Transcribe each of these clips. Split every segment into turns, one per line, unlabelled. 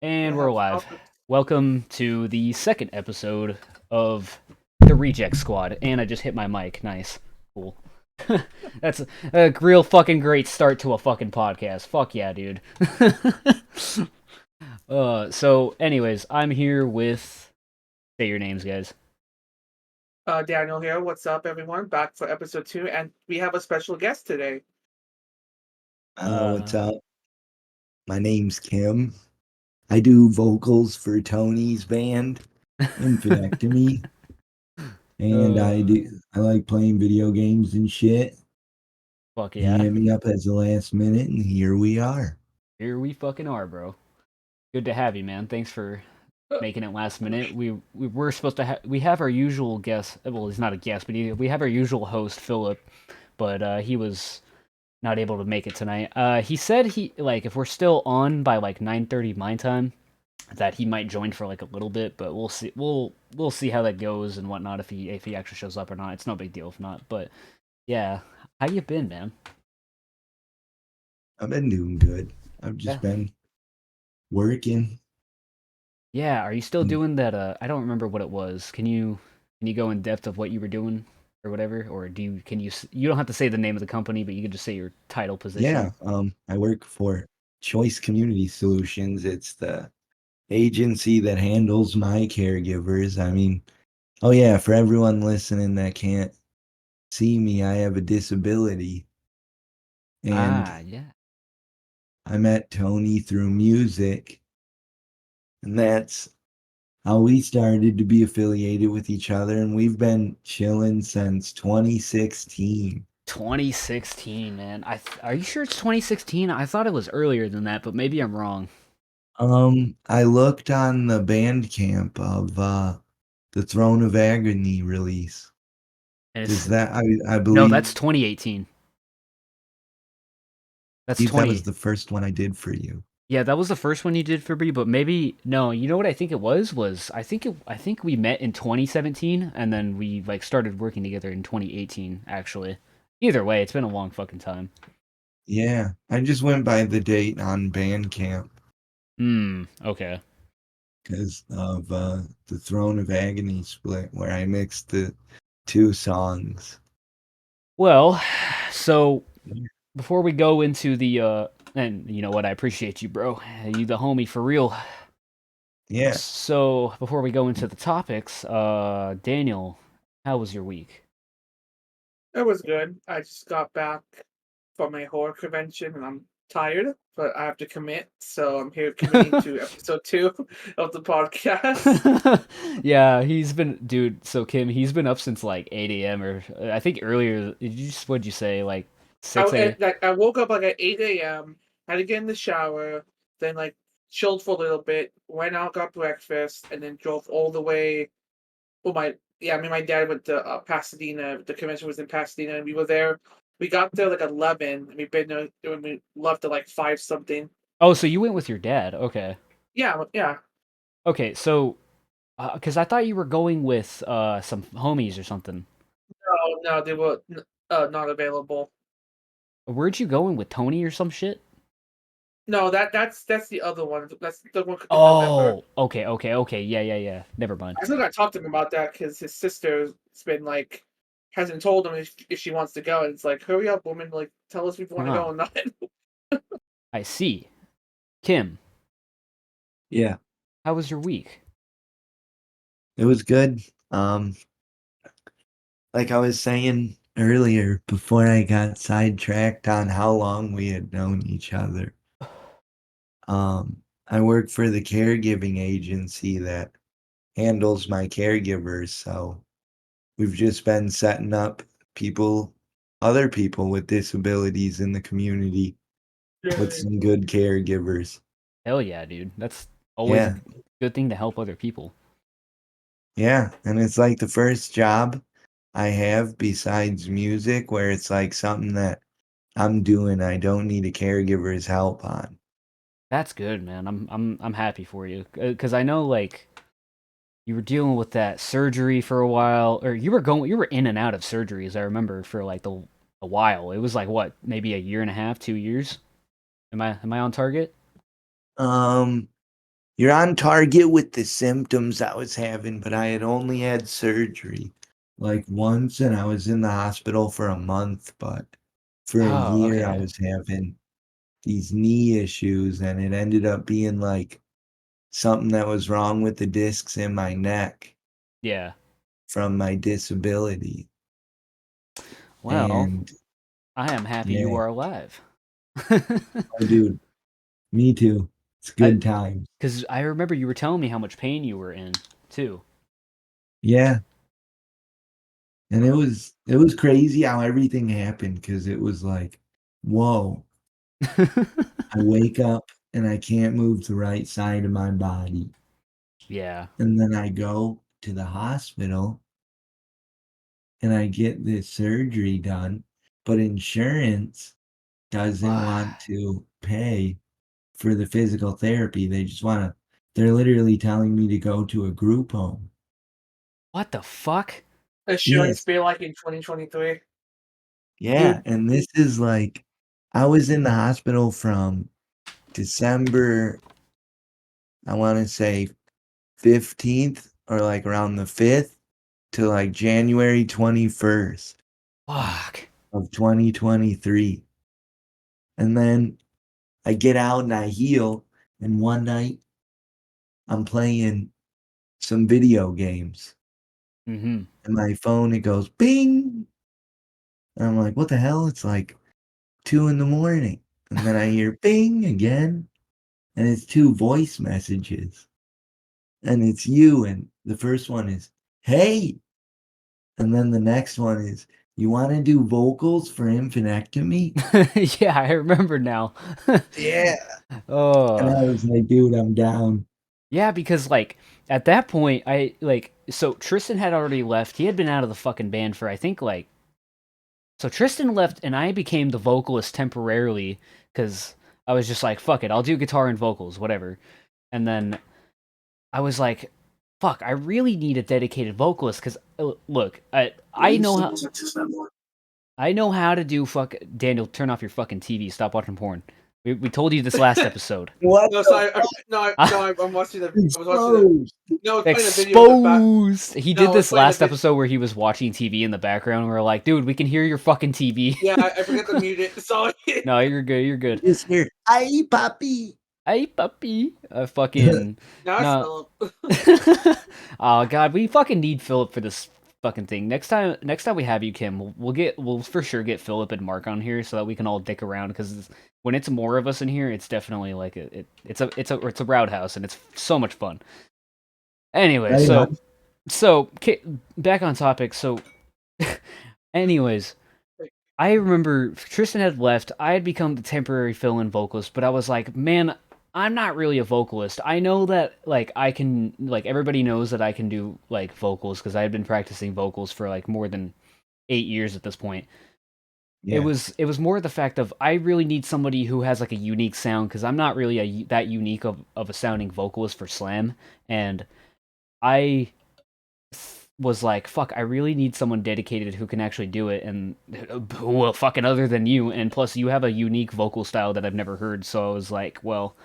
And
Gonna
we're
have
live.
topics.
Welcome to the second episode of the Reject Squad. And I just hit my mic. Nice. Cool. That's a real fucking great start to a fucking podcast. Fuck yeah, dude. So anyways, I'm here with say your names, guys.
Daniel here. What's up, everyone? Back for episode 2, and we have a special guest today.
What's
Uh
up? My name's Kim. I do vocals for Tony's band, Infantectomy, and
uh
I like playing video games and shit.
Fuck
He
yeah.
hit me up at the last minute, and here we are.
Here we fucking are, bro. Good to have you, man. Thanks for making it last minute. We were supposed to we have our usual guest. Well, he's not a guest, but we have our usual host Philip, but he was not able to make it tonight. He said he like if we're still on by like 9:30 my time, that he might join for like a little bit, but we'll see. We'll see how that goes and whatnot if he actually shows up or not. It's no big deal if not. But yeah, how you been, man?
I've been doing good. I've
Yeah.
just been working.
Yeah, are you still doing that? I don't remember what it was. Can you go in depth of what you were doing or whatever, or do you can you you don't have to say the name of the company, but you can just say your title
Yeah,
position.
I work for Choice Community Solutions. It's the agency that handles my caregivers. Oh yeah, for everyone listening that can't see me, I have a disability. And
Ah, yeah.
I met Tony through music, and that's how we started to be affiliated with each other. And we've been chilling since 2016.
2016, man. Are you sure it's 2016? I thought it was earlier than that, but maybe I'm wrong.
I looked on the Bandcamp of the Throne of Agony release.
And
Is
it's
that I
no,
believe
that's 2018. That's
that was
20.
the first one I did for you.
Yeah, that was the first one you did for me, but maybe no. You know what I think it was I think we met in 2017 and then we like started working together in 2018 actually. Either way, it's been a long fucking time.
Yeah, I just went by the date on Bandcamp
Okay.
because of the Throne of Agony split where I mixed the two songs.
Well, so before we go into the and you know what, I appreciate you, bro. You the homie for real.
Yeah,
So, before we go into the topics, Daniel, how was your week?
It was good. I just got back from a horror convention, and I'm tired, but I have to commit. So I'm here committing to episode 2 of the podcast.
Yeah, he's been, dude. So Kim, he's been up since like 8 a.m. or I think earlier. What'd you say, like 6 a.m.?
I woke up like at 8 a.m., had to get in the shower, then like chilled for a little bit, went out, got breakfast, and then drove all the way. Well, my dad went to Pasadena. The convention was in Pasadena, and we were there. We got there like 11, and we've been there, and we left at like 5 something.
Oh, so you went with your dad? Okay,
Yeah, yeah.
okay. So, because I thought you were going with some homies or something.
No, no, they were not available.
Weren't you going with Tony or some shit?
No, that's the other one. That's the one in November.
Oh, okay. Yeah. Never mind.
I still got to talk to him about that because his sister's been like hasn't told him if she wants to go, and it's like, hurry up, woman! Like, tell us if you want to
Huh.
go or not.
I see. Kim,
yeah,
how was your week?
it was good. Um, like I was saying earlier, before I got sidetracked on how long we had known each other, I work for the caregiving agency that handles my caregivers. So we've just been setting up people, other people with disabilities in the community with
Yay.
some good caregivers.
Hell yeah, dude. That's always a
Yeah.
good thing to help other people.
Yeah. And it's like the first job I have besides music where it's like something that I'm doing, I don't need a caregiver's help on.
That's good, man. I'm happy for you because I know like you were dealing with that surgery for a while, or you were in and out of surgeries. I remember for like the a while. It was like what, maybe a year and a half, 2 years. Am I on target?
Um, you're on target with the symptoms I was having, but I had only had surgery like once, and I was in the hospital for a month, but for a
Oh,
year I
okay.
was having these knee issues, and it ended up being like something that was wrong with the discs in my neck
Yeah.
from my disability.
Well,
And
I am happy you
yeah,
are alive.
oh dude, me too. It's
I,
good times.
because I remember you were telling me how much pain you were in too.
Yeah. And it was crazy how everything happened because it was like, whoa, I wake up and I can't move the right side of my body.
Yeah.
And then I go to the hospital and I get this surgery done, but insurance doesn't want to pay for the physical therapy. They just want to, they're literally telling me to go to a group home.
What the fuck?
Insurance
Yes.
be like in 2023.
Yeah.
Dude.
And this is like, I was in the hospital from December, I want to say 15th or like around the 5th to like January 21st
Fuck.
of 2023. And then I get out and I heal. And one night I'm playing some video games.
Mm-hmm.
And my phone, it goes bing. And I'm like, what the hell? It's like 2 in the morning. And then I hear bing again. And it's two voice messages. And it's you. And the first one is, hey. And then the next one is, you want to do vocals for Infantectomy?
Yeah, I remember now.
Yeah. And I
Oh.
was like, dude, I'm down.
Yeah, because like at that point I like so Tristan had already left. He had been out of the fucking band for I think like so Tristan left and I became the vocalist temporarily cuz I was just like fuck it, I'll do guitar and vocals, whatever. And then I was like fuck, I really need a dedicated vocalist cuz look, I know how to do fuck Daniel, turn off your fucking TV, stop watching porn. We told you this last episode.
What
No,
the
sorry.
fuck?
I'm watching the. I was watching the.
Exposed.
No, I was playing a video in the back.
Exposed. He
No,
did
I was
this
playing a
last
bit.
episode where he was watching TV in the background. And we are like, dude, we can hear your fucking TV.
Yeah, I forgot to mute it. Sorry.
No, you're good. You're good.
Just hear, "Ay, papi."
Hey, puppy. Fucking
Now it's
no.
Philip.
Oh god, we fucking need Philip for this fucking thing. Next time we have you, Kim, we'll for sure get Philip and Mark on here so that we can all dick around because when it's more of us in here, it's definitely like it's a roundhouse and it's so much fun. Anyway,
Right on.
so back on topic. So, anyways, I remember Tristan had left. I had become the temporary fill-in vocalist, but I was like, man, I'm not really a vocalist. I know that like I can like everybody knows that I can do like vocals because I had been practicing vocals for like more than 8 years at this point.
Yeah.
It was more the fact of I really need somebody who has like a unique sound because I'm not really that unique of a sounding vocalist for slam, and I was like, fuck, I really need someone dedicated who can actually do it, and well, fucking other than you, and plus you have a unique vocal style that I've never heard, so I was like, well,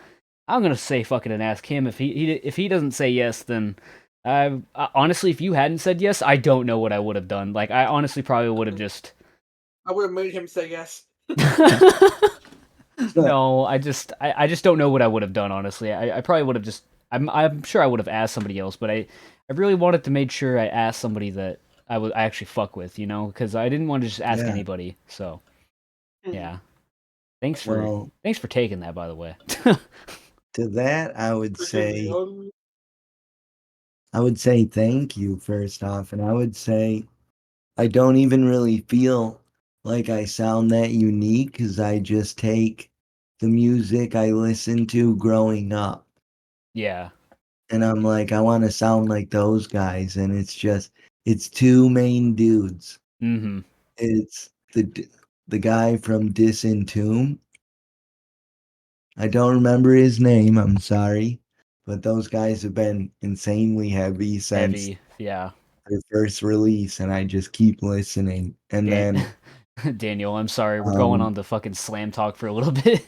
I'm gonna say fucking and ask him. If he doesn't say yes, then honestly, if you hadn't said yes, I don't know what I would have done. Like, I honestly probably would have just.
I would have made him say yes.
So,
No, I just don't know what I would have done. Honestly, I probably would have just. I'm sure I would have asked somebody else, but I really wanted to make sure I asked somebody that I actually fuck with, you know, because I didn't want to just ask
yeah.
anybody. So
Mhm.
yeah,
Well,
thanks for taking that, by the way.
to that,
Freaking young.
I would say thank you first off, and I would say I don't even really feel like I sound that unique because I just take the music I listened to growing up.
Yeah.
And I'm like, I want to sound like those guys. And it's two main dudes.
Mm-hmm.
It's the guy from Disentomb. I don't remember his name. I'm sorry. But those guys have been insanely heavy since
Heavy. Yeah.
their first release. And I just keep listening. And
Dan-
then,
Daniel, I'm sorry. We're going
um,
on the fucking slam talk for a little bit.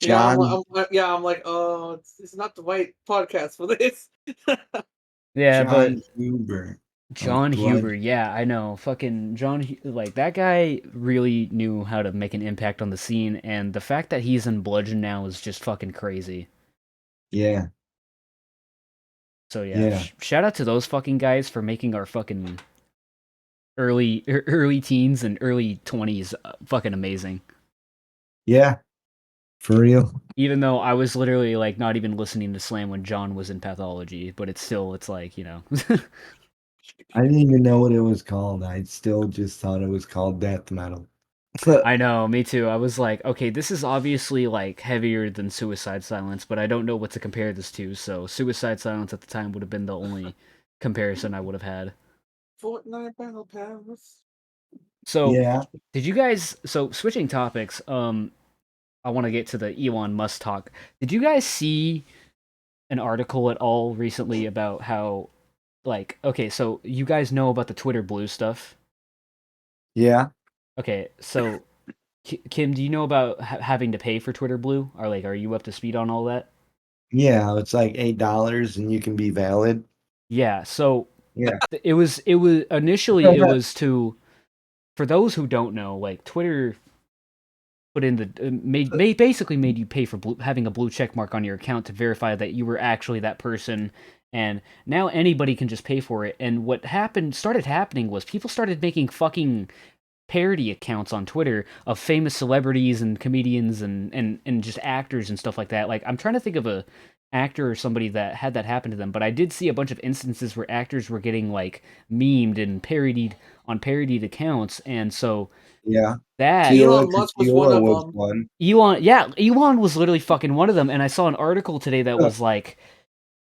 John
I'm like, oh, it's not the right podcast for this.
Yeah, but
John Huber of
John
Blood.
Huber, yeah, I know. Fucking like that guy really knew how to make an impact on the scene, and the fact that he's in Bludgeon now is just fucking crazy.
Yeah,
So yeah,
yeah,
shout out to those fucking guys for making our fucking early teens and early 20s fucking amazing.
yeah, for real.
Even though I was literally like not even listening to Slam when John was in Pathology, but it's like, you know.
I didn't even know what it was called. I still just thought it was called death metal.
I know, me too. I was like, okay, this is obviously like heavier than Suicide Silence, but I don't know what to compare this to. So Suicide Silence at the time would have been the only comparison I would have had.
Fortnite Battle Pass.
So,
Yeah,
did you guys so switching topics, I want to get to the Elon Musk talk. Did you guys see an article at all recently about how like okay, so you guys know about the Twitter Blue stuff?
yeah,
Okay, so Kim, do you know about having to pay for Twitter Blue? Or like, are you up to speed on all that?
yeah. It's like $8 and you can be valid.
Yeah. So
Yeah.
it was initially it was to for those who don't know, like Twitter put in the basically made you pay for having a blue check mark on your account to verify that you were actually that person. And now anybody can just pay for it. And what started happening was people started making fucking parody accounts on Twitter of famous celebrities and comedians and just actors and stuff like that. Like I'm trying to think of a actor or somebody that had that happen to them, but I did see a bunch of instances where actors were getting like memed and parodied on parodied accounts, and so
Yeah.
that
Tila
Elon Musk was one
Tequila
of
was
them.
one.
Elon was literally fucking one of them, and I saw an article today that was like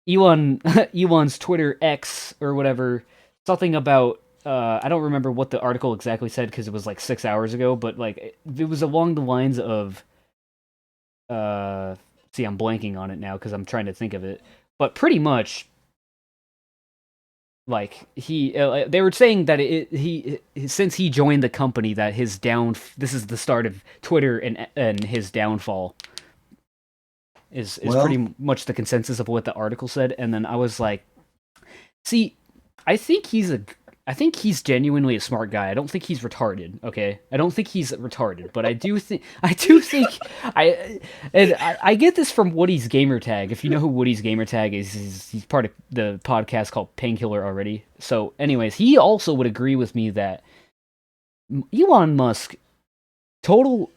Elon's Twitter X or whatever, something about I don't remember what the article exactly said because it was like 6 hours ago, but like it was along the lines of uh see I'm blanking on it now because I'm trying to think of it, but pretty much like they were saying that he since he joined the company that this is the start of Twitter and his downfall is
Well,
pretty much the consensus of what the article said. And then I was like, see, I think he's genuinely a smart guy. I don't think he's retarded. Okay, I don't think he's retarded, but I do think I get this from Woody's gamertag. If you know who Woody's gamertag is, he's part of the podcast called Painkiller already. So, anyways, he also would agree with me that Elon Musk total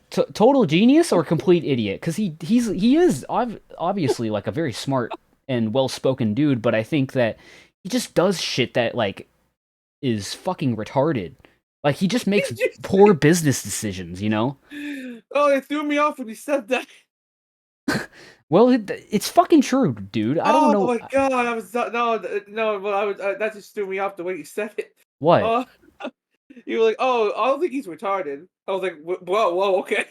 genius or complete idiot because he is obviously like a very smart and well spoken dude, but I think that he just does shit that like is fucking retarded. Like he just makes poor business decisions, you know?
Oh, it threw me off when you said that.
Well, it's fucking true, dude. I don't
Oh
know
my god, I was no, but I was that just threw me off the way you said it.
what.
Oh, you were like, oh, I don't think he's retarded. I was like, whoa, okay.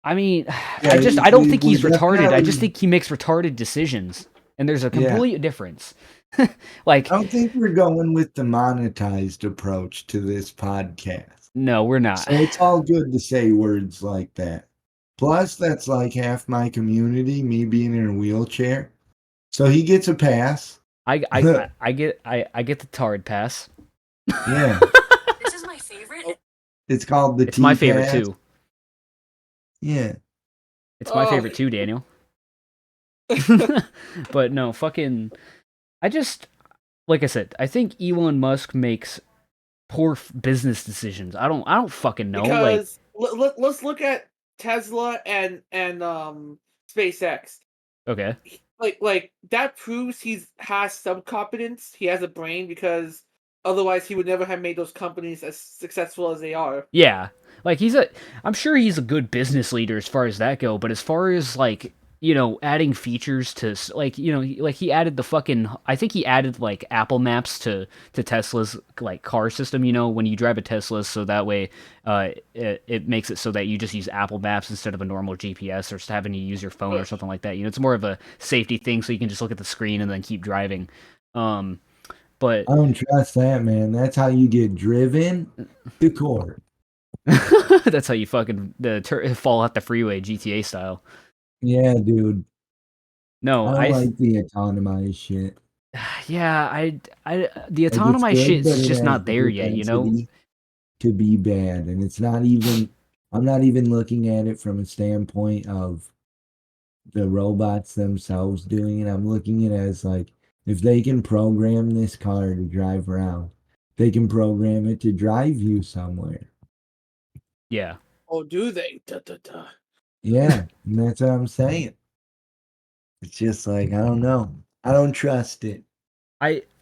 I mean,
yeah,
I don't think
we're
he's retarded. I just
definitely.
think he makes retarded decisions, and there's a
Yeah.
complete difference. Like,
I don't think we're going with the monetized approach to this podcast.
no, we're not.
So it's all good to say words like that. Plus, that's like half my community, me being in a wheelchair. So he gets a pass.
I get the Tard pass.
Yeah.
This is my favorite.
It's called the
It's my
T
favorite
pass.
too.
Yeah.
It's my favorite too, Daniel. But no, fucking. I just like I said. I think Elon Musk makes poor business decisions. I don't fucking know. Like,
Because let's look at Tesla and SpaceX.
okay,
Like that proves has some competence. He has a brain because otherwise he would never have made those companies as successful as they are.
yeah. Like I'm sure he's a good business leader as far as that go. But as far as like adding features to like like he added the fucking I think he added like Apple Maps to Tesla's like car system, when you drive a Tesla, so that way it makes it so that you just use Apple Maps instead of a normal GPS or having to use your phone or something like that. It's more of a safety thing, so you can just look at the screen and then keep driving. But
I don't trust that, man. That's how you get driven to court.
That's how you fucking fall out the freeway, GTA style.
Yeah, dude.
No,
I don't like the autonomized shit.
yeah, the
Like, it's
autonomized
good, but
shit's
it
just
has
not
the
there yet, you know?
propensity to be bad. And it's not even, I'm not even looking at it from a standpoint of the robots themselves doing it. I'm looking at it as like, if they can program this car to drive around, they can program it to drive you somewhere.
Yeah.
Oh, do they? Duh, duh, duh.
Yeah, and that's what I'm saying. It's just like, I don't know. I don't trust it.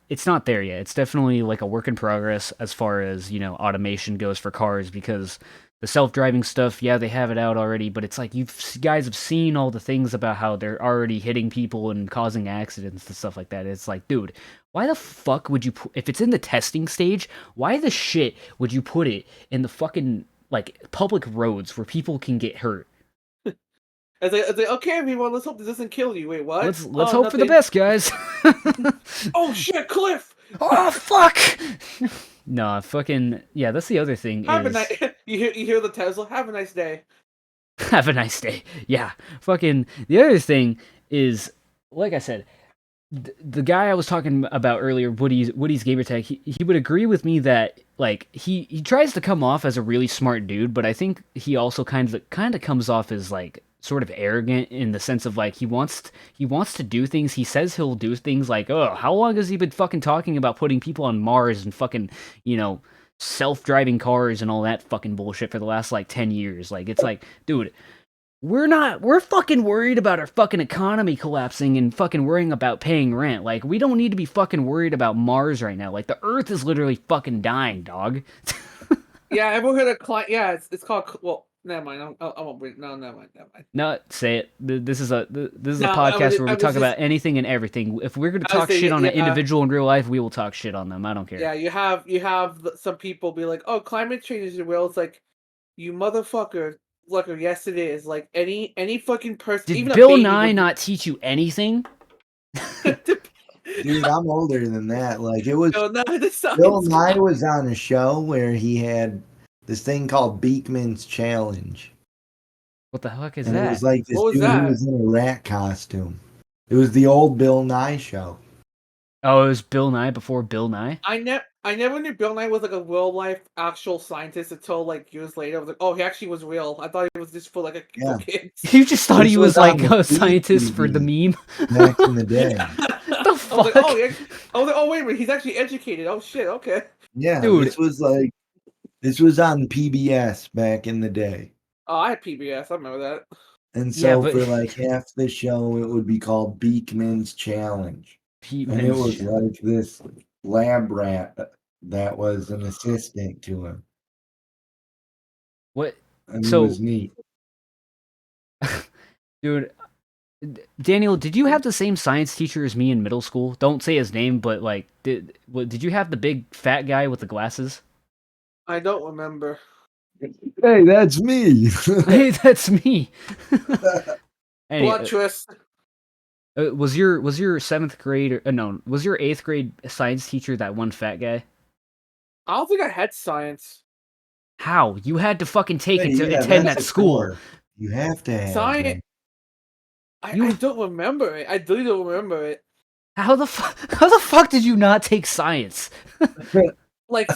It's not there yet. It's definitely like a work in progress as far as, automation goes for cars because the self-driving stuff, yeah, they have it out already, but it's like you guys have seen all the things about how they're already hitting people and causing accidents and stuff like that. It's like, dude, why the fuck would you if it's in the testing stage, why the shit would you put it in the fucking like public roads where people can get hurt?
It's like, okay, everyone, let's hope this doesn't kill you. Wait, what?
Let's
Oh,
hope for the
nothing.
best, guys.
Oh shit, Cliff!
Oh fuck! No, fucking yeah. That's the other thing
Have a
is
nice. You hear the Tesla? Have a nice day.
have a nice day. Yeah, fucking. The other thing is, like I said, the guy I was talking about earlier, Woody's Gamertag, he would agree with me that like he tries to come off as a really smart dude, but I think he also kind of comes off as like sort of arrogant in the sense of like he wants to do things. He says he'll do things like, oh, how long has he been fucking talking about putting people on Mars and fucking you know self-driving cars and all that fucking bullshit for the last like 10 years? Like it's like, dude, we're fucking worried about our fucking economy collapsing and fucking worrying about paying rent. Like, we don't need to be fucking worried about Mars right now. Like, the Earth is literally fucking dying, dog.
Yeah, everyone heard a client. Yeah, it's called. Well, never mind. I won't bring. No, never mind. Never mind.
No, say it. This is a
No,
podcast where
I
we
was
talk
just.
about anything and everything. If we're gonna
I was
talk shit
saying,
on an
yeah,
individual in real life, we will talk shit on them. I don't care.
yeah. You have some people be like, oh, climate change is real. It's like, you motherfucker. Look, yes, it is. Like any fucking person,
Did
even a
Bill
baby
Nye
would.
not teach you anything?
Dude, I'm older than that. Like, it was
No, no, the
Bill
science
Nye
guy.
was on a show where he had this thing called Beekman's Challenge.
What the fuck is
And it was
that?
like this
What was
dude who
that?
was in a rat costume. It was the old Bill Nye show.
Oh, it was Bill Nye before Bill Nye.
I never knew Bill Nye was like a real life actual scientist until like years later. I was like, oh, he actually was real. I thought he was just for like for
Yeah.
kids.
You just thought
This
he
was
was
on
like
the
a
free
scientist for the
TV
meme.
back in the day.
What the
I was
fuck?
like, oh, yeah. I was like, oh, wait a minute, he's actually educated. Oh shit, okay.
Yeah,
Dude,
this was on PBS back in the day.
Oh, I had PBS. I remember that.
And
yeah,
so
but
for like half the show, it would be called Beekman's Challenge.
Pete
And it was
Man's
like this lab rat that was an assistant to him.
what?
And it
So,
was neat.
dude, Daniel, did you have the same science teacher as me in middle school? Don't say his name, but like, did you have the big fat guy with the glasses?
I don't remember.
Hey, that's me.
Hey, that's me.
Plot
Anyway,
twist.
was your seventh grade or no? Was your eighth grade science teacher that one fat guy?
I don't think I had science.
How you had to fucking take it
Hey,
to
yeah,
attend
that's
that
a
school?
core. You have to have
Science.
that.
I don't remember it. I really don't remember it.
How the fuck did you not take science?
Like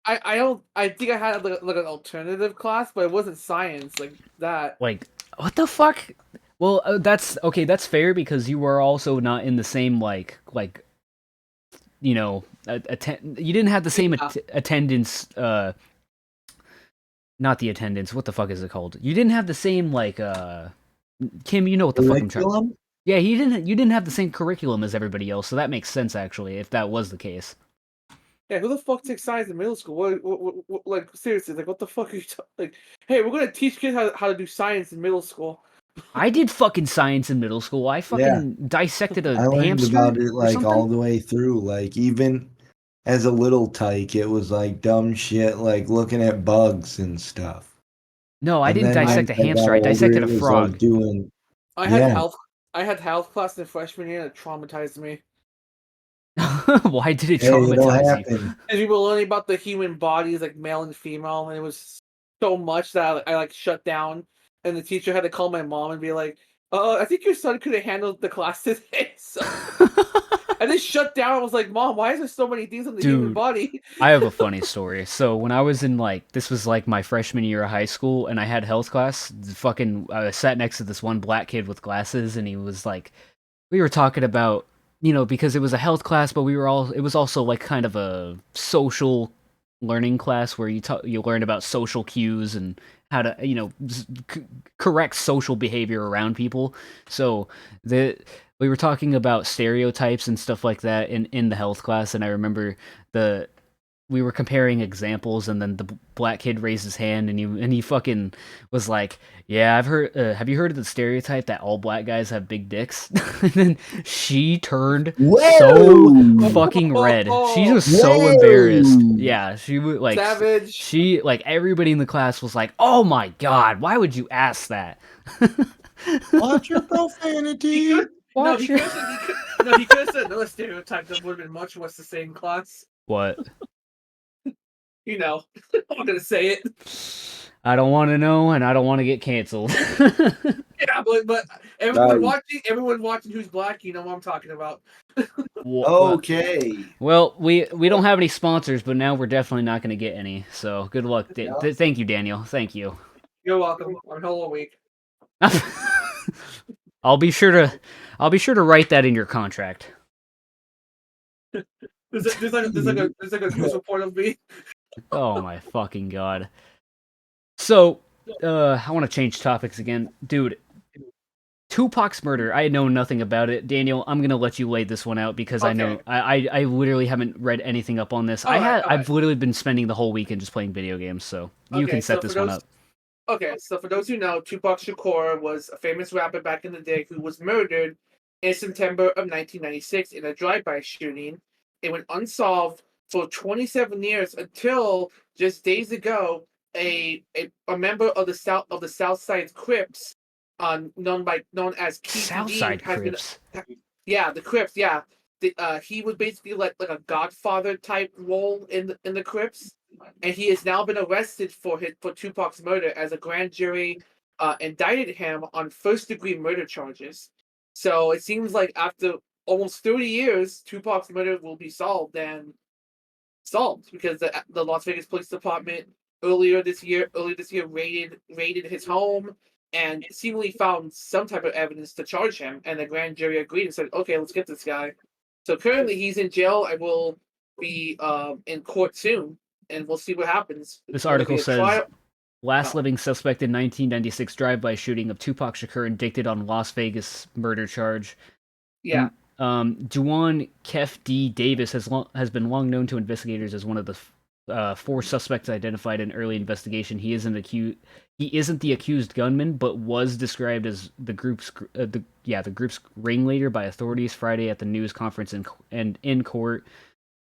I don't. I think I had like an alternative class, but it wasn't science like that.
Like, what the fuck? Well, that's okay. That's fair because you were also not in the same you didn't have the same
Yeah.
attendance. Not the attendance. What the fuck is it called? You didn't have the same Kim. You know what the fuck I'm trying.
Curriculum?
Yeah, you didn't have the same curriculum as everybody else, so that makes sense actually. If that was the case.
Yeah, who the fuck takes science in middle school? What like seriously? Like, what the fuck are you like? Hey, we're gonna teach kids how to do science in middle school.
I did fucking science in middle school. I
Yeah.
fucking dissected a
I learned
hamster
about it
or
like all
something.
the way through. Like, even as a little tyke, it was like dumb shit, like looking at bugs and stuff.
No, I
And
didn't
then
dissect
as
a
I got
hamster. I
older,
dissected
it
a
was like
frog.
doing,
I had
yeah.
health. I had health class in freshman year that traumatized me.
Why did it
Hey, it'll
traumatize you?
happen.
And we were learning about the human bodies, like male and female, and it was so much that I like shut down, and the teacher had to call my mom and be like, I think your son could have handled the class today." So I just shut down. I was like, "Mom, why is there so many things in the human
Dude,
body?"
I have a funny story. So when I was in this was like my freshman year of high school, and I had health class. I sat next to this one black kid with glasses, and he was like, we were talking about, because it was a health class, but it was also like kind of a social learning class where you learn about social cues and how to, correct social behavior around people. So we were talking about stereotypes and stuff like that in the health class, and I remember the we were comparing examples, and then the black kid raised his hand, and he fucking was like, "Yeah, I've heard. Have you heard of the stereotype that all black guys have big dicks?" And then she turned so fucking red. She was so embarrassed. Yeah, she was like
Savage.
She like everybody in the class was like, "Oh my god, why would you ask that?"
Watch your profanity.
He could have said another stereotype that would have been much worse to say in class.
What?
I'm not gonna say it.
I don't want to know, and I don't want to get canceled.
Yeah, but everyone watching who's black, you know what I'm talking about.
Okay.
Well, we don't have any sponsors, but now we're definitely not going to get any. So good luck. Thank you, Daniel. Thank you.
You're welcome. I'm Hello Week.
I'll be sure to write that in your contract.
There's like a news report of me.
Oh my fucking god. So, I want to change topics again. Dude, Tupac's murder, I know nothing about it. Daniel, I'm going to let you lay this one out because I know I literally haven't read anything up on this. I've literally been spending the whole weekend just playing video games, so you can set this one up.
Okay, so for those who know, Tupac Shakur was a famous rapper back in the day who was murdered in September of 1996 in a drive-by shooting. It went unsolved for 27 years until just days ago, a member of the South Side Crips, known as Keith
Southside Crips.
The Crips. Yeah, he was basically like a Godfather type role in the Crips, and he has now been arrested for Tupac's murder as a grand jury indicted him on first-degree murder charges. So it seems like after almost 30 years, Tupac's murder will be solved because the Las Vegas Police Department earlier this year raided his home and seemingly found some type of evidence to charge him, and the grand jury agreed and said, "Okay, let's get this guy." So currently he's in jail and will be in court soon, and we'll see what happens.
This article says, last living suspect in 1996 drive-by shooting of Tupac Shakur indicted on Las Vegas murder charge.
Yeah.
Juwan Kef D. Davis has been long known to investigators as one of the 4 suspects identified in early investigation. He isn't the accused gunman, but was described as the group's ringleader by authorities Friday at the news conference in court.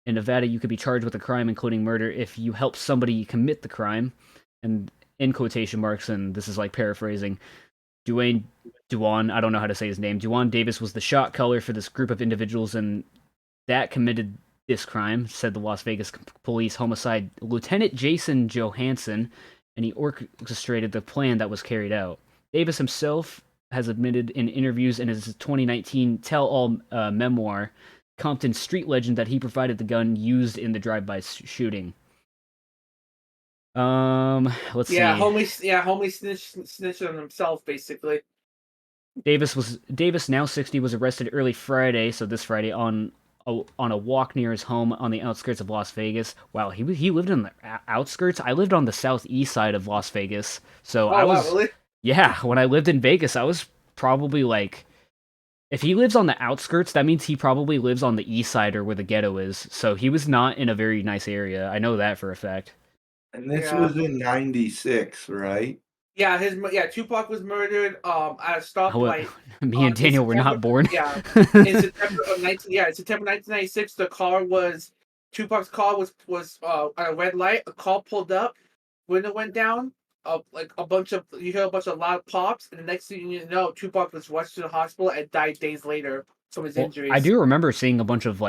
In Nevada, you could be charged with a crime, including murder, if you help somebody commit the crime. And in quotation marks, and this is like paraphrasing, Juwan, I don't know how to say his name. Juwan Davis was the shot caller for this group of individuals, and that committed this crime, said the Las Vegas Police Homicide Lieutenant Jason Johansson, and he orchestrated the plan that was carried out. Davis himself has admitted in interviews in his 2019 tell-all memoir, Compton Street Legend, that he provided the gun used in the drive-by shooting. Let's see.
Homie snitched on himself, basically.
Davis, now 60, was arrested early Friday, so this Friday, on a walk near his home on the outskirts of Las Vegas. Wow, he lived in the outskirts? I lived on the southeast side of Las Vegas, so
really?
Yeah, when I lived in Vegas, I was probably like, if he lives on the outskirts, that means he probably lives on the east side or where the ghetto is, so he was not in a very nice area. I know that for a fact.
And this was in 96, right?
Yeah, Tupac was murdered at a stoplight.
Me and Daniel were not born.
Yeah, in September of 1996. Tupac's car was at a red light. A car pulled up, window went down. You hear a bunch of loud pops, and the next thing you know, Tupac was rushed to the hospital and died days later from his injuries.
I do remember seeing a bunch of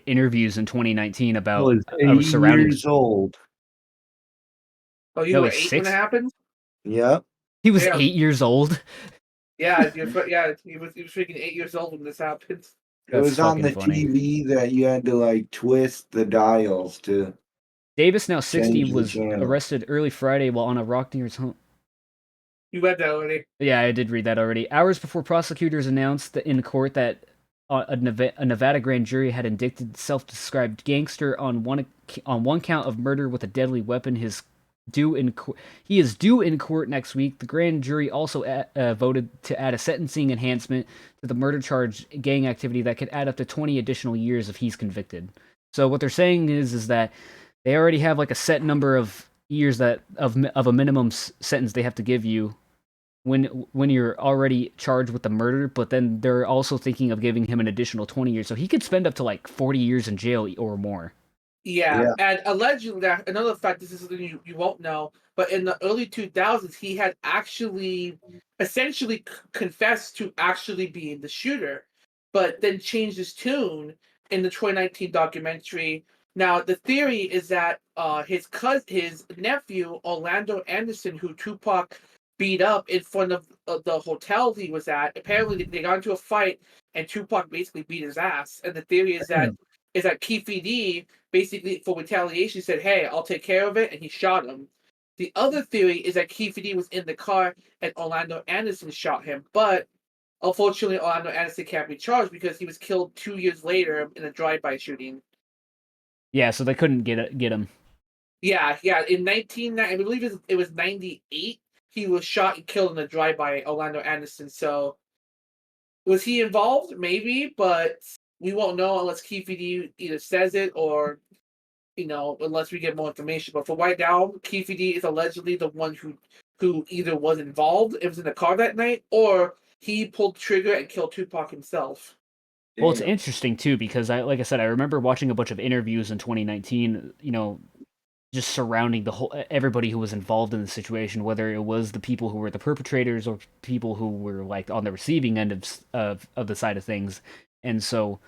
interviews in 2019 about
surrounding. Years old.
Oh, you
No,
were
he's
8 when it
6.
happened?
Yep.
He was
Yeah.
8 years old.
Yeah, he was freaking 8 years old when this happened.
It
That's
was on
fucking
the
funny.
TV that you had to like twist the dials to
Davis, now 60,
change the
was
channel.
arrested early Friday while on a rock near his home.
You read that already.
Yeah, I did read that already. Hours before prosecutors announced in court that a Nevada grand jury had indicted self-described gangster on one count of murder with a deadly weapon. He is due in court next week. The grand jury also voted to add a sentencing enhancement to the murder charge, gang activity, that could add up to 20 additional years if he's convicted. So what they're saying is that they already have like a set number of years that of a minimum sentence they have to give you when you're already charged with the murder, but then they're also thinking of giving him an additional 20 years. So he could spend up to like 40 years in jail or more.
Yeah,
Yeah.
and allegedly, another fact, this is something you won't know, but in the early 2000s, he had actually essentially confessed to actually being the shooter, but then changed his tune in the 2019 documentary. Now, the theory is that his nephew, Orlando Anderson, who Tupac beat up in front of the hotel he was at, apparently they got into a fight, and Tupac basically beat his ass. And the theory is that Keefe D basically for retaliation said, "Hey, I'll take care of it," and he shot him. The other theory is that Keefe D was in the car and Orlando Anderson shot him, but unfortunately, Orlando Anderson can't be charged because he was killed 2 years later in a drive-by shooting.
Yeah, so they couldn't get him.
Yeah. In I believe it was 98. He was shot and killed in a drive-by, Orlando Anderson. So was he involved? Maybe, but we won't know unless Keefe D either says it or unless we get more information. But for right now, Keefe D is allegedly the one who either was involved, it was in the car that night, or he pulled the trigger and killed Tupac himself.
Well, it's
Damn.
interesting too because like I said, I remember watching a bunch of interviews in 2019. Just surrounding everybody who was involved in the situation, whether it was the people who were the perpetrators or people who were like on the receiving end of the side of things. And so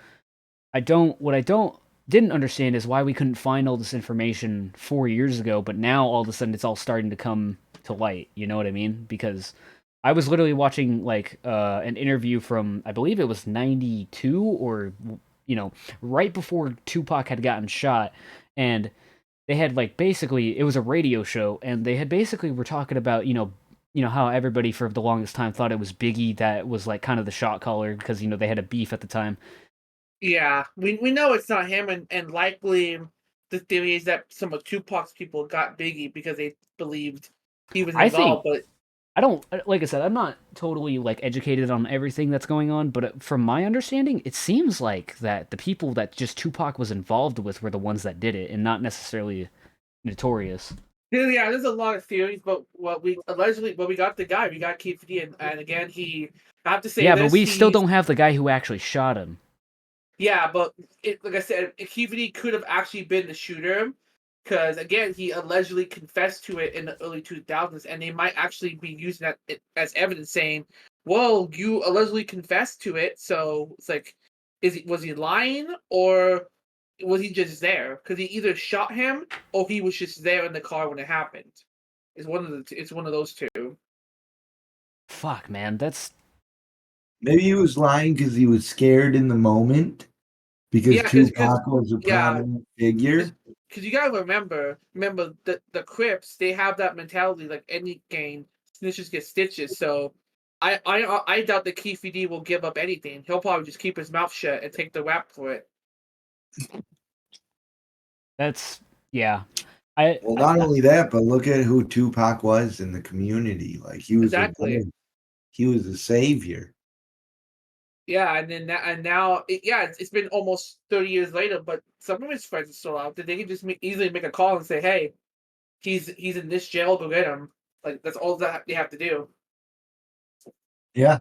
what I don't didn't understand is why we couldn't find all this information 4 years ago, but now all of a sudden it's all starting to come to light. You know what I mean? Because I was literally watching like an interview from, I believe it was 92 or right before Tupac had gotten shot, and they had like basically it was a radio show, and they had basically were talking about how everybody for the longest time thought it was Biggie that was like kind of the shot caller because they had a beef at the time.
Yeah, we know it's not him, and likely the theory is that some of Tupac's people got Biggie because they believed he was
I think
involved. But
I don't, like I said, I'm not totally like educated on everything that's going on, but from my understanding, it seems like that the people that just Tupac was involved with were the ones that did it, and not necessarily notorious.
yeah, there's a lot of theories. But we got the guy, we got Keith D, and again, I have to say
Yeah, but
this,
we still don't have the guy who actually shot him.
yeah, but like I said, Keith D could have actually been the shooter. Because again, he allegedly confessed to it in the early 2000s, and they might actually be using that as evidence, saying, "Well, you allegedly confessed to it, so it's like, was he lying or was he just there? Because he either shot him or he was just there in the car when it happened. It's one of those two.
Fuck, man, that's
Maybe he was lying because he was scared in the moment because
Yeah, because
Tupac was a prominent figure.
because you gotta remember the Crips, they have that mentality like any gang, snitches get stitches. So I doubt that Keefe D will give up anything. He'll probably just keep his mouth shut and take the rap for it.
yeah.
Well, not only that, but look at who Tupac was in the community. Like he was
Exactly.
he was a savior.
Yeah, and then it's been almost 30 years later, but some of his friends are still out there. They can just easily make a call and say, "Hey, he's in this jail. Go get him." Like that's all that they have to do.
Yeah.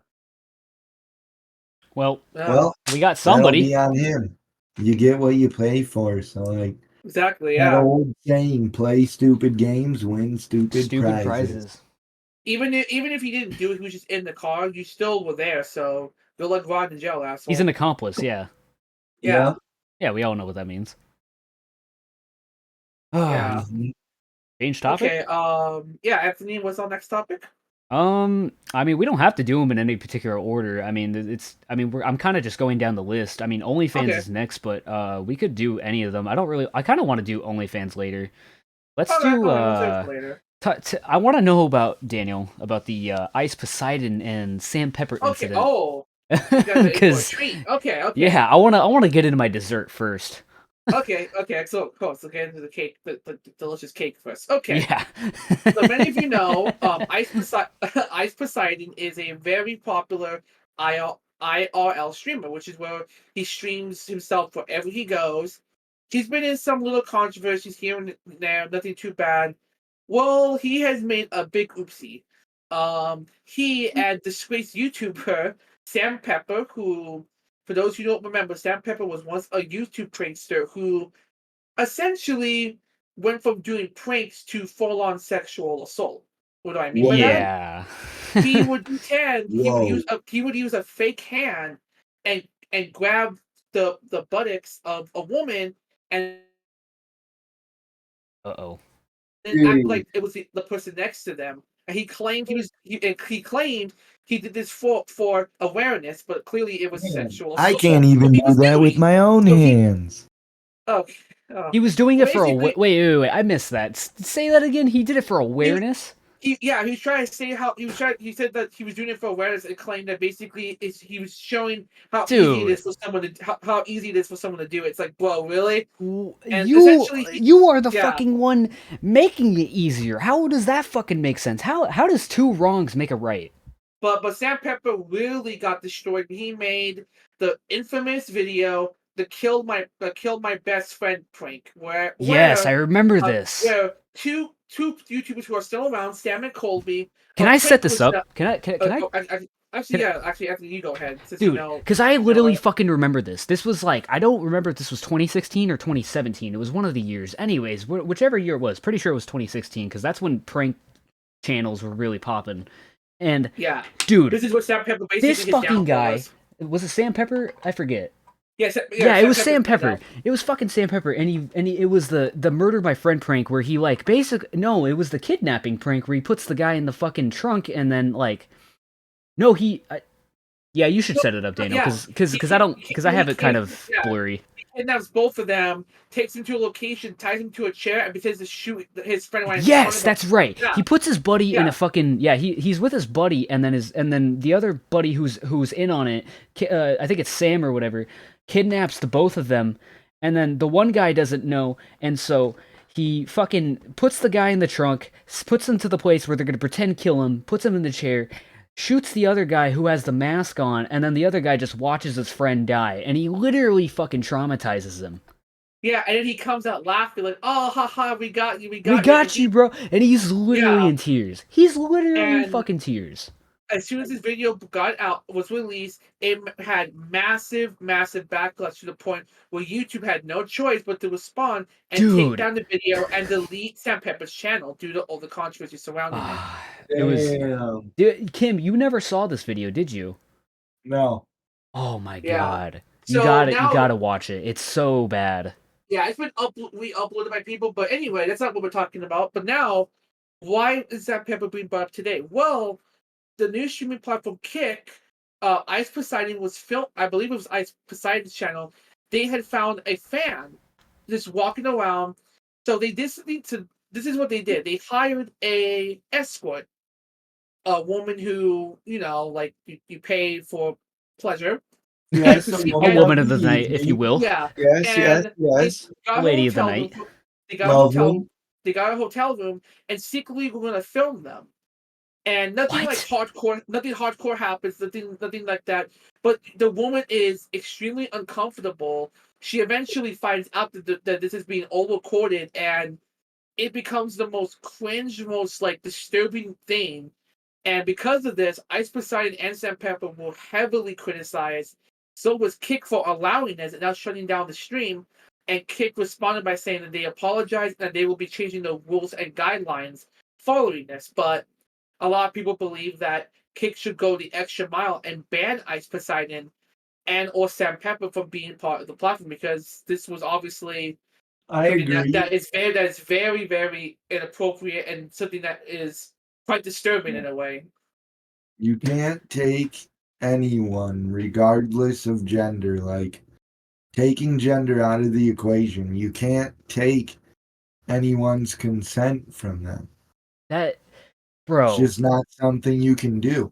Well,
Well,
we got
that'll
somebody.
be on him. You get what you pay for. So like
Exactly.
that
Yeah.
old saying, play stupid games, win stupid prizes.
Even if he didn't do it, he was just in the car. You still were there, so good luck rotting in jail, asshole.
He's an accomplice, yeah.
Yeah.
Yeah, we all know what that means.
Yeah.
Mhm.
Change topic.
Okay. Yeah, Anthony, what's our next topic?
I mean, we don't have to do them in any particular order. I mean, I'm kind of just going down the list. I mean, OnlyFans
Okay.
is next, but we could do any of them. I kind of want to do OnlyFans later. Let's
Okay,
do
we'll save it for later.
I want to know about Daniel about the Iceposiden and Sam Pepper
Okay.
incident.
Oh, you guys are in for a
Because
treat. Okay.
yeah, I want to get into my dessert first.
Okay. So cool. So get into the cake, the delicious cake first. Okay.
Yeah.
So many of you know, Ice Poseidon is a very popular IRL streamer, which is where he streams himself wherever he goes. He's been in some little controversies here and there, nothing too bad. Well, he has made a big oopsie. He and disgraced YouTuber Sam Pepper, who, for those who don't remember, Sam Pepper was once a YouTube prankster who essentially went from doing pranks to full-on sexual assault. What do I mean by that?
Yeah.
He would pretend
Whoa.
he would use a fake hand and grab the buttocks of a woman and
Uh-oh.
then act like it was the person next to them. And he claimed he claimed he did this for awareness, but clearly it was sexual assault.
I can't even do that with my own hands.
Okay.
He was doing it for
Basically-
wait, I missed that. Say that again. He did it for awareness?
He was trying to say how he said that he was doing it for awareness and claimed that basically he was showing how easy it is for someone to how easy it is for someone to do it. It's like, bro, really? And essentially,
You are the
yeah.
fucking one making it easier. How does that fucking make sense? How does two wrongs make a right?
But Sam Pepper really got destroyed. He made the infamous video, the killed my best friend prank,
Yes, I remember this.
where two YouTubers who are still around, Sam and Colby.
Can I set this up? Can I?
Actually, after you go ahead, since
Dude,
you know.
because I literally fucking remember this. This was like, I don't remember if this was 2016 or 2017. It was one of the years. Anyways, whichever year it was. Pretty sure it was 2016 because that's when prank channels were really popping. And
yeah,
dude,
this is what Sam Pepper basically.
This fucking guy was it Sam Pepper? I forget.
Yeah,
it was Sam Pepper. It was fucking Sam Pepper, and it was the murder my friend prank where he like it was the kidnapping prank where he puts the guy in the fucking trunk and then like, no yeah, you should set it up, Daniel, because I have it kind of blurry.
He kidnaps both of them, takes them to a location, ties them to a chair, and pretends to shoot his friend.
Yes, that's right.
Yeah.
He puts his buddy in a fucking he's with his buddy, and then the other buddy who's in on it, I think it's Sam or whatever, kidnaps the both of them, and then the one guy doesn't know, and so he fucking puts the guy in the trunk, puts him to the place where they're gonna pretend kill him, puts him in the chair, shoots the other guy who has the mask on, and then the other guy just watches his friend die, and he literally fucking traumatizes him.
Yeah, and then he comes out laughing like, "Oh, haha, we got you,
we got you, bro!" And he's literally in tears. He's literally in fucking tears.
As soon as this video was released, it had massive backlash to the point where YouTube had no choice but to respond and take down the video and delete Sam Pepper's channel due to all the controversy surrounding it.
It was Kim, you never saw this video, did you?
No.
Oh my god.
So
you gotta watch it. It's so bad.
Yeah, it's been re-uploaded by people, but anyway, that's not what we're talking about. But now, why is Sam Pepper being brought up today? Well, the new streaming platform Kick, Iceposiden was filmed. I believe it was Iceposiden's channel. They had found a fan just walking around. So this is what they did. They hired a escort, a woman who like you pay for pleasure.
Yes,
a woman of the night, if you will.
Yeah.
Yes.
Lady of the night.
They got a hotel room, and secretly we're gonna film them. And nothing hardcore happens, nothing like that. But the woman is extremely uncomfortable. She eventually finds out that this is being all recorded, and it becomes the most cringe, most like disturbing thing. And because of this, Iceposiden and Sam Pepper were heavily criticized. So was Kick for allowing this and now shutting down the stream. And Kick responded by saying that they apologize and they will be changing the rules and guidelines following this. But a lot of people believe that Kick should go the extra mile and ban Iceposiden and or Sam Pepper from being part of the platform, because this was obviously
I
something
agree.
that is very, very inappropriate and something that is quite disturbing in a way.
You can't take anyone, regardless of gender, like taking gender out of the equation. You can't take anyone's consent from them.
That,
It's
bro,
just not something you can do.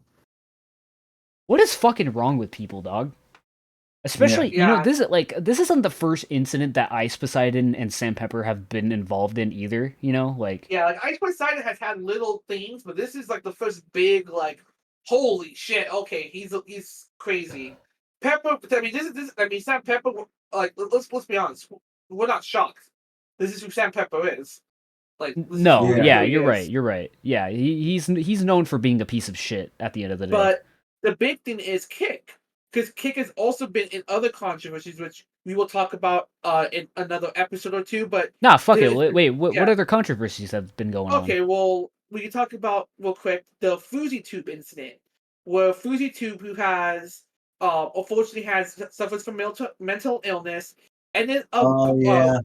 what is fucking wrong with people, dog?
Yeah.
Especially,
Yeah.
this isn't the first incident that Iceposiden and Sam Pepper have been involved in either.
Yeah, like Iceposiden has had little things, but this is like the first big like, holy shit. Okay, he's crazy. Pepper. I mean, this. I mean, Sam Pepper. Like, let's be honest. We're not shocked. This is who Sam Pepper is. Like, this is
No,
Yeah.
yeah,
who he
you're right,
is.
you're right. Yeah, he's known for being a piece of shit at the end of the day.
But the big thing is Kick, because Kick has also been in other controversies, which we will talk about in another episode or two. But
Nah, fuck it.
there's
Wait, what
yeah.
other controversies have been going on?
Okay, well, we can talk about real quick the Fuzi Tube incident, where Fuzi Tube, who has unfortunately has suffers from mental illness, and then
Oh yeah.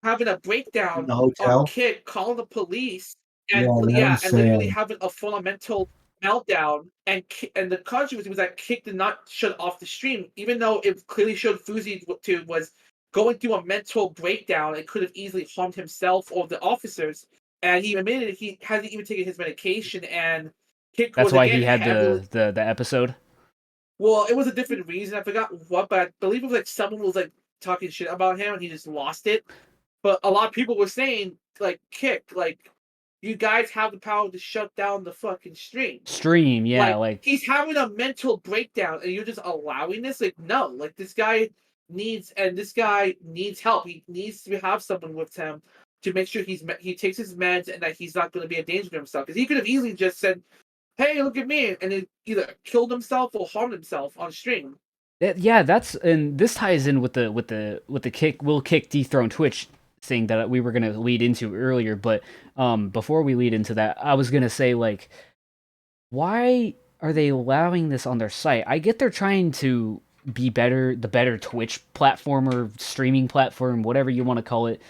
having a
In
breakdown
the
on
hotel.
Kid, calling the police,
Yeah,
and
that was
and literally
sad.
having a full-on mental meltdown. And the controversy was that Kick did not shut off the stream, even though it clearly showed Fuzi Tube was going through a mental breakdown. It could have easily harmed himself or the officers. And he admitted he hasn't even taken his medication. And Kick
That's
was
why
again
he had
heavily.
the episode.
Well, it was a different reason. I forgot what, but I believe it was like someone was like talking shit about him, and he just lost it. But a lot of people were saying, like, Kick, like, you guys have the power to shut down the fucking stream.
Stream, yeah,
Like,
like
he's having a mental breakdown, and you're just allowing this? Like, no. Like, this guy needs help. He needs to have someone with him to make sure he takes his meds and that he's not going to be a danger to himself. Because he could have easily just said, "Hey, look at me," and then either killed himself or harmed himself on stream.
yeah, and this ties in with the kick will kick Dethrone Twitch thing that we were gonna lead into earlier. But before we lead into that, I was gonna say, like, why are they allowing this on their site? I get they're trying to be the better Twitch platform or streaming platform, whatever you want to call it.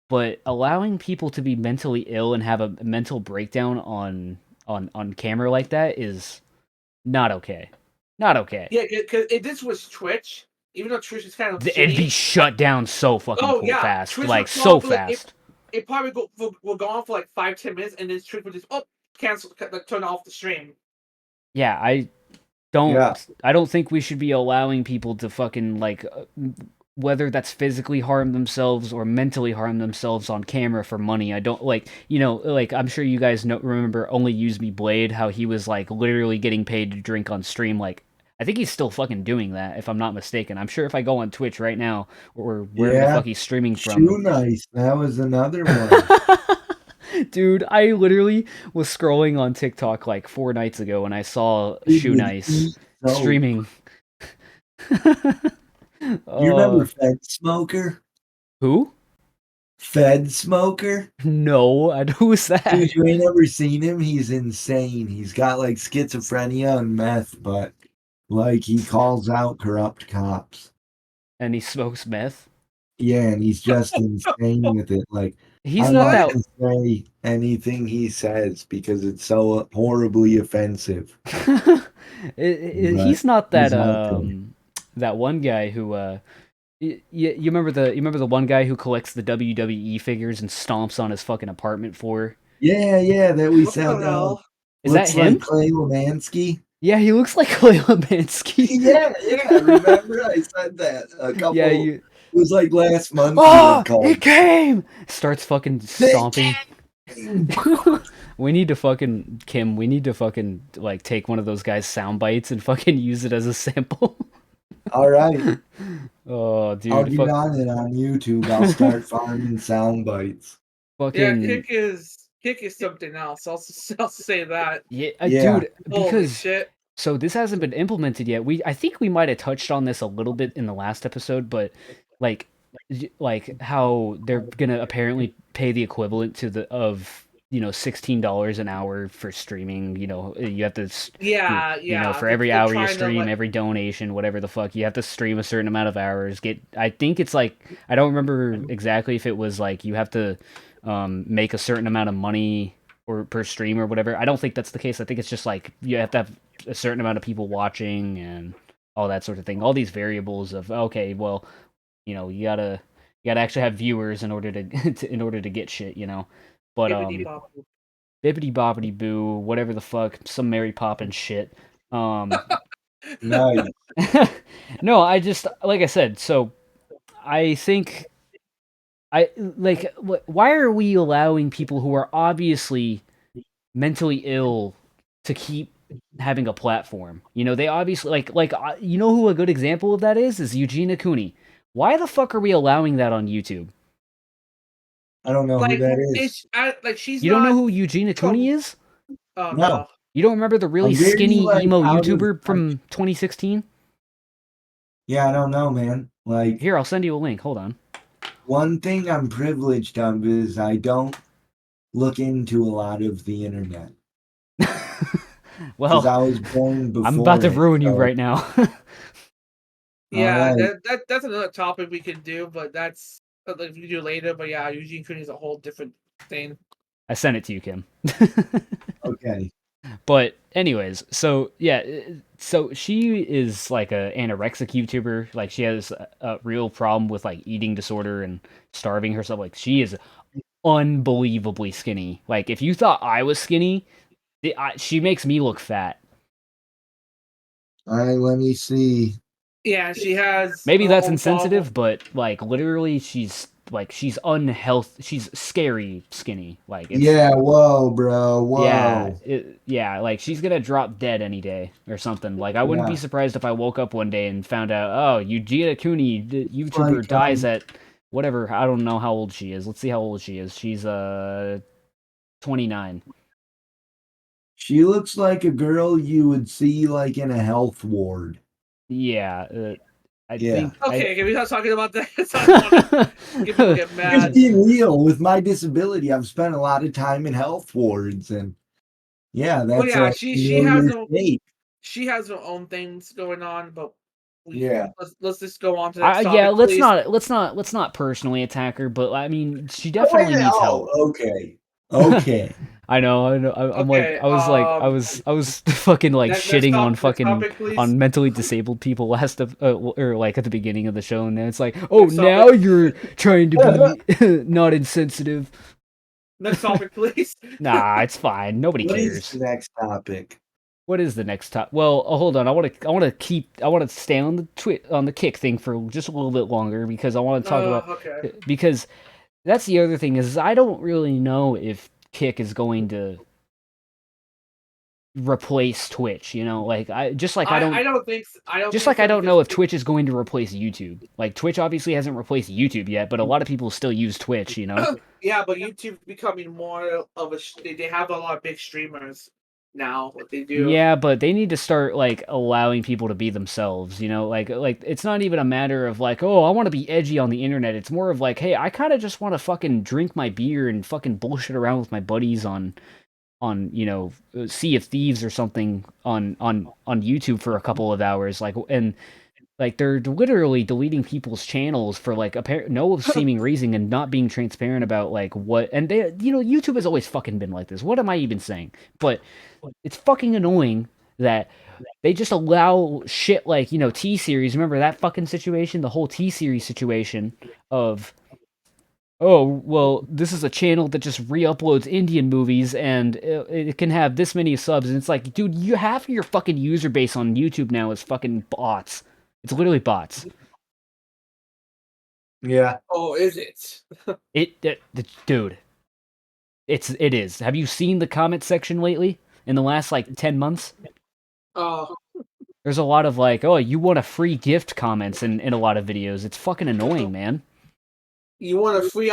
But allowing people to be mentally ill and have a mental breakdown on camera like that is not okay. Not okay.
Yeah, because if this was Twitch, even though Twitch is kind of
It'd be
shitty.
shut down so fucking
Oh yeah,
fast,
Twitch
like
would
so
probably like
fast.
it probably will go on for like 5-10 minutes, and then Twitch would just cancel, like, turn off the stream.
Yeah,
Yeah.
I don't think we should be allowing people to fucking like whether that's physically harm themselves or mentally harm themselves on camera for money. I don't like, like, I'm sure you guys remember Only Use Me Blade, how he was like literally getting paid to drink on stream. Like, I think he's still fucking doing that, if I'm not mistaken. I'm sure if I go on Twitch right now or wherever the
Yeah.
fuck he's streaming
Shoe
from.
Nice. That was another one.
Dude, I literally was scrolling on TikTok like 4 nights ago and I saw
Dude
Shoe
would
Nice
eat soap.
streaming.
You remember Fed Smoker?
Who?
Fed Smoker?
No, who's that?
Dude, you ain't ever seen him? He's insane. He's got like schizophrenia and meth, but like he calls out corrupt cops.
And he smokes meth.
Yeah, and he's just insane with it. Like,
He's
I'm
not
not
that.
gonna say anything he says because it's so horribly offensive. But
He's not that
he's out there.
that one guy who you remember the one guy who collects the WWE figures and stomps on his fucking apartment floor?
Yeah, that we
What the
sound
hell?
Is that
looks like
him?
Clay Lemansky.
Yeah, he looks like Clay Lemansky.
Yeah, remember I said that a couple.
Yeah,
It was like last month.
Oh,
You
it came! Starts fucking stomping.
called.
We need to fucking Kim. We need to fucking like take one of those guys' sound bites and fucking use it as a sample.
All right,
Oh, dude,
I'll get on it on YouTube. I'll start farming sound bites.
Yeah,
fucking
Kick is something else. I'll say that.
yeah,
Yeah.
dude.
Holy
Because
shit.
so this hasn't been implemented yet. I think we might have touched on this a little bit in the last episode, but like how they're gonna apparently pay the equivalent to $16 an hour for streaming. You have to
Yeah.
for every
They're
hour you
trying to
stream,
like.
every donation, whatever the fuck, you have to stream a certain amount of hours. I think it's like, I don't remember exactly if it was like you have to make a certain amount of money or per stream or whatever. I don't think that's the case. I think it's just like you have to have a certain amount of people watching and all that sort of thing. All these variables of, okay, well, you gotta actually have viewers in order in order to get shit. But
Bibbidi bobbidi.
bibbity bobbity boo, whatever the fuck, some Mary Poppins shit.
Nice.
No, I just, like I said, so I think why are we allowing people who are obviously mentally ill to keep having a platform? They obviously who a good example of that is Eugenia Cooney. Why the fuck are we allowing that on YouTube?
I don't know who
Like
that is.
she's
You don't know
not.
who Eugenia Cooney is?
Oh
No.
no.
You don't remember the really
I'm very,
skinny
like,
emo
out of
YouTuber
touch.
from 2016?
Yeah, I don't know, man. Like,
Here, I'll send you a link. Hold on.
one thing I'm privileged of is I don't look into a lot of the internet because
Well,
I was born
I'm about
before
to
it.
ruin you
So,
right now.
all
Yeah,
right.
that's another topic we can do, but that's like we can do later. But yeah, Eugene Cooney is a whole different thing.
I sent it to you, Kim.
Okay.
But anyways, so yeah, so she is like a anorexic YouTuber. Like she has a real problem with like eating disorder and starving herself. Like she is unbelievably skinny. Like if you thought I was skinny, she makes me look fat.
All right. Let me see.
Yeah, she has
Maybe
her
that's
own problem.
insensitive, but like literally, she's unhealthy. She's scary skinny. Like it's
Yeah. Whoa, bro.
yeah,
Whoa.
like she's gonna drop dead any day or something. Like I wouldn't be
Yeah.
surprised if I woke up one day and found out, oh, Eugenia Cooney, the YouTuber,
Like,
dies at whatever. I don't know how old she is. Let's see how old she is. She's 29.
she looks like a girl you would see like in a health ward.
Yeah, I
Yeah.
think
Okay, can we not talking about that? I don't want people get
Just
mad.
being real, with my disability, I've spent a lot of time in health wards, and yeah,
Well,
that's
yeah,
a
she has
familiar
no
state.
she has her own things going on, but
Yeah.
let's just go on to the next
yeah,
topic, please.
let's not personally attack her, but I mean, she
Oh, wait a
definitely
minute.
needs help.
Oh, okay. Okay.
I know. I'm like,
Okay,
I was fucking like shitting on
next
fucking
topic, please.
on mentally disabled people or like at the beginning of the show, and then it's like, oh,
Next
now
topic.
you're trying to be not insensitive.
Next topic, please.
Nah, it's fine. Nobody
What is
cares.
the next topic?
What is the next top? Well, hold on. I want to stay on the kick thing for just a little bit longer because I want to talk about
Okay.
because that's the other thing is I don't really know if Kick is going to replace Twitch, like I
don't think I don't
just
think
like I
so
don't
because
know if Twitch is going to replace YouTube. Like Twitch obviously hasn't replaced YouTube yet, but a lot of people still use Twitch,
yeah, but YouTube's becoming more of they have a lot of big streamers now. What they do.
Yeah, but they need to start like allowing people to be themselves, like it's not even a matter of like, oh, I want to be edgy on the internet. It's more of like, hey, I kind of just want to fucking drink my beer and fucking bullshit around with my buddies on Sea of Thieves or something on YouTube for a couple of hours, like, and like they're literally deleting people's channels for like no seeming reason and not being transparent about like what, and they YouTube has always fucking been like this. What am I even saying? But it's fucking annoying that they just allow shit like T-Series. Remember that fucking situation, the whole T-Series situation of, oh, well, this is a channel that just re-uploads Indian movies and it can have this many subs. And it's like, dude, you half of your fucking user base on YouTube now is fucking bots. It's literally bots.
Yeah.
Oh, is it?
Dude, it is. Have you seen the comment section lately in the last like 10 months?
Oh,
There's a lot of like, oh, you want a free gift comments in a lot of videos. It's fucking annoying, man.
you want a free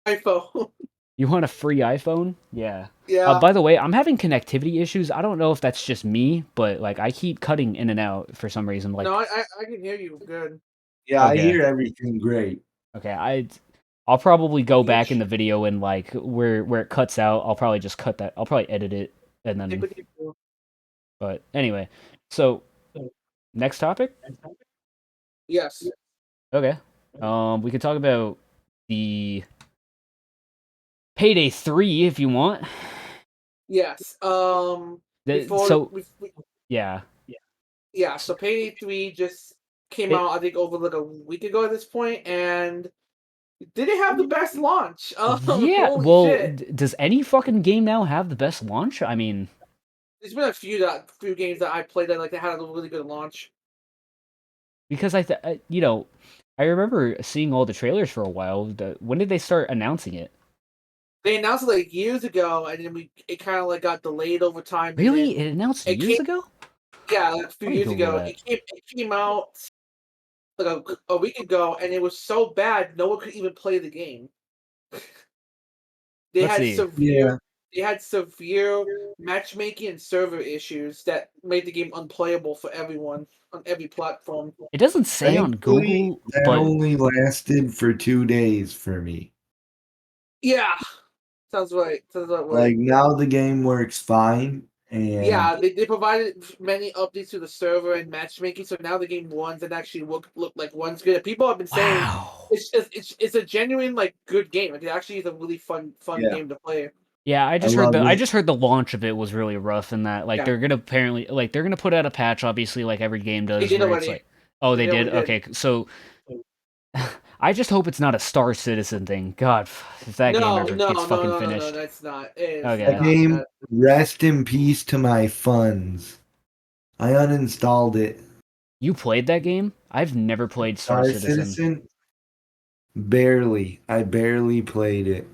iPhone?
You want a free iPhone? Yeah.
Yeah.
By the way, I'm having connectivity issues. I don't know if that's just me, but like I keep cutting in and out for some reason. Like,
No, I can hear you good.
Yeah, I
Okay.
hear everything great.
okay, I'll probably go
Yeesh.
back in the video and like where it cuts out. I'll probably just cut that. I'll probably edit it and then. But anyway, so next topic.
Yes.
Okay. We could talk about the Payday 3 if you want.
Yes.
Yeah.
Yeah. So Payday 3 just came
It-
out, I think, over like a week ago at this point, and did it have the best launch?
Yeah.
Holy
Well,
shit!
does any fucking game now have the best launch? I mean,
There's been a few games that I played that they had a really good launch.
because I remember seeing all the trailers for a while. When did they start announcing it?
They announced it like years ago, and then it kind of like got delayed over time.
Really? It announced
it
years
came,
ago?
yeah, like a few
Let me
years
Google
ago.
that.
It came out like a week ago, and it was so bad no one could even play the game. They
Let's
had
see.
severe they had severe matchmaking and server issues that made the game unplayable for everyone on every platform.
It doesn't say on
Thankfully,
Google,
that
but
only lasted for 2 days for me.
Yeah, sounds right. Sounds about right.
Like now the game works fine, and
Yeah, they provided many updates to the server and matchmaking, so now the game runs and actually look like runs good. People have been saying
wow.
it's a genuine like good game. Like, it actually is a really fun
Yeah.
game to play.
Yeah, I
love
I
it.
just heard the launch of it was really rough, and that like
Yeah.
they're gonna put out a patch, obviously, like every game does.
They did
where it's
already.
like, oh, they
They
did.
already did.
Okay, so I just hope it's not a Star Citizen thing. God, if that game ever gets fucking finished.
No, that's not. It is
Okay.
that
not
game,
that.
rest in peace to my funds. I uninstalled it.
You played that game? I've never played Star
Star
Citizen.
Citizen? Barely. I barely played it.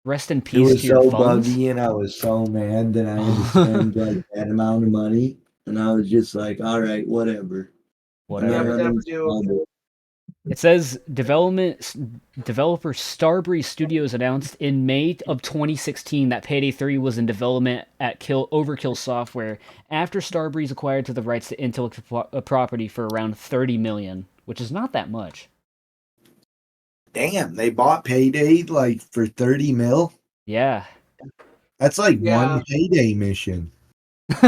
Rest in
It
peace
was
to your
so
funds.
buggy, and I was so mad that I had to spend like that amount of money. And I was just like, all right, whatever. And
Yeah,
I
Whatever.
but never do.
uninstalled it.
It says developer Starbreeze Studios announced in May of 2016 that Payday 3 was in development at Overkill Software after Starbreeze acquired the rights to intellectual property for around 30 million, which is not that much.
Damn, they bought Payday like for 30 mil?
Yeah.
That's like
Yeah.
one Payday mission.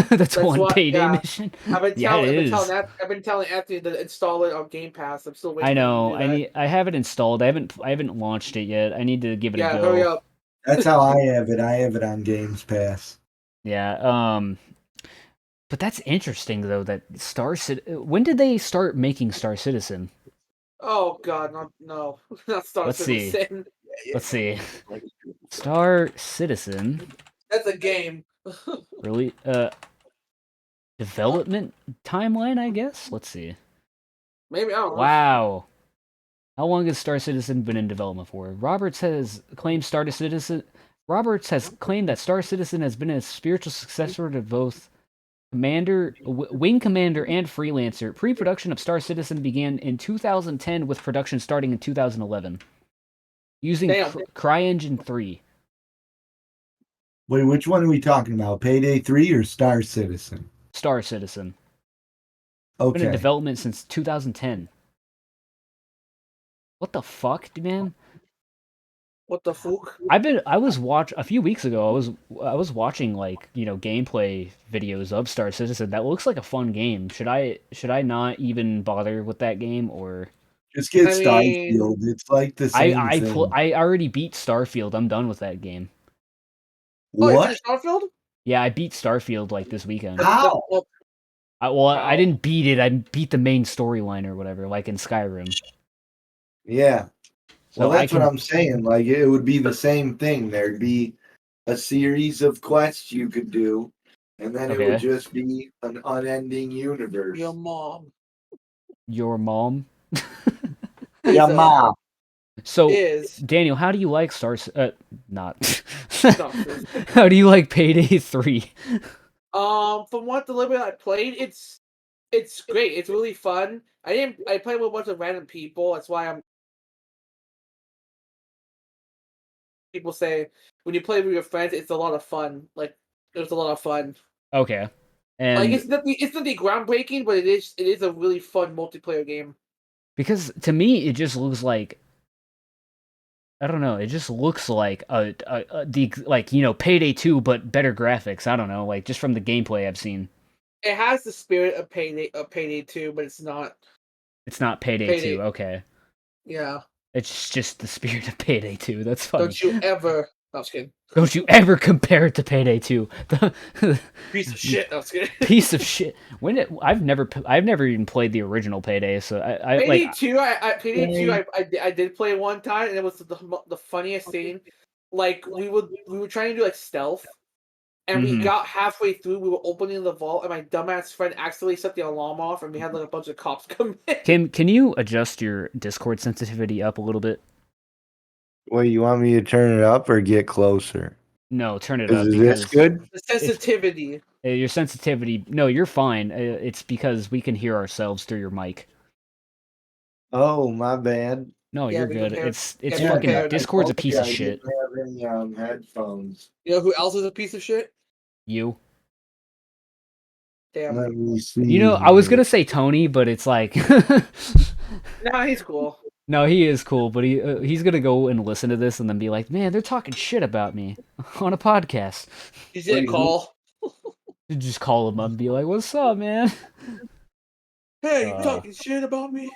That's one Payday
yeah.
mission.
I've been
Yeah, it is.
I've been telling Anthony to install it on Game Pass. I'm still waiting.
I know.
For him to do that.
I have it installed. I haven't launched it yet. I need to give it a
Yeah,
go.
hurry up.
That's how I have it. I have it on Games Pass.
Yeah. But that's interesting though. That When did they start making Star Citizen?
Oh God, no, not Star
Let's see.
Citizen.
Let's see. Star Citizen
That's a game.
really development timeline, I guess. Let's see.
Maybe I don't know.
Wow. How long has Star Citizen been in development for? Roberts has claimed that Star Citizen has been a spiritual successor to both Wing Commander and Freelancer. Pre-production of Star Citizen began in 2010 with production starting in 2011 using CryEngine 3.
Wait, which one are we talking about? Payday 3 or Star Citizen?
Star Citizen. Been in
Okay.
development since 2010. What the fuck, man?
What the fuck?
A few weeks ago. I was watching like gameplay videos of Star Citizen. That looks like a fun game. Should I not even bother with that game or?
Just get
I mean-
Starfield. It's like the same thing.
I already beat Starfield. I'm done with that game.
Oh, you
What?
finished Starfield?
Yeah, I beat Starfield like this weekend.
How?
I didn't beat it. I beat the main storyline or whatever, like in Skyrim.
Yeah.
So
Well, that's what I'm saying. Like, it would be the same thing. There'd be a series of quests you could do, and then it would just be an unending universe.
Your mom.
Your mom?
Your mom.
So,
Is
Daniel, how do you like not. How do you like Payday 3?
From what the little bit I played, it's great. It's really fun. I played with a bunch of random people. That's why people say when you play with your friends, it's a lot of fun. Like, it was a lot of fun.
Okay. And
like, it's nothing groundbreaking, but it is a really fun multiplayer game.
Because to me, it just looks like I don't know. It just looks like the like Payday 2, but better graphics. I don't know, like just from the gameplay I've seen.
It has the spirit of Payday 2, but it's not
It's not Payday 2.
Payday.
Okay,
Yeah.
it's just the spirit of Payday 2. That's funny.
Don't you ever? No, I was kidding.
Don't you ever compare it to Payday 2? The
Piece of shit. No, I was kidding.
piece of shit. I've never even played the original Payday, so I
Payday
like
2, Payday 2, I did play one time, and it was the funniest thing. Like we were trying to do like stealth, and we
Mhm.
got halfway through. We were opening the vault, and my dumbass friend accidentally set the alarm off, and we had like a bunch of cops come in.
Kim, can you adjust your Discord sensitivity up a little bit?
Wait, you want me to turn it up or get closer?
No, turn it
Is
up
this
because
good?
The sensitivity.
your sensitivity. No, you're fine. It's because we can hear ourselves through your mic.
Oh, my bad.
No,
Yeah,
you're
we
good.
compared.
It's
Yeah,
fucking
compared.
Discord's a piece
Yeah,
of
I
shit.
didn't have any headphones.
You know who else is a piece of shit?
You.
Damn.
Let me see.
You know, I was
here.
gonna say Tony, but it's like
Nah, he's cool.
no, he is cool, but he's gonna go and listen to this and then be like, man, they're talking shit about me on a podcast.
He's gonna
Wait, who-
call.
You just call him up and be like, what's up, man?
Hey, you talking shit about me?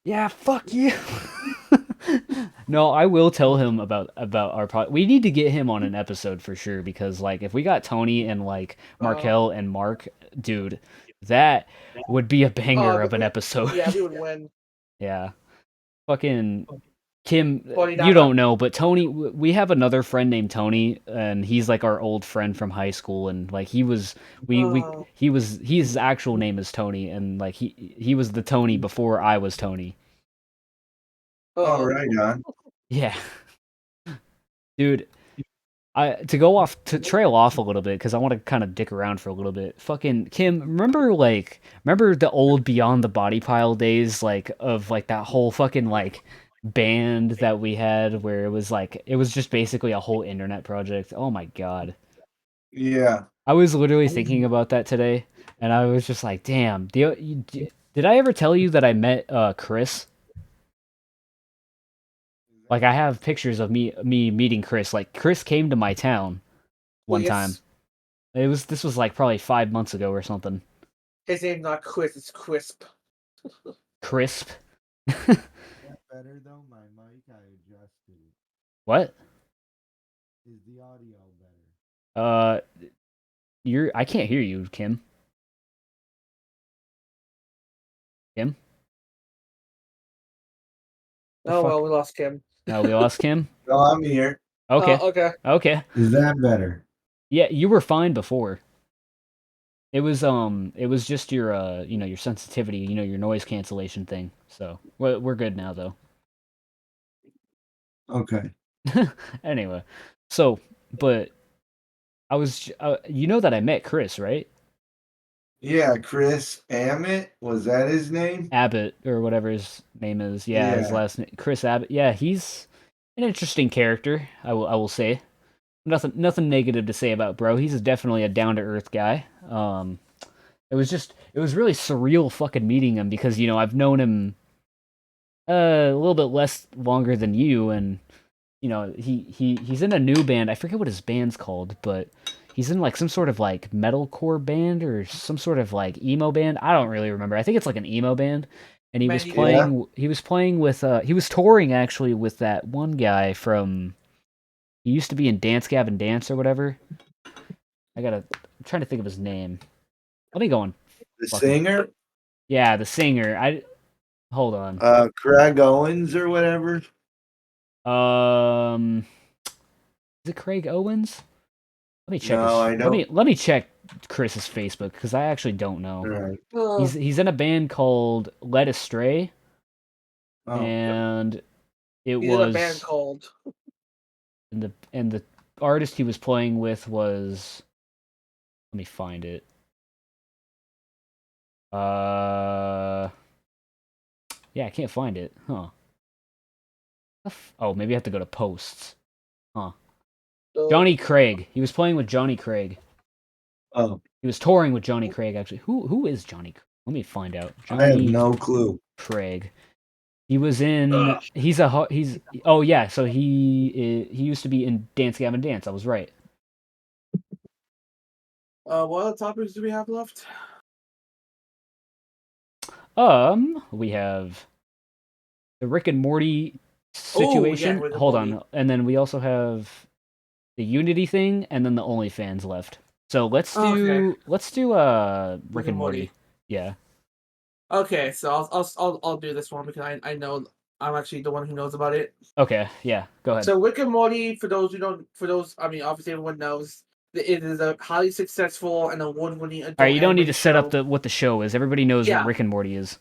Yeah, fuck you. No, I will tell him about our pod. We need to get him on an episode for sure because like if we got Tony and like Markel and Mark, dude, that would be a banger of an episode.
Yeah, we would win.
Yeah. Fucking Kim,
Tony,
you don't know, but Tony, we have another friend named Tony, and he's like our old friend from high school, and like he was,
Oh.
his actual name is Tony, and like he was the Tony before I was Tony.
Oh,
Uh-oh.
right on.
Yeah, dude. To trail off a little bit because I want to kind of dick around for a little bit. Fucking Kim, remember the old Beyond the Body Pile days, like of like that whole fucking like band that we had where it was just basically a whole internet project. Oh my god.
Yeah.
I was literally thinking about that today and I was just like, damn, did I ever tell you that I met Chris? Like I have pictures of me meeting Chris. Like Chris came to my town one time. This was like probably 5 months ago or something.
His name's not Chris, it's Crisp.
Crisp.
Better though, my mic I adjusted it.
What?
Is the audio better?
I can't hear you, Kim. Kim?
Oh well, we lost Kim.
No, we lost Kim.
No, I'm here.
Okay.
Okay.
Okay.
Is that better?
Yeah, you were fine before. It was just your your sensitivity, your noise cancellation thing. So we're good now though.
Okay.
Anyway, so but I was you know that I met Chris, right?
Yeah, Chris Ammett, was that his name?
Abbott or whatever his name is. Yeah, his last name Chris Abbott. Yeah, he's an interesting character. I will say. Nothing negative to say about bro. He's definitely a down to earth guy. It was really surreal fucking meeting him because I've known him a little bit less longer than you, and he's in a new band. I forget what his band's called, but he's in like some sort of like metalcore band or some sort of like emo band. I don't really remember. I think it's like an emo band. And he was playing with he was touring actually with that one guy from he used to be in Dance Gavin Dance or whatever. I'm trying to think of his name. Let me go on.
The singer?
Yeah, the singer. Hold on.
Craig Owens or whatever.
Is it Craig Owens? Let me check.
No, I don't.
Let me check Chris's Facebook because I actually don't know.
Right.
He's in a band called Led Astray, and it
He's
was
in a band called.
And the artist he was playing with was. Let me find it. Yeah, I can't find it. Huh. Oh, maybe I have to go to posts. Huh. Johnny Craig. He was playing with Johnny Craig.
Oh.
He was touring with Johnny Craig, actually. Who is Johnny Craig? Let me find out. Johnny
I have no clue.
Craig. He was in.
Ugh.
He's. Oh yeah. So he used to be in Dance Gavin Dance. I was right.
What other topics do we have left?
We have the Rick and Morty
Oh yeah,
situation.
with the
Hold
Morty.
on, and then we also have the Unity thing, and then the OnlyFans left. So let's
Okay,
do
Rick
Rick
and
and Morty.
Morty.
Yeah.
Okay, so I'll do this one because I know I'm actually the one who knows about it.
Okay. Yeah. Go ahead.
So Rick and Morty, for those who don't, I mean, obviously everyone knows that it is a highly successful and award-winning
All right.
adult
You don't need to
animated
set up
show.
the what the show is. Everybody knows what
Yeah,
Rick and Morty is.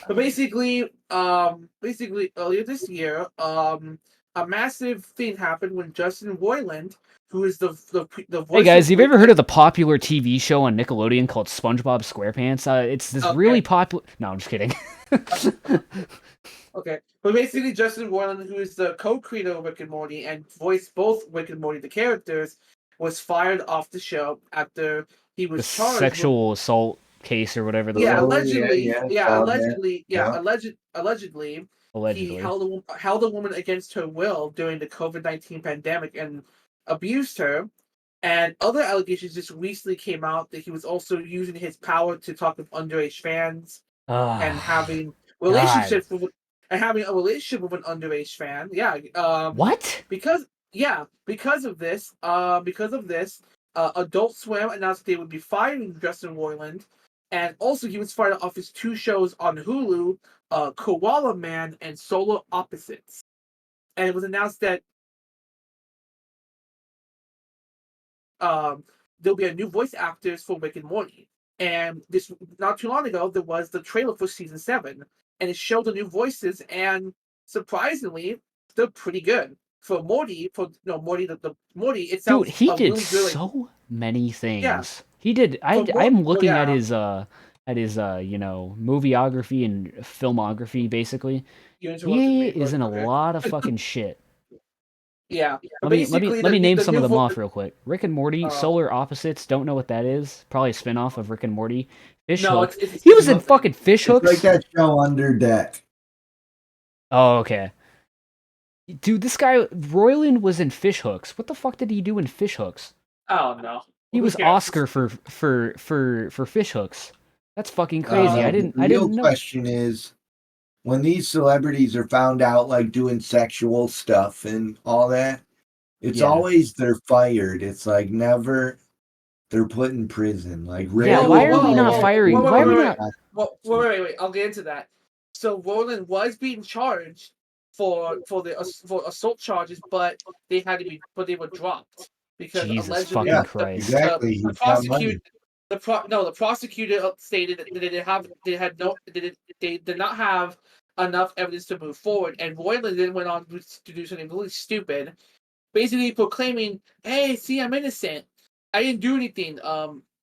but basically earlier this year, a massive thing happened when Justin Roiland, who is the
Hey
voice
guys,
of
have you ever
Rick,
heard of the popular TV show on Nickelodeon called SpongeBob SquarePants? It's this really
okay,
popular. No, I'm just kidding.
okay, but basically Justin Roiland, who is the co-creator of Rick and Morty and voiced both Rick and Morty the characters, was fired off the show after he
The
was charged with
sexual assault case or whatever the
yeah,
fuck.
Oh yeah, saw that. Yeah.
allegedly, he
Allegedly.
held a woman against her will during the COVID-19 pandemic and abused her. And other allegations just recently came out that he was also using his power to talk with underage fans and
Ah,
having
God.
relationships with and having a relationship with an underage fan. Yeah,
What?
because because of this, Adult Swim announced they would be firing Justin Roiland, and also he was fired off his two shows on Hulu, Koala Man and Solar Opposites. And it was announced that there'll be a new voice actors for Rick and Morty. And this not too long ago, there was the trailer for season 7, and it showed the new voices, and surprisingly, they're pretty good. For Morty, Morty, the Morty, it
Dude,
sounds
he
a
did
really good, like,
so many
yeah.
things. He did.
For more,
I'm
well,
looking
yeah,
at his movieography and filmography basically.
you interrupted
He
me,
is
but
in a
okay,
lot of fucking shit.
yeah. But basically,
Let me name
the
some of
new
them off real quick. Rick and Morty,
uh,
Solar Opposites, don't know what that is. Probably a spin-off of Rick and Morty. Fish
no,
Hooks. He
it's
was in
nothing.
fucking Fish
It's like
Hooks?
that show Under Deck.
Oh, okay. Dude, this guy Royland was in Fish Hooks. What the fuck did he do in Fish Hooks?
Oh no,
He
who
was
cares?
Oscar for Fish Hooks. That's fucking crazy.
Uh,
The
I
real
didn't know.
question is when these celebrities are found out like doing sexual stuff and all that, it's
Yeah.
always they're fired. It's like never they're put in prison. Like
Yeah,
whoa,
rarely
why
whoa,
are we
do
whoa,
they
not
whoa,
firing?
whoa,
actually
wait,
Why
wait,
are we
wait,
do
wait.
not
that.
Wait. I'll get into that. So Roland was being charged for assault charges, but they were dropped because
Jesus fucking
Yeah,
allegedly
Christ.
exactly.
the
He's got
prosecutor
money.
the prosecutor stated that they did not have enough evidence to move forward, and Royland then went on to do something really stupid, basically proclaiming, "Hey, see, I'm innocent. I didn't do anything."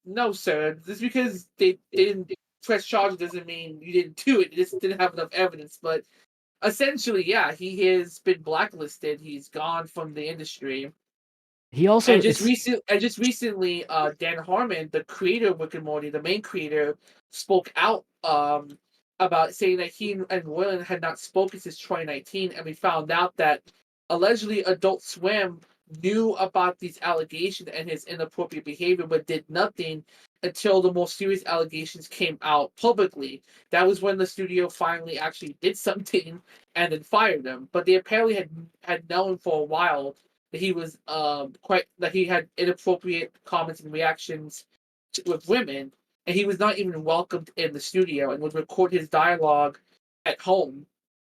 No, sir. Just because they didn't press charges doesn't mean you didn't do it. You just didn't have enough evidence. But essentially, yeah, he has been blacklisted. He's gone from the industry.
He also it's
And just recently, Dan Harmon, the creator of Rick and Morty, the main creator, spoke out about saying that he and Royland had not spoken since 2019, and we found out that allegedly Adult Swim knew about these allegations and his inappropriate behavior, but did nothing until the more serious allegations came out publicly. That was when the studio finally actually did something and then fired him. But they apparently had known for a while that he was quite that he had inappropriate comments and reactions with women, and he was not even welcomed in the studio and would record his dialogue at home,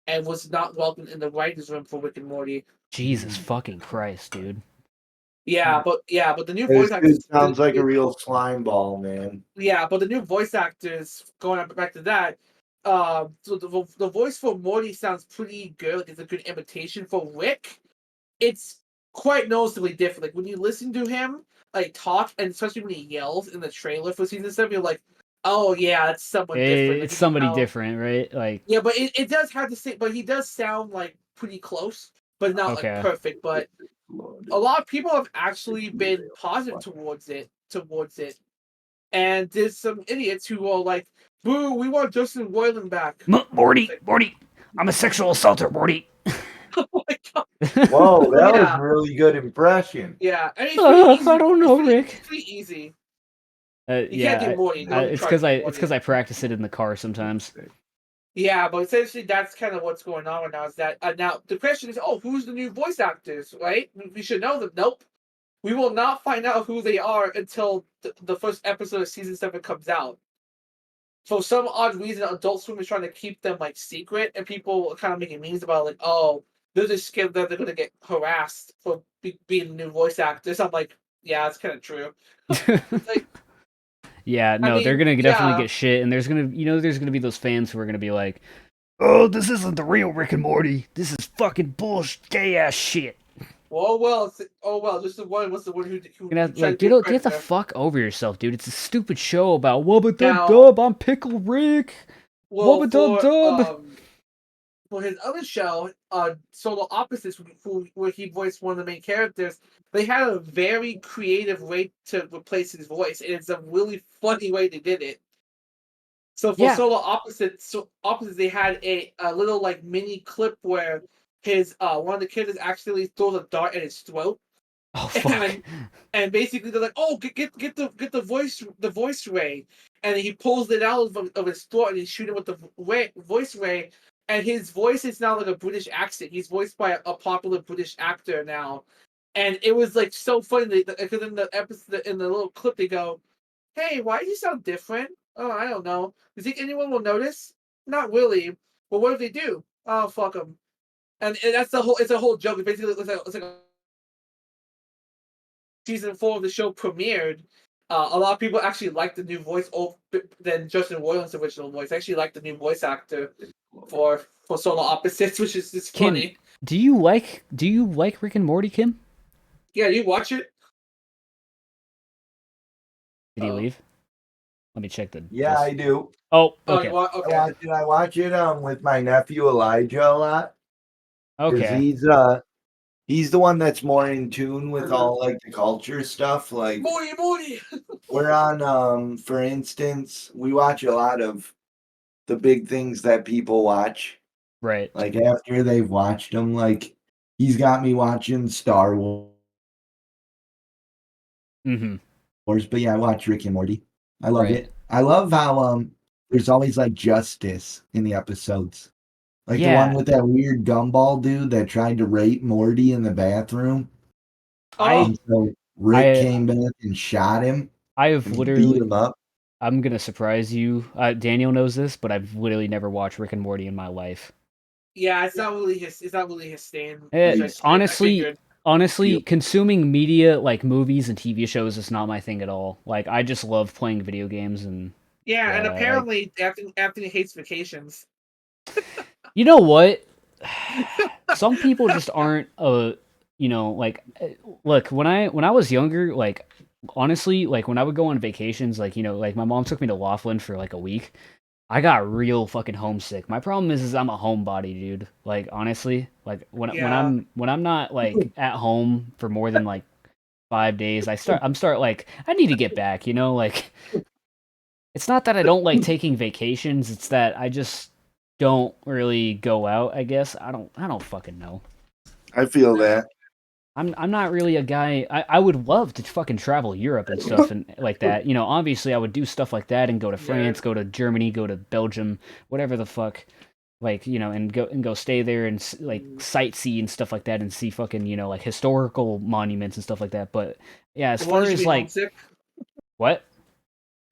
and was not welcomed in the writers' room for Rick and Morty.
Jesus fucking Christ, dude.
But the new
This
voice
dude
actors,
sounds like a real slime ball, man.
but the new voice actors going back to that. So the voice for Morty sounds pretty good. Like it's a good imitation for Rick. It's quite noticeably different. Like when you listen to him like talk, and especially when he yells in the trailer for season 7, you're like, oh yeah, that's someone different. Like
It's
you can
somebody
tell.
different, right? Like,
Yeah, but it does have to say, but he does sound like pretty close, but not like
okay.
perfect. But a lot of people have actually been positive towards it, and there's some idiots who are like, boo, we want Justin Roiland back.
Morty, Morty. I'm a sexual assaulter, Morty.
Oh my god.
Whoa, that was
Yeah.
a really good impression.
Yeah. I mean, it's pretty easy.
I don't know, Rick.
It's pretty easy. You
Yeah,
can't do Morty. No one
it's
tries
because
to do
it's
Morty.
because I practice it in the car sometimes.
Yeah, but essentially that's kind of what's going on right now. Is that now the question is, oh, who's the new voice actors? Right? We should know them. Nope. We will not find out who they are until the first episode of season 7 comes out. For some odd reason, Adult Swim is trying to keep them like secret, and people are kind of making memes about like, oh, they're just scared that they're going to get harassed for being new voice actors. I'm like, yeah, it's kind of true. Like,
Yeah, no,
I
they're
mean,
gonna definitely
yeah.
get shit, and there's gonna be those fans who are gonna be like, "Oh, this isn't the real Rick and Morty. This is fucking bullshit, gay ass shit."
Just the one. What's the one who tried to
Like,
take
get the
credit?
fuck over yourself, dude. It's a stupid show about wubba dub
Now,
dub. I'm Pickle Rick.
well,
Wubba dub dub.
for his other show, Solo Opposites, where he voiced one of the main characters, they had a very creative way to replace his voice, and it's a really funny way they did it. So for
Yeah.
Solo Opposites, they had a little like mini clip where his one of the kids actually throws a dart at his throat,
Oh fuck.
and basically they're like, "Oh, get the voice ray," and he pulls it out of his throat and he's shooting with the voice ray, and his voice is now like a British accent. He's voiced by a popular British actor now, and it was like so funny because in the episode, in the little clip, they go, "Hey, why do you sound different?" "Oh, I don't know. You think anyone will notice?" "Not really." "Well, what if they do?" "Oh, fuck them." And that's the whole. It's a whole joke. Basically, it's like season 4 of the show premiered, a lot of people actually liked the new voice than Justin Roiland's original voice. I actually like the new voice actor for Solar Opposites, which is just
Kim,
funny.
do you like Rick and Morty, Kim?
Yeah, you watch it?
Did he leave? Let me check the.
Yeah, I do.
Oh,
Oh,
okay.
okay.
I watch it with my nephew Elijah a lot. Because
Okay.
he's the one that's more in tune with all like the culture stuff. Like
Morty.
we're on for instance, we watch a lot of the big things that people watch.
Right.
Like after they've watched them, like he's got me watching Star Wars.
Mm-hmm.
But yeah, I watch Rick and Morty. I love
Right.
it. I love how there's always like justice in the episodes. Like the one
Yeah.
with that weird gumball dude that tried to rape Morty in the bathroom. And so Rick came back and shot him.
I have
and
literally
beat him up.
I'm gonna surprise you. Daniel knows this, but I've literally never watched Rick and Morty in my life.
Yeah, it's not really his stand.
Honestly, consuming media like movies and TV shows is not my thing at all. Like, I just love playing video games and.
Yeah, and
like,
apparently Anthony hates vacations.
you know what? Some people just aren't. Like, look, when I was younger, like, honestly, like when I would go on vacations, like, like my mom took me to Laughlin for like a week. I got real fucking homesick. My problem is I'm a homebody, dude. Like, honestly, like when
Yeah.
when I'm not like at home for more than like 5 days, I'm like I need to get back. Like it's not that I don't like taking vacations. It's that I just don't really go out. I guess I don't fucking know.
I feel that.
I'm not really a guy. I would love to fucking travel Europe and stuff and like that. Obviously I would do stuff like that and go to France, go to Germany, go to Belgium, whatever the fuck. Like, and go stay there and like sightsee and stuff like that and see fucking, like historical monuments and stuff like that. But yeah, as far as like
homesick?
What?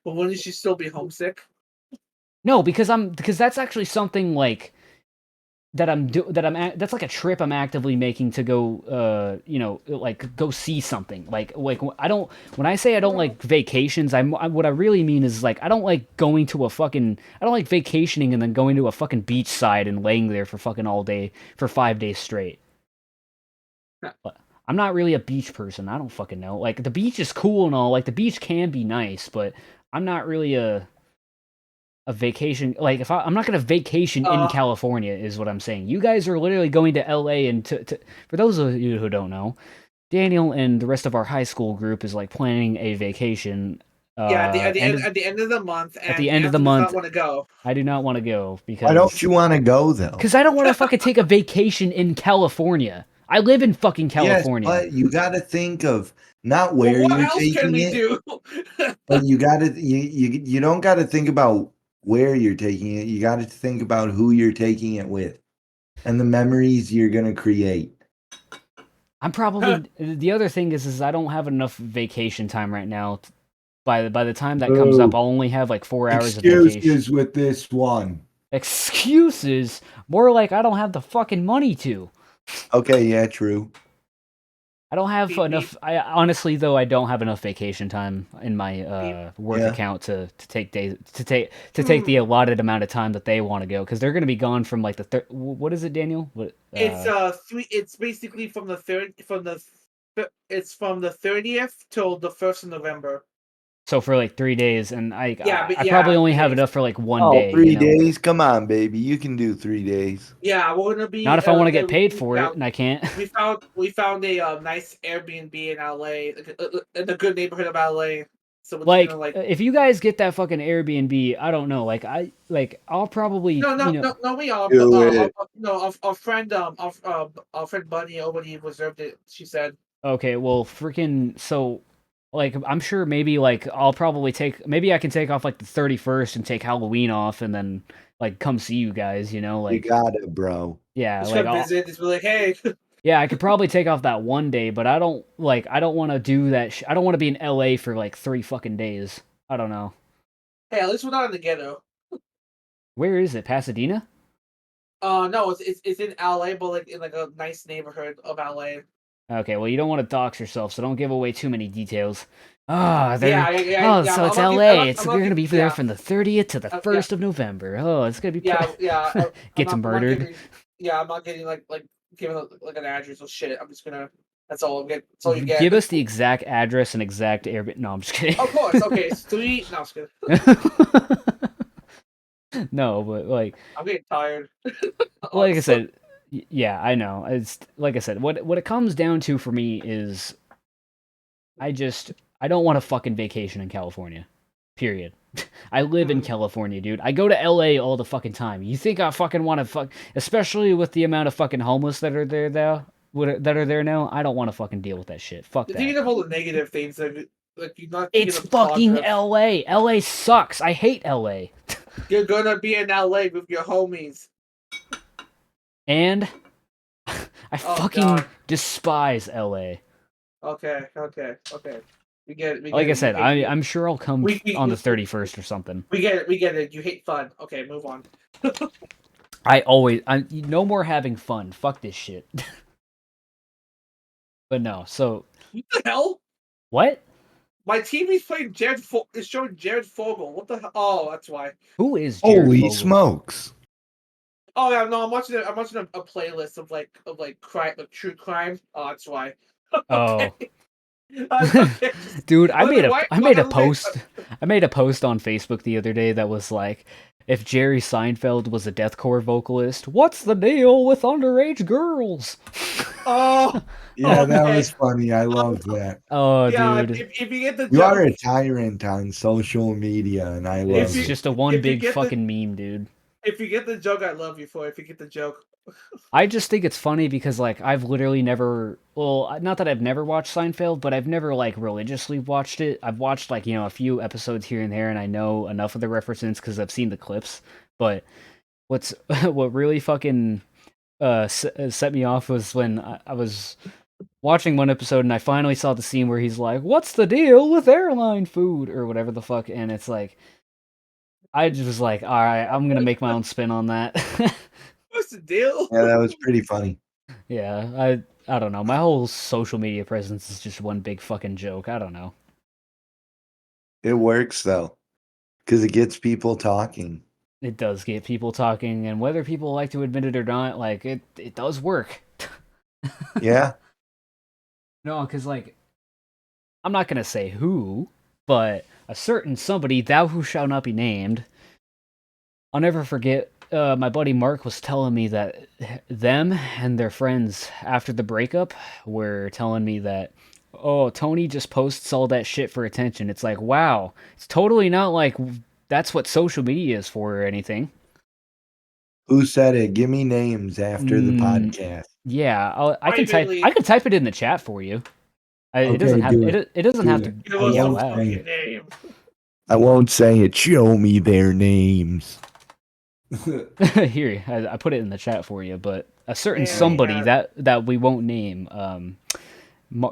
But wouldn't she still be homesick?
No, because that's actually something like that's like a trip I'm actively making to go like go see something like I don't when I say I don't like vacations what I really mean is like I don't like going to I don't like vacationing and then going to a fucking beach side and laying there for fucking all day for 5 days straight. I'm not really a beach person. I don't fucking know. Like the beach is cool and all, like the beach can be nice, but I'm not really a vacation. Like if I'm not gonna vacation in California is what I'm saying. You guys are literally going to LA and for those of you who don't know, Daniel and the rest of our high school group is like planning a vacation
Yeah,
End of,
at the end of the month,
at
and
the end of the
Anthony does
month,
not want to go.
I do not want to go
Why don't
because
you want to go though?
I don't want to fucking take a vacation in California. I live in fucking
Yes,
California.
but you got to think of not
Well,
where
what
you're
else can
taking
we
it,
do?
but you don't got to think about where you're taking it. You got to think about who you're taking it with and the memories you're going to create.
I'm probably the other thing is I don't have enough vacation time right now. By the time that comes up,
Boo.
I'll only have like 4 hours of vacation.
Excuses with this one.
Excuses? More like I don't have the fucking money to.
Okay, yeah, true.
I don't have
Beep,
enough. I honestly though I don't have enough vacation time in my
Beep.
work
Yeah.
account to take days to take the allotted amount of time that they want to go because they're going to be gone from like the what is it, Daniel? What
It's it's basically from the it's from the 30th till the 1st of November.
so for like 3 days, and
Yeah, but
I probably
yeah,
only
3
have
days.
enough for like one
Oh,
day.
3 days? Come on, baby. You can do 3 days.
Yeah, we're gonna be.
Not if I want to get paid for
yeah,
it, and I can't.
we found a nice Airbnb in LA, in a good neighborhood of LA. So we're just
Like,
gonna like.
if you guys get that fucking Airbnb, I don't know. I'll probably
No, we are.
Do it.
No, our friend our friend Bunny already reserved it. She said.
Okay, well, freaking so. Like, I'm sure maybe like I'll probably maybe I can take off like the 31st and take Halloween off and then like come see you guys,
You
like
got it, bro.
yeah,
Just
like
come visit. Just be like, hey.
yeah, I could probably take off that one day, but I don't want to do that. I don't want to be in LA for like 3 fucking days. I don't know.
Hey, at least we're not in the ghetto.
Where is it? Pasadena?
No, it's in LA, but like in like a nice neighborhood of LA.
Okay, well, you don't want to dox yourself, so don't give away too many details. Ah, so it's
I'm
LA.
not
We're gonna be there
yeah,
from the 30th to the
yeah,
1st of November. Oh, it's gonna be
yeah.
gets
I'm not
murdered.
getting, yeah, I'm not getting like giving like an address or shit. I'm just gonna. That's all I'm getting. That's all you get.
Give us the exact address and exact Airbnb. No, I'm just kidding.
Of course. Okay, it's 3. No, I'm just kidding.
No, but like
I'm getting tired.
I said, yeah, I know. It's like I said, what it comes down to for me is I don't want a fucking vacation in California. Period. I live in California, dude. I go to LA all the fucking time. You think I fucking want to especially with the amount of fucking homeless that are there now? That are there now? I don't want to fucking deal with that shit. Fuck
You're
that.
thinking of all the negative things like you're not.
It's fucking LA. LA sucks. I hate LA.
You're gonna be in LA with your homies.
And I fucking despise LA.
Okay. We get it.
Like I said, I'm sure I'll come on the 31st or something.
We get it. You hate fun. Okay, move on.
I no more having fun. Fuck this shit. But no, so
What the hell?
what?
My TV's playing is showing Jared Fogle. What the hell? Oh, that's why.
Who is Jared
Holy
Fogle?
smokes.
Oh yeah, no, I'm watching a playlist of crime, true crime. Oh, that's why.
Oh.
Okay.
Dude, I made a
Okay.
post. I made a post on Facebook the other day that was like, if Jerry Seinfeld was a deathcore vocalist, what's the deal with underage girls?
Oh,
Yeah, that
okay.
was funny. I love that.
Oh,
Yeah,
dude.
if you get the
You
joke,
are a tyrant on social media, and I love
It's
it.
just a one
if you
big
get the-
fucking meme, dude.
if you get the joke, I love you for it. If you get the joke.
I just think it's funny because like I've literally never, well, not that I've never watched Seinfeld, but I've never like religiously watched it. I've watched like, a few episodes here and there, and I know enough of the references because I've seen the clips. But what really fucking set me off was when I was watching one episode and I finally saw the scene where he's like, "What's the deal with airline food?" or whatever the fuck, and it's like, I just was like, "All right, I'm gonna make my own spin on that."
What's the deal?
Yeah, that was pretty funny.
Yeah, I don't know. My whole social media presence is just one big fucking joke. I don't know.
It works though, because it gets people talking.
It does get people talking, and whether people like to admit it or not, like it does work.
Yeah.
No, because like I'm not gonna say who, but a certain somebody, thou who shall not be named. I'll never forget. My buddy Mark was telling me that them and their friends after the breakup were telling me that oh, Tony just posts all that shit for attention. It's like, wow, it's totally not like that's what social media is for or anything.
Who said it? Give me names after the podcast.
Yeah, I can
Privately.
type it in the chat for you. It doesn't
Okay,
have
do it.
it doesn't
Do
have to
it.
Give
I
be
us
out
a
won't
loud.
say
fucking
it.
name.
I won't say it. Show me their names.
Here, I put it in the chat for you. But a certain
Yeah,
somebody
yeah.
that we won't name
A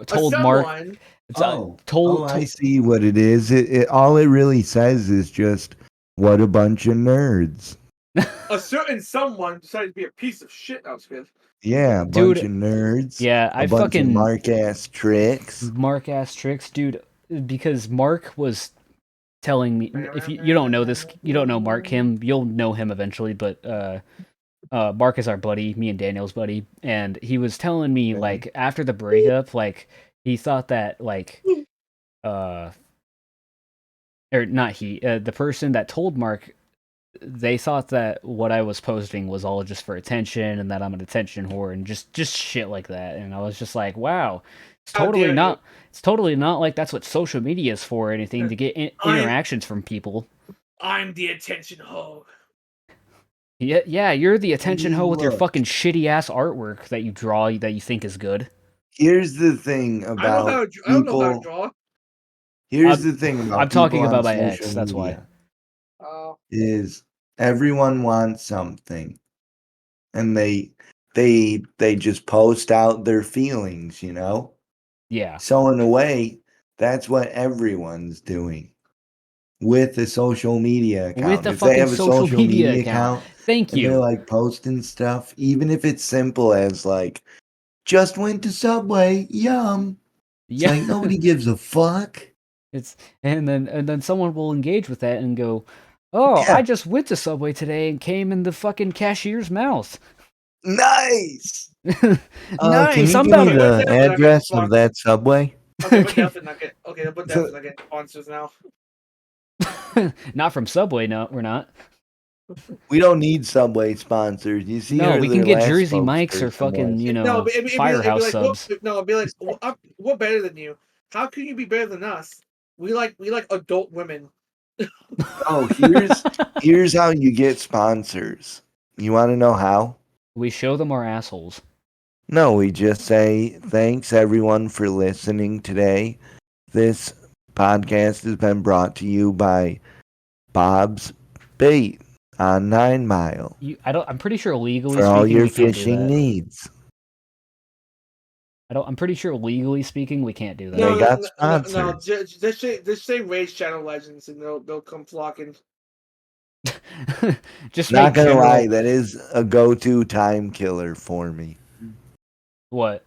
told Mark.
someone.
It's,
I see what it is. It all it really says is just what a bunch of nerds.
A certain someone decided to be a piece of shit. That was good.
Yeah, a bunch
Dude,
of nerds.
yeah,
A
I
bunch of
fucking
mark ass tricks.
Mark ass tricks, dude. Because Mark was telling me, if you don't know this, you don't know Mark him, you'll know him eventually. But Mark is our buddy, me and Daniel's buddy, and he was telling me
Okay.
like after the breakup, like he thought that like uh or not he, the person that told Mark, they thought that what I was posting was all just for attention and that I'm an attention whore and just shit like that. And I was just like, wow, it's
How
totally
dare you?
not. It's totally not like that's what social media is for or anything to get interactions from people.
I'm the attention hog.
Yeah, you're the
I
attention
mean,
hoe with your
look,
fucking shitty ass artwork that you draw that you think is good.
here's the thing about
I don't know how to
people.
draw.
Here's the thing about
I'm
people
talking
on
about my
social
ex. That's why.
media
Uh,
is everyone wants something, and they just post out their feelings, you know?
Yeah.
So in a way, that's what everyone's doing with a social media
With
account.
a
If they
fucking
have a
social
social
media
media
account.
account
Thank
and they're
you.
like posting stuff, even if it's simple as like, just went to Subway, yum. It's
Yeah.
like nobody gives a fuck.
It's and then someone will engage with that and go, "Oh,
Yeah,
I just went to Subway today and came in the fucking cashier's mouth."
nice. Can
Nice.
you
I'm
give
about
me
okay,
to.
but
the
definitely not getting
address of
sponsored.
that Subway?
Okay, but definitely not get. Okay, but definitely not getting sponsors now.
Not from Subway. No, we're not.
We don't need Subway sponsors. You see
No,
her
we can
their
get
last
Jersey Mike's or
spokesperson
fucking
was.
No, but it'd be
Firehouse
like what?
subs.
No, it'd be like we're better than you. How can you be better than us? We like adult women.
Oh, here's how you get sponsors. You want to know how?
We show them our assholes.
No, we just say thanks everyone for listening today. This podcast has been brought to you by Bob's Bait on 9 Mile
I'm pretty sure legally
for all
speaking
your
we can't do
fishing
that.
needs.
I'm pretty sure legally speaking we can't do
They
that.
got
No,
sponsored.
just say Raid Shadow Legends and they'll come flocking.
Just make
Not gonna lie,
general
that is a go-to time killer for me.
what?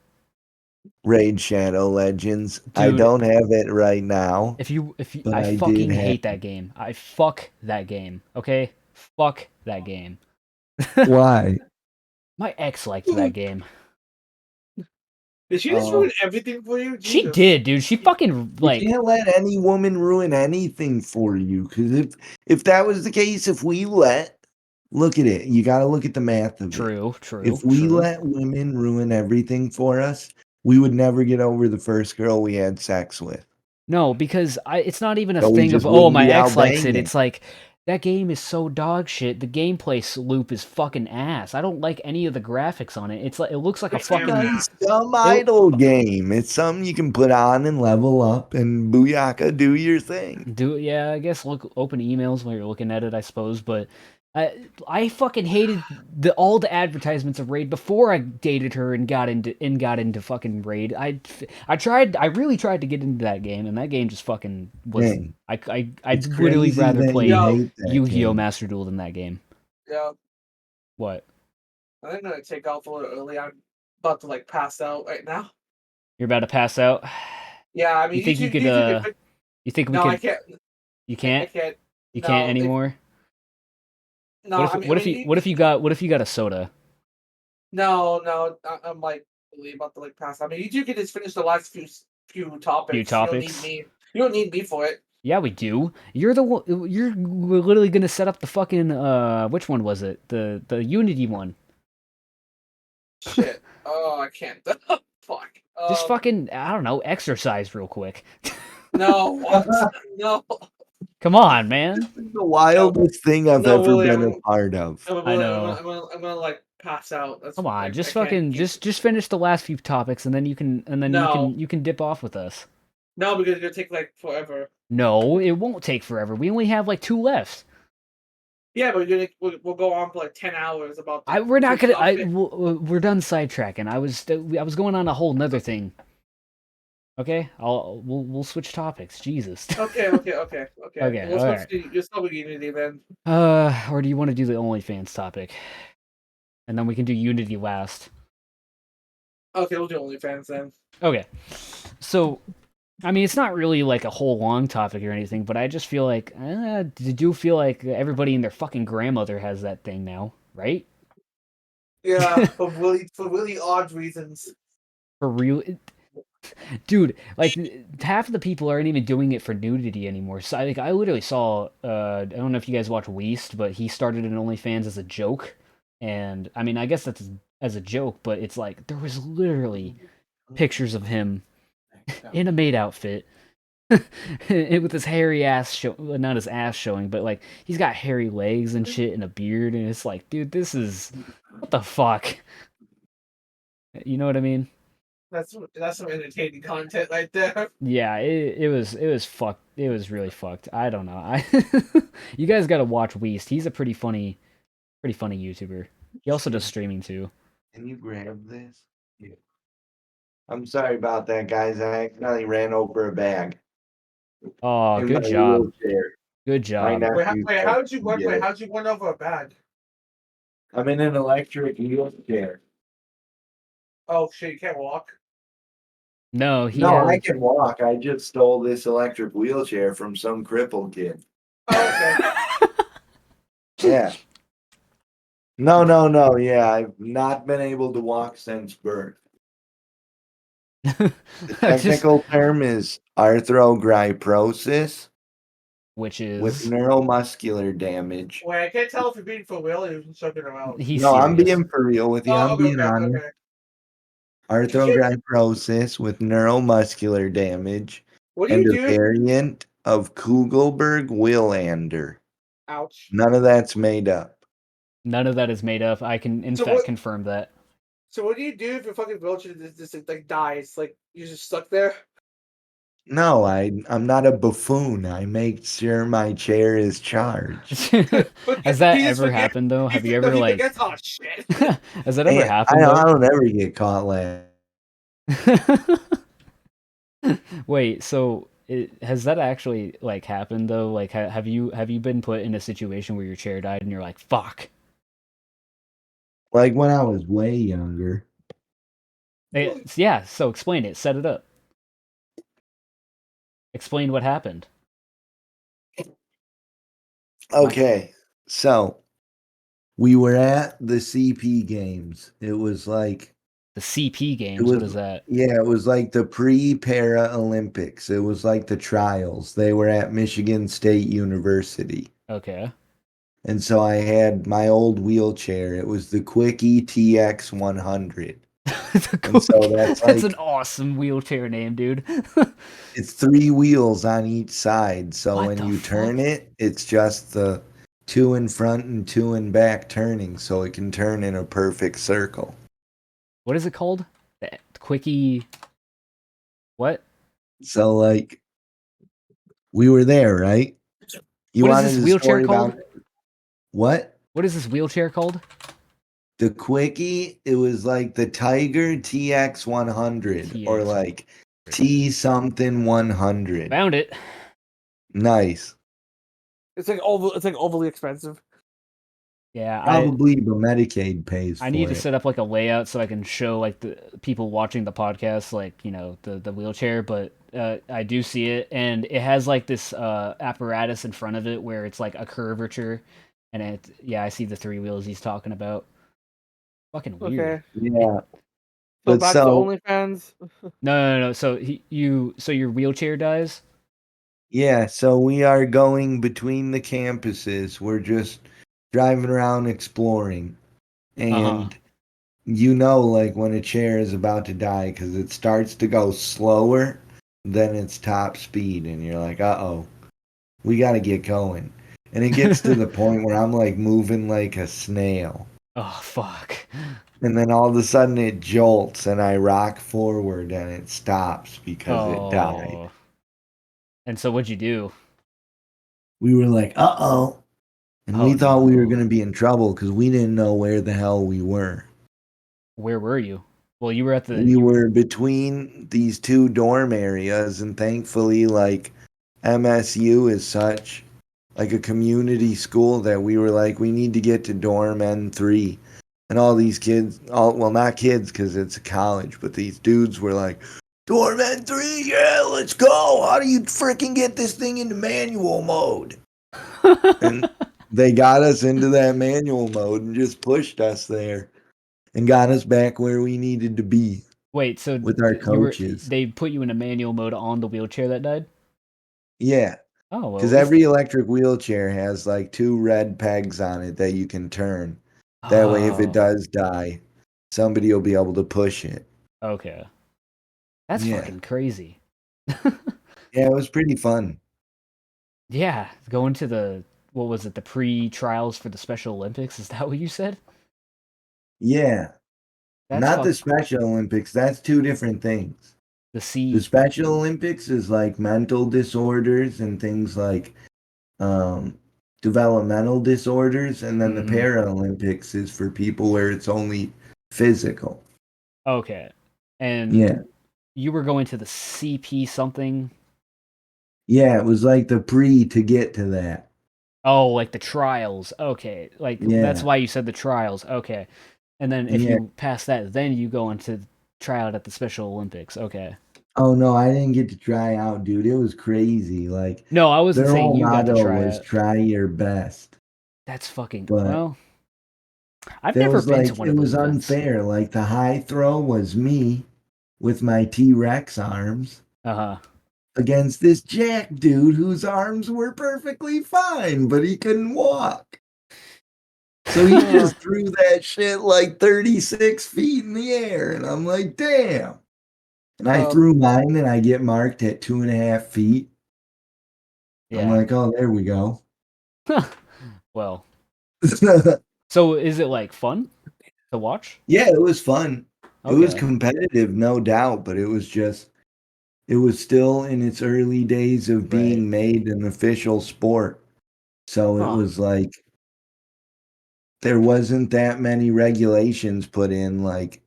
Raid Shadow Legends. I
Dude,
don't have it right now,
if you
but
I
I did
fucking
have.
hate that game. I fuck that game. Okay? Fuck that game.
Why?
My ex liked that game.
Did she just ruin everything for you?
She
Jesus.
did, dude. She fucking
You
like
can't let any woman ruin anything for you. Because if that was the case, if we look at it, you got to look at the math of it.
true.
If we let women ruin everything for us, we would never get over the first girl we had sex with.
No, because it's not even a
So we
thing of
just
oh
wouldn't
my
be
ex
out
likes it.
banging.
It's like that game is so dog shit. The gameplay loop is fucking ass. I don't like any of the graphics on it. It's like it looks like a
It's very
fucking
nice.
Dumb idle game. It's something you can put on and level up and booyaka, do your thing.
yeah, I guess look open emails while you're looking at it, I suppose, but I fucking hated all the advertisements of Raid before I dated her and got into fucking Raid. I really tried to get into that game, and that game just fucking was.
Dang.
I'd
It's
literally
crazy
rather
that
play
you
Yo.
hate that
Yu-Gi-Oh!
game.
Master Duel than that game.
Yeah,
What?
I think I'm gonna take off a little early. I'm about to like pass out right now.
You're about to pass out?
Yeah, I mean,
You think you could? You think we
No, I
could?
can't.
You
I
can't?
can't.
You
No,
can't anymore?
no.
What if you got a soda?
No. I'm like really about to like pass. I mean, you two can just finish the last few topics. You don't need me. You don't need me for it.
Yeah, we do. You're the one. You're literally gonna set up the fucking which one was it? The Unity one.
Shit. Oh, I can't. Fuck.
Just fucking, I don't know, exercise real quick.
No, what? No,
Come on, man.
The wildest thing I've
No,
ever
Willie,
been a part of.
I know.
I'm gonna like pass out. That's
Come on, just
I can't
fucking,
keep-
just finish the last few topics, and then
No.
you can dip off with us.
No, because it's gonna take like forever.
No, it won't take forever. We only have like 2 left.
Yeah, but we'll go on for like 10 hours about.
We're not gonna.
topic.
We're done sidetracking. I was going on a whole nother thing. Okay, we'll switch topics. Jesus.
Okay.
Okay,
We'll
all
switch to just over Unity then.
Or do you want to do the OnlyFans topic, and then we can do Unity last?
Okay, we'll do OnlyFans then.
Okay, so I mean, it's not really like a whole long topic or anything, but I just feel like I do feel like everybody and their fucking grandmother has that thing now, right?
Yeah, for really odd reasons.
For real, dude. Like half of the people aren't even doing it for nudity anymore. So I literally saw. I don't know if you guys watch Weast, but he started an OnlyFans as a joke, and I mean, I guess that's as a joke, but it's like there was literally pictures of him in a maid outfit with his hairy ass not his ass showing, but like he's got hairy legs and shit and a beard, and it's like, dude, this is what the fuck. You know what I mean?
That's some entertaining content right there.
Yeah, it was fucked. It was really fucked. I don't know. You guys got to watch Weast. He's a pretty funny YouTuber. He also does streaming too.
Can you grab this? Yeah. I'm sorry about that, guys. I accidentally ran over a bag.
Oh,
in
good
my
job.
wheelchair.
Good
My
job.
nephew
How'd you
tried to get it.
how'd you run over a bag?
I'm in an electric wheelchair.
Oh shit, you can't walk.
No, he
No,
has,
I can walk. I just stole this electric wheelchair from some crippled kid.
Oh, okay.
Yeah. No. Yeah, I've not been able to walk since birth. The technical term is arthrogryposis
which
with
is
neuromuscular damage.
Wait, I can't tell if you're being for real or you're just joking around.
he's
No,
serious.
I'm being for real with you. I'm being honest.
Okay.
Arthrogryposis with neuromuscular damage
What do
and
you
a
do?
variant of Kugelberg-Willander.
Ouch.
None of that's made up.
None of that is made up. I can in
So
fact
what-
confirm that.
So what do you do if your fucking wheelchair just like dies? Like you're just stuck there?
No, I'm not a buffoon. I make sure my chair is charged.
Has that
He just
ever
forget-
happened though? Have you
No,
ever
he
like?
forgets, oh shit.
Has that ever
Hey,
happened
I
though?
don't ever get caught laughing.
Wait, so has that actually like happened though? Like, have you been put in a situation where your chair died and you're like, fuck?
Like when I was way younger.
Yeah. So explain it. Set it up. Explain what happened.
Okay, so we were at the CP games. It was like
The CP games.
was-
What is that?
yeah, it was like the pre-para Olympics. It was like the trials. They were at Michigan State University.
Okay.
And so I had my old wheelchair. It was the Quickie TX 100. And so that's
That's
like
an awesome wheelchair name, dude.
it's 3 wheels on each side. So
What
when
the
you turn
fuck?
it, it's just the 2 in front and 2 in back turning, so it can turn in a perfect circle.
What is it called? The Quickie. What?
So like we were there, right? You
What is
wanted
this
a
wheelchair
story
called?
about what?
What is this wheelchair called?
The Quickie, it was like the Tiger TX 100 or
TX.
like T something 100.
Found it.
Nice.
It's like overly expensive.
Yeah,
Probably, but Medicaid pays
I
for
need to
it.
set up like a layout so I can show like the people watching the podcast like, you know, the wheelchair, but I do see it, and it has like this apparatus in front of it where it's like a curvature, and I see the 3 wheels he's talking about. Fucking weird.
Okay.
Yeah.
So
But
back to
so
OnlyFans.
No. So so your wheelchair dies?
yeah, so we are going between the campuses. We're just driving around exploring.
Uh-huh.
And you know, like when a chair is about to die because it starts to go slower than its top speed, and you're like, uh-oh, we got to get going. And it gets to the point where I'm like moving like a snail.
Oh fuck.
And then all of a sudden it jolts and I rock forward and it stops because it died.
Oh. And so what'd you do?
We were like, uh-oh. And
Oh
we thought we were
no.
going to be in trouble because we didn't know where the hell we were.
Where were you? Well, you were at the
We were between these two dorm areas, and thankfully, like, MSU is such like a community school that we were like, we need to get to dorm N3. And all these kids, well, not kids because it's a college, but these dudes were like, dorm N3, yeah, let's go. How do you freaking get this thing into manual mode? And they got us into that manual mode and just pushed us there and got us back where we needed to be
Wait, so
with our
you were
coaches.
they put you in a manual mode on the wheelchair that died?
Yeah,
Oh, well,
because
at least
every electric wheelchair has like two red pegs on it that you can turn. That way, if it
Oh,
does die, somebody will be able to push it.
okay. That's
Yeah.
fucking crazy.
Yeah, it was pretty fun.
Yeah, going to the what was it, the pre-trials for the Special Olympics? Is that what you said?
Yeah.
That's
Not the
fuck
Special Olympics. That's two different things.
the
The
C.
Special Olympics is like mental disorders and things like um, developmental disorders, and then the
Mm,
Paralympics is for people where it's only physical.
okay. And
Yeah.
you were going to the CP something?
Yeah, it was like the pre to get to that.
Oh, like the trials. Okay. Like that's
Yeah.
why you said the trials. Okay. And then if
Yeah.
you pass that, then you go into try out at the Special Olympics. Okay.
Oh no, I didn't get to try out, dude. It was crazy. Like
No, I wasn't
their
saying
whole
you got to
motto
try
was
it.
try your best.
That's fucking
But
well. I've
there
never
was
been to
like
one
it
of
was
those events.
unfair. Like the high throw was me with my T-Rex arms
Uh huh.
against this Jack dude whose arms were perfectly fine, but he couldn't walk. So he just threw that shit like 36 feet in the air, and I'm like, damn. And I
Um,
threw mine and I get marked at 2.5 feet. I'm
Yeah.
like, oh, there we go.
Well, so is it like fun to watch?
Yeah, it was fun. It was
Okay.
competitive, no doubt, but it was still in its early days of
Right.
being made an official sport. So it
Huh.
was like there wasn't that many regulations put in. Like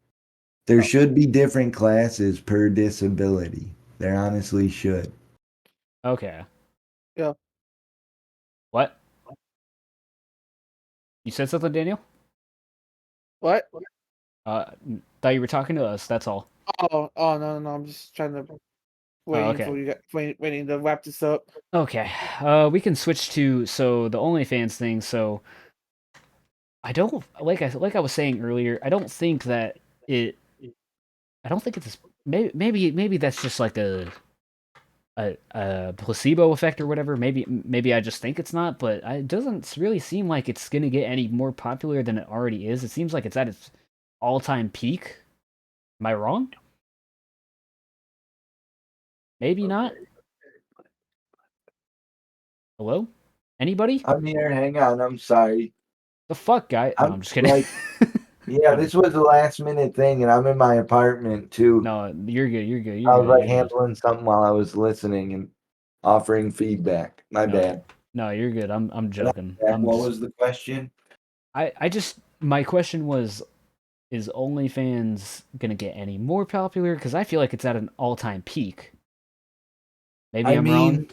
there
Oh,
should be different classes per disability. There honestly should.
okay.
yeah.
What? You said something, Daniel?
What?
Thought you were talking to us. That's all.
Oh, no. I'm just trying to
Oh,
waiting
okay.
for you. Waiting to wrap this up.
Okay. We can switch to so the OnlyFans thing. So I don't like I was saying earlier. I don't think that it. I don't think it's maybe that's just like a placebo effect or whatever. Maybe I just think it's not, but it doesn't really seem like it's gonna get any more popular than it already is. It seems like it's at its all-time peak. Am I wrong? Maybe not. Hello? Anybody?
I'm here. Hang on. I'm sorry.
The fuck, guy? No,
I'm
I'm just kidding.
like, yeah,
I'm
this
just
was a last minute thing, and I'm in my apartment too.
no. You're good. You're good. You're
I was
good.
like
You're good.
handling something while I was listening and offering feedback. My
No,
bad.
no, you're good. I'm
But
joking.
I'm back.
I'm
What
just
was the question?
I just my question was is OnlyFans gonna get any more popular? Because I feel like it's at an all-time peak. Maybe
I
I'm wrong.
mean,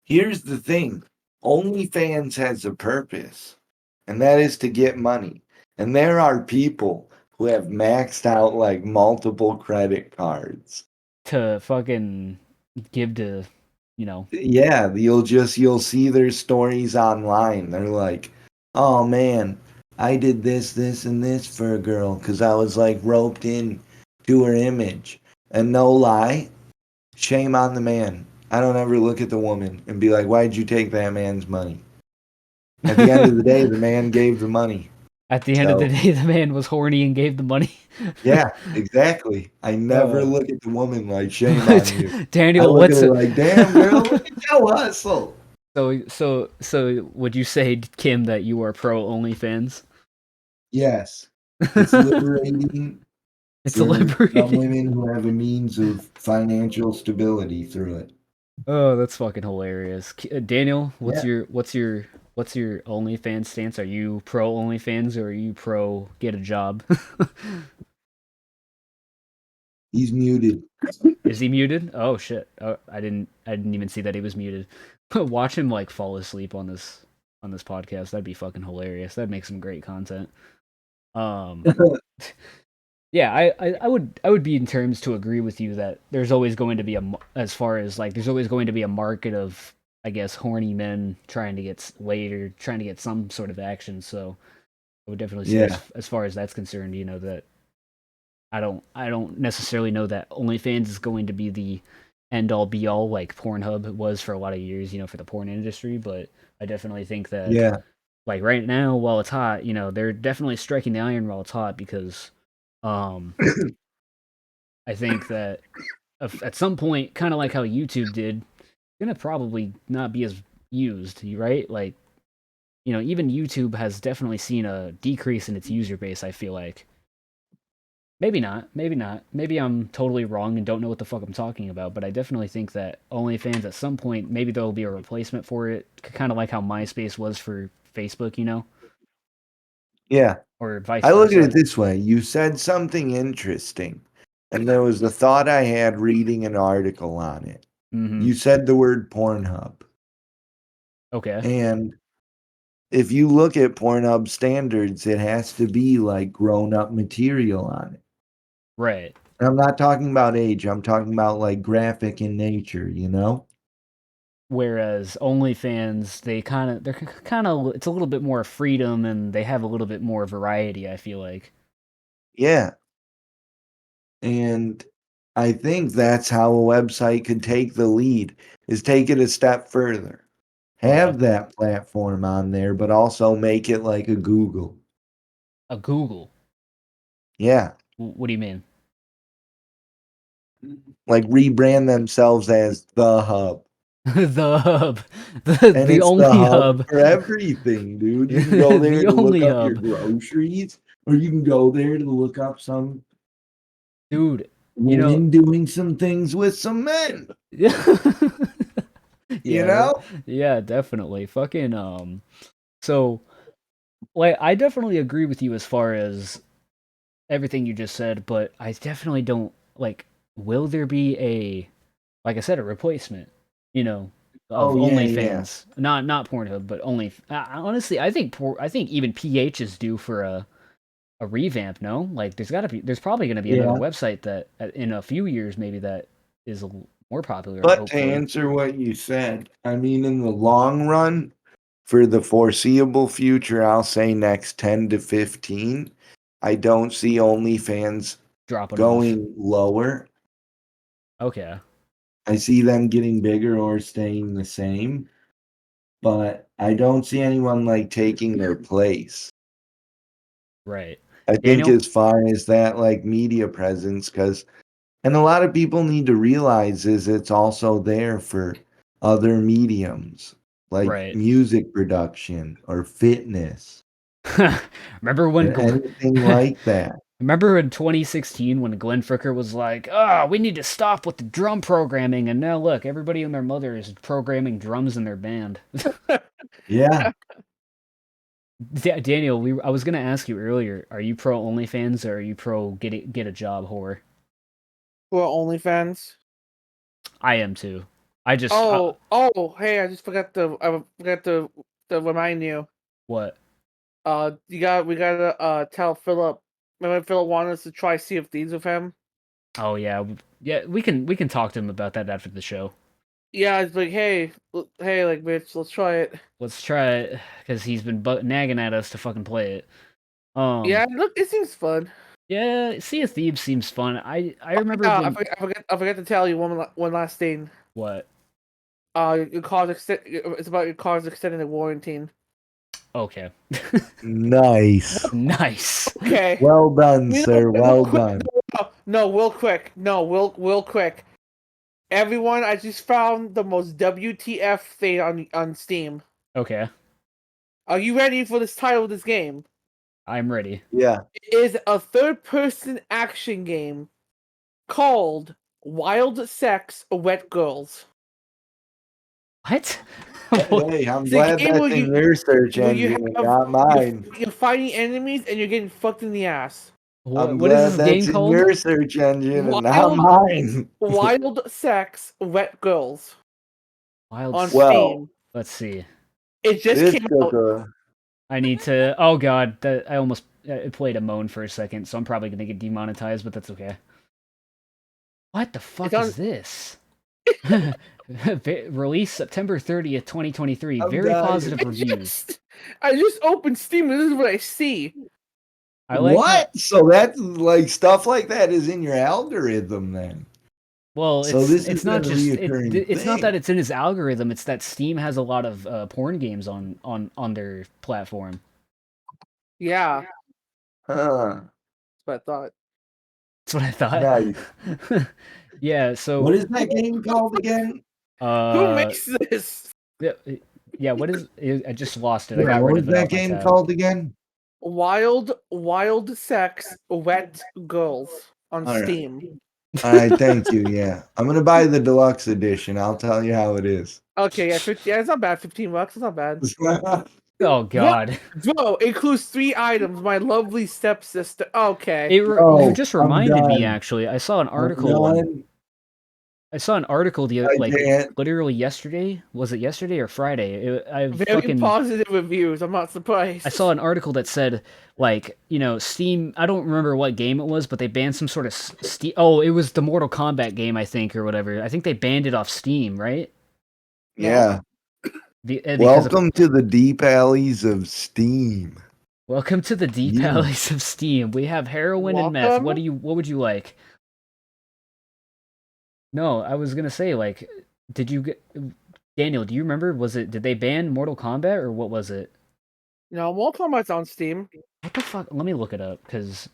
here's the thing. OnlyFans has a purpose, and that is to get money. And there are people who have maxed out like multiple credit cards.
To fucking give to, you know.
Yeah, you'll see their stories online. They're like, "Oh man, I did this, this, and this for a girl because I was like roped in to her image." And no lie, shame on the man. I don't ever look at the woman and be like, "Why'd you take that man's money?" At the end of the day, the man gave the money.
At the end of the
So
day, the man was horny and gave the money.
yeah, exactly. I never
Uh,
look at the woman like shame on you. I
Daniel,
look at
what's
her
it?
like, damn girl, look at your hustle.
So, would you say, Kim, that you are pro OnlyFans?
Yes, it's liberating
It's
for some
liberating.
women who have a means of financial stability through it.
Oh, that's fucking hilarious. Daniel,
Yeah,
what's your OnlyFans stance? Are you pro OnlyFans or are you pro get a job?
he's muted.
Is he muted? Oh shit. Oh, I didn't even see that he was muted. Watch him like fall asleep on this podcast. That'd be fucking hilarious. That'd make some great content. Um yeah, I would be in terms to agree with you that there's always going to be as far as like there's always going to be a market of I guess horny men trying to get laid or trying to get some sort of action. So I would definitely say
Yeah,
as far as that's concerned, you know that I don't necessarily know that OnlyFans is going to be the end all be all like Pornhub was for a lot of years, you know, for the porn industry, but I definitely think that
yeah,
like right now while it's hot, you know, they're definitely striking the iron while it's hot because um I think that at some point, kind of like how YouTube did, gonna probably not be as used, right? Like, you know, even YouTube has definitely seen a decrease in its user base, I feel like. Maybe not, maybe not. Maybe I'm totally wrong and don't know what the fuck I'm talking about, but I definitely think that OnlyFans at some point, maybe there'll be a replacement for it, kind of like how MySpace was for Facebook, you know,
yeah.
or vice
I look at
versa.
it this way. You said something interesting, and there was a thought I had reading an article on it.
Mm-hmm.
You said the word Pornhub.
Okay.
And if you look at Pornhub standards, it has to be like grown up material on it.
Right.
And I'm not talking about age, I'm talking about like graphic in nature, you know?
Whereas OnlyFans, they're kind of it's a little bit more freedom and they have a little bit more variety. I feel like.
Yeah. And I think that's how a website could take the lead, is take it a step further.
Okay,
Have that platform on there, but also make it like a Google.
a Google.
Yeah.
What do you mean?
Like rebrand themselves as the hub.
The hub,
And
the
it's the
only
hub
hub,
for everything, dude. You can go there
the
to look
only
up your
hub,
groceries, or you can go there to look up some
dude. You know,
women doing some things with some men,
yeah,
you
yeah,
know?
yeah, definitely. Fucking So, like, I definitely agree with you as far as everything you just said, but I definitely don't like. Will there be like I said, a replacement, you know, of
Oh yeah, yeah.
OnlyFans. Not Pornhub, but only. Honestly, I think even PH is due for a revamp. No, like there's probably gonna be another
Yeah.
website that in a few years maybe that is more popular.
But to
Hopefully,
answer what you said, I mean, in the long run, for the foreseeable future, I'll say next 10 to 15, I don't see OnlyFans
dropping off.
going lower.
Okay,
I see them getting bigger or staying the same, but I don't see anyone like taking their place.
right.
I think
Daniel,
as far as that like media presence, because and a lot of people need to realize is it's also there for other mediums like
right.
music production or fitness
Remember when
or anything like that.
Remember in 2016 when Glenn Fricker was like, "Oh, we need to stop with the drum programming," and now look, everybody and their mother is programming drums in their band.
Yeah.
Daniel, I was gonna ask you earlier, are you pro OnlyFans or are you pro get a job whore?
Well, OnlyFans.
I am too. I just
Hey, I just forgot to remind you.
what?
We gotta tell Philip. Remember, Philip wanted us to try Sea of Thieves with him.
Oh yeah, yeah. We can talk to him about that after the show.
Yeah, it's like, hey, like, bitch, let's try it.
Let's try it because he's been nagging at us to fucking play it.
Yeah, look, it seems fun.
Yeah. Sea of Thieves seems fun. I remember
Yeah,
when
I forgot to tell you one last thing.
what?
Your car's it's about your car's extended warranty.
Okay.
Nice.
Nice.
Okay.
Well done,
You know,
sir.
real
Well
quick-
done.
No, real quick. No, real quick. Everyone, I just found the most WTF thing on Steam.
Okay.
Are you ready for this title of this game?
I'm ready.
Yeah.
It is a third-person action game called Wild Sex Wet Girls.
What?
Hey, I'm
It's a
glad
game
that's in your search
where you
engine and
have-
not mine.
You're fighting enemies and you're getting fucked in the ass.
What,
I'm
what is
glad
this
that's
game
in
called?
your search engine and not
Wild-
mine.
Wild Sex Wet Girls
Wild.
on
Well,
Steam.
Let's see.
It just
This
came
took
out.
I need to. Oh god, I almost it played a moan for a second, so I'm probably gonna get demonetized, but that's okay. What the fuck
on-
is this? Release September 30th, 2023.
I'm
Very
dying.
positive reviews.
I just opened Steam and this is what I see.
I like
what? So that's like stuff like that is in your algorithm then.
Well,
So this
it's
is
not
a
just
reoccurring
it's not
thing.
that it's in his algorithm. It's that Steam has a lot of porn games on their platform.
Yeah,
Huh.
that's what I thought.
That's what I thought.
Nice.
Yeah. So
What is that game called again?
Who makes this?
yeah, yeah. What is? I just lost it. I
Yeah,
got
what
rid
was
of it
that
off my
game
tab.
called again?
Wild Sex Wet Girls on
All right.
Steam.
All right, thank you. Yeah, I'm gonna buy the deluxe edition. I'll tell you how it is.
Okay, yeah, 50, yeah, it's not bad. $15, it's not bad.
Oh god.
Bro, it includes 3 items. My lovely stepsister. Okay.
You
Oh,
just
I'm
reminded me.
done.
Actually, I saw an
I'm
article.
done.
I saw an article
I can't.
literally yesterday. Was it yesterday or Friday?
Very positive reviews. I'm not surprised.
I saw an article that said, like, Steam. I don't remember what game it was, but they banned some sort of Steam. Oh, it was the Mortal Kombat game, I think, or whatever. I think they banned it off Steam, right?
Yeah.
Because
Welcome to the deep alleys of Steam.
welcome to the deep
Yeah.
alleys of Steam. We have heroin and meth.
Welcome?
What would you like? No, I was gonna say, like, did you get Daniel? Do you remember? Did they ban Mortal Kombat or what was it?
No, Mortal Kombat's on Steam.
What the fuck? Let me look it up because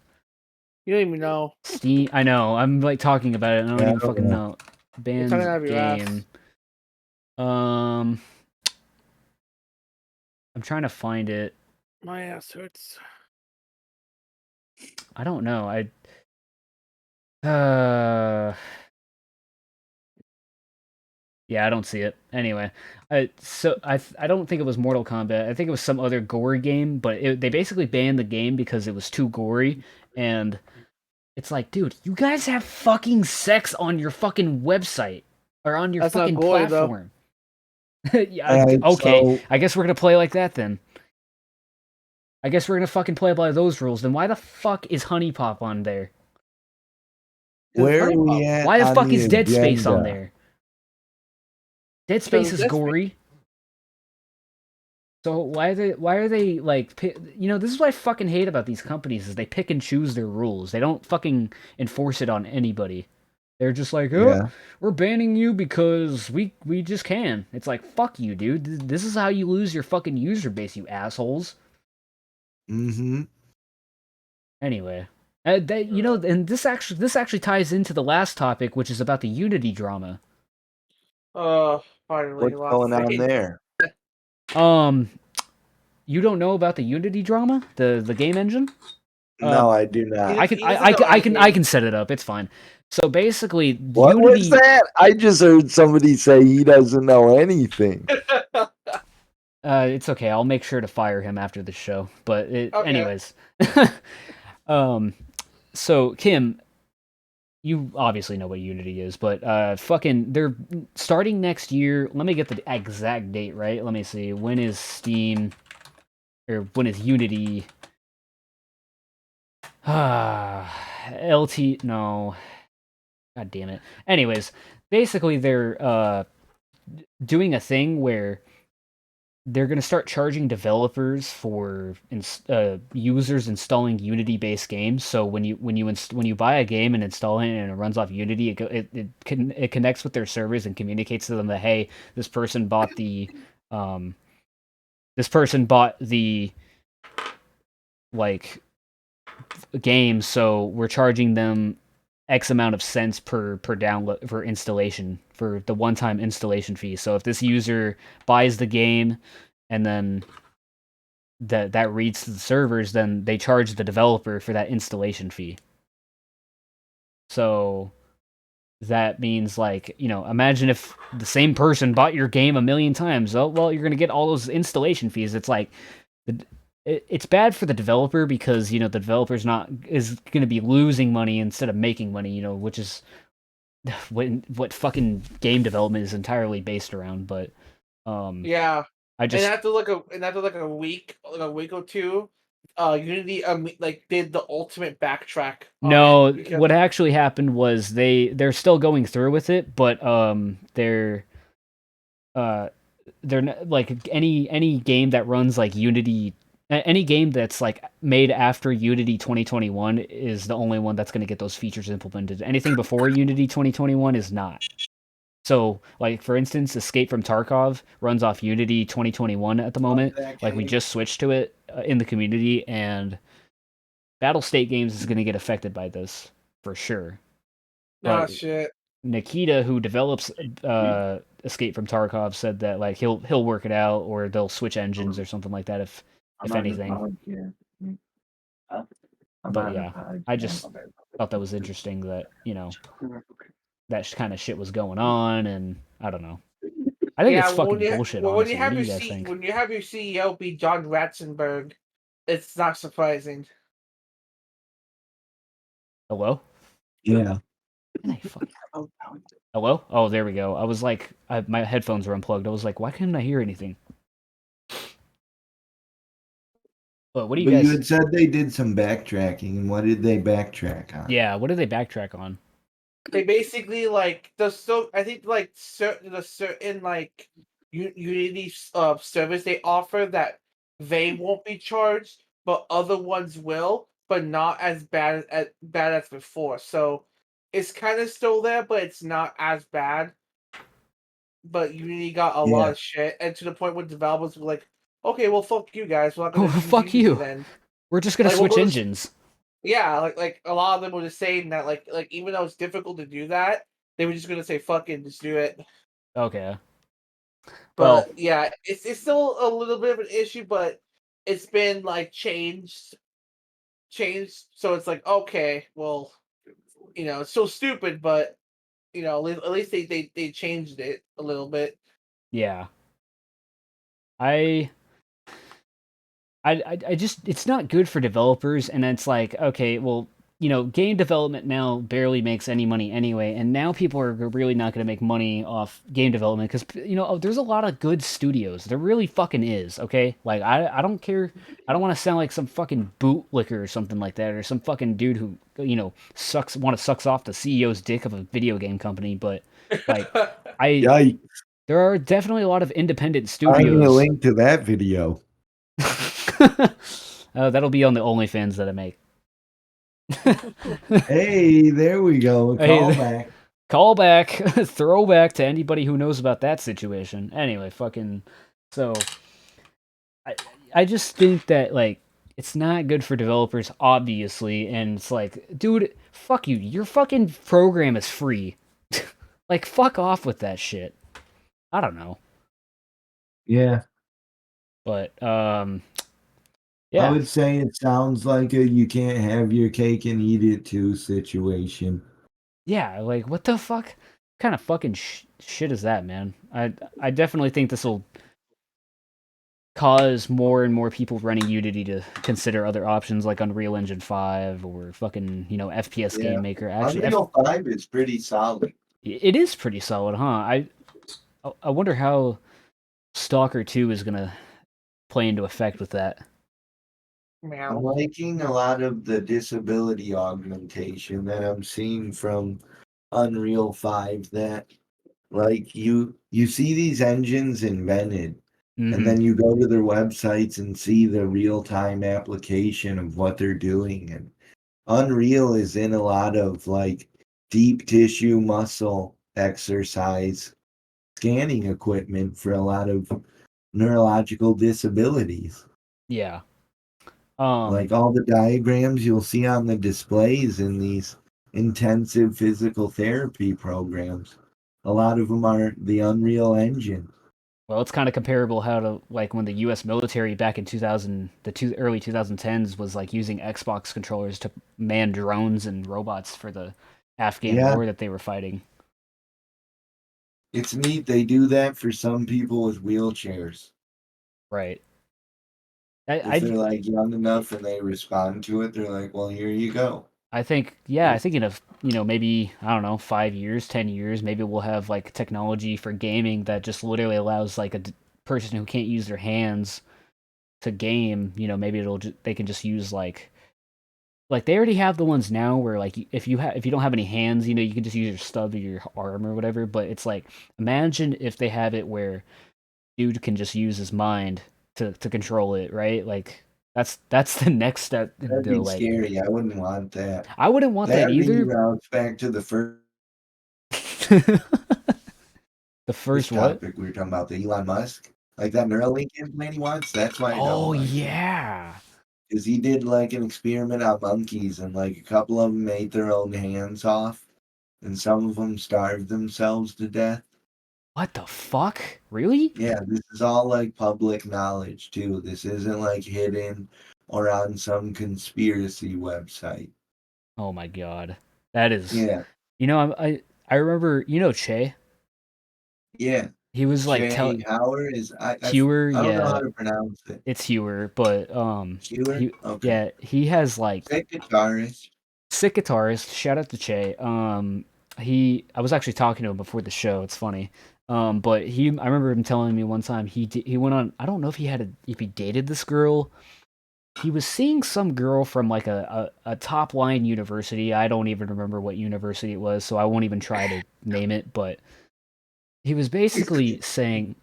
You don't even know.
Steam. I know. I'm like talking about it and I don't
Yeah,
even
I don't
fucking
know.
know. Banned
talking out of your ass.
game. I'm trying to find it.
My ass hurts.
I don't know. Yeah, I don't see it. Anyway, I don't think it was Mortal Kombat. I think it was some other gore game, but they basically banned the game because it was too gory, and it's like, dude, you guys have fucking sex on your fucking website or on your
That's not
fucking
gory, though.
platform. Yeah,
Alright,
okay.
so-
I guess we're gonna play like that then. I guess we're gonna fucking play by those rules. Then why the fuck is Honey Pop on there?
Where are we at?
Why the
on
fuck
the
is Dead Space on
agenda?
there? Dead Space is
Dead Space-
gory. So why are they like this is what I fucking hate about these companies is they pick and choose their rules. They don't fucking enforce it on anybody. They're just like, oh,
Yeah.
we're banning you because we just can. It's like, fuck you, dude. This is how you lose your fucking user base, you assholes.
Mm-hmm.
Anyway, and this actually ties into the last topic, which is about the Unity drama.
Finally.
What's going on there?
You don't know about the Unity drama, the game engine?
No, I do not.
I can
He doesn't know anything.
I can set it up. It's fine. So basically,
What
Unity.
was that? I just heard somebody say he doesn't know anything.
It's okay. I'll make sure to fire him after the show. But
Okay.
anyways, so Kim, you obviously know what Unity is, but fucking, they're starting next year. Let me get the exact date right. Let me see. When is Steam, or when is Unity? LT, no. God damn it. Anyways, basically they're doing a thing where they're going to start charging developers for users installing Unity-based games. So when you buy a game and install it and it runs off Unity, it connects with their servers and communicates to them that, hey, this person bought the this person bought the like game, so we're charging them X amount of cents per download for installation for the one-time installation fee. So if this user buys the game and then that reads to the servers, then they charge the developer for that installation fee. So that means, like, imagine if the same person bought your game a million times. Oh, well, you're going to get all those installation fees. It's like, it's bad for the developer because, the developer's is going to be losing money instead of making money, which is what fucking game development is entirely based around. But,
yeah.
I just,
and after like a week or two, Unity did the ultimate backtrack on
no,
it because
what actually happened was they're still going through with it, but, they're not, like, any game that runs like Unity, any game that's like made after Unity 2021 is the only one that's going to get those features implemented. Anything before Unity 2021 is not. So, like, for instance, Escape from Tarkov runs off Unity 2021 at the moment. Like, we just switched to it in the community, and Battle State Games is going to get affected by this for sure. But
shit.
Nikita, who develops Escape from Tarkov, said that, like, he'll work it out, or they'll switch engines or something like that if anything. But yeah, I just thought that was interesting that that kind of shit was going on, and I don't know. I think it's fucking bullshit.
When you
Honestly,
have
what do
your
you guys think?
when you have your CEO be John Ratzenberg, it's not surprising.
Hello?
Yeah.
Hello? Oh, there we go. I was like, my headphones were unplugged. I was like, why couldn't I hear anything? But what do you
But you
guys?
had said they did some backtracking, and what did they backtrack on?
Yeah, what did they backtrack on?
They basically I think the certain like Unity service they offer that they won't be charged, but other ones will, but not as bad as before. So it's kind of still there, but it's not as bad. But Unity got a lot of shit, and to the point where developers were like, "Okay, well, fuck you guys. We're not
Oh,
gonna use
fuck
Unity
you.
then."
We're just gonna
Like,
switch engines.
Yeah, like a lot of them were just saying that, like even though it's difficult to do that, they were just gonna say, "Fucking just do it."
Okay. Well,
But yeah, it's still a little bit of an issue, but it's been like changed. So it's like, okay, well, it's still stupid, but at least they changed it a little bit.
yeah. I just, it's not good for developers, and it's like, okay, well, game development now barely makes any money anyway, and now people are really not going to make money off game development because there's a lot of good studios. There really fucking is. Okay, like, I don't care. I don't want to sound like some fucking bootlicker or something like that, or some fucking dude who sucks off the CEO's dick of a video game company, but like,
Yikes.
there are definitely a lot of independent
Find me a
studios.
link to that video.
That'll be on the Onlyfans that I make.
Hey, there we go.
Hey, callback, throwback to anybody who knows about that situation. Anyway, fucking. So, I just think that, like, it's not good for developers, obviously, and it's like, dude, fuck you. Your fucking program is free. Like, fuck off with that shit. I don't know.
Yeah.
But,
I
yeah.
would say it sounds like a you can't have your cake and eat it too situation.
Yeah, like, what the fuck? What kind of fucking shit is that, man? I definitely think this will cause more and more people running Unity to consider other options like Unreal Engine 5 or fucking, FPS Game Maker. Actually,
Unreal 5 is pretty solid.
it is pretty solid, huh? I wonder how Stalker 2 is going to play into effect with that.
I'm liking a lot of the disability augmentation that I'm seeing from Unreal 5 that, like, you see these engines invented, and then you go to their websites and see the real-time application of what they're doing. And Unreal is in a lot of, like, deep tissue muscle exercise scanning equipment for a lot of neurological disabilities.
Yeah.
Like all the diagrams you'll see on the displays in these intensive physical therapy programs, a lot of them are the Unreal Engine.
Well, it's kind of comparable how to like when the U.S. military back in early 2010s was like using Xbox controllers to man drones and robots for the Afghan
Yeah,
war that they were fighting.
it's neat they do that for some people with wheelchairs.
Right.
If
I
they're like young enough and they respond to it, they're like, well, here you go.
I think, yeah, I think in maybe, I don't know, 5 years, 10 years, maybe we'll have like technology for gaming that just literally allows like person who can't use their hands to game. Maybe they can just use like they already have the ones now where like if you don't have any hands, you can just use your stub of your arm or whatever. But it's like imagine if they have it where dude can just use his mind to control it, right? Like that's the next step.
That'd be scary. I wouldn't want that.
I wouldn't want that
That
either.
reroutes back to the first
The first what?
topic we were talking about, the Elon Musk. Like that Neuralink implant he wants, that's why I don't
Oh
like it.
yeah.
Because he did like an experiment on monkeys, and like a couple of them made their own hands off, and some of them starved themselves to death.
What the fuck? Really?
Yeah, this is all like public knowledge too. This isn't like hidden or on some conspiracy website.
Oh my god. That is.
Yeah,
I remember. Che.
yeah.
He was like
Jay Howard is
Hewer.
I don't know how
Yeah,
to pronounce it.
it's Hewer, but
Hewer? Okay.
he has like
That guitarist.
sick guitarist. Shout out to Che. I was actually talking to him before the show. It's funny. But I remember him telling me one time he went on. I don't know if he dated this girl. He was seeing some girl from like a top line university. I don't even remember what university it was, so I won't even try to name it. But he was basically saying,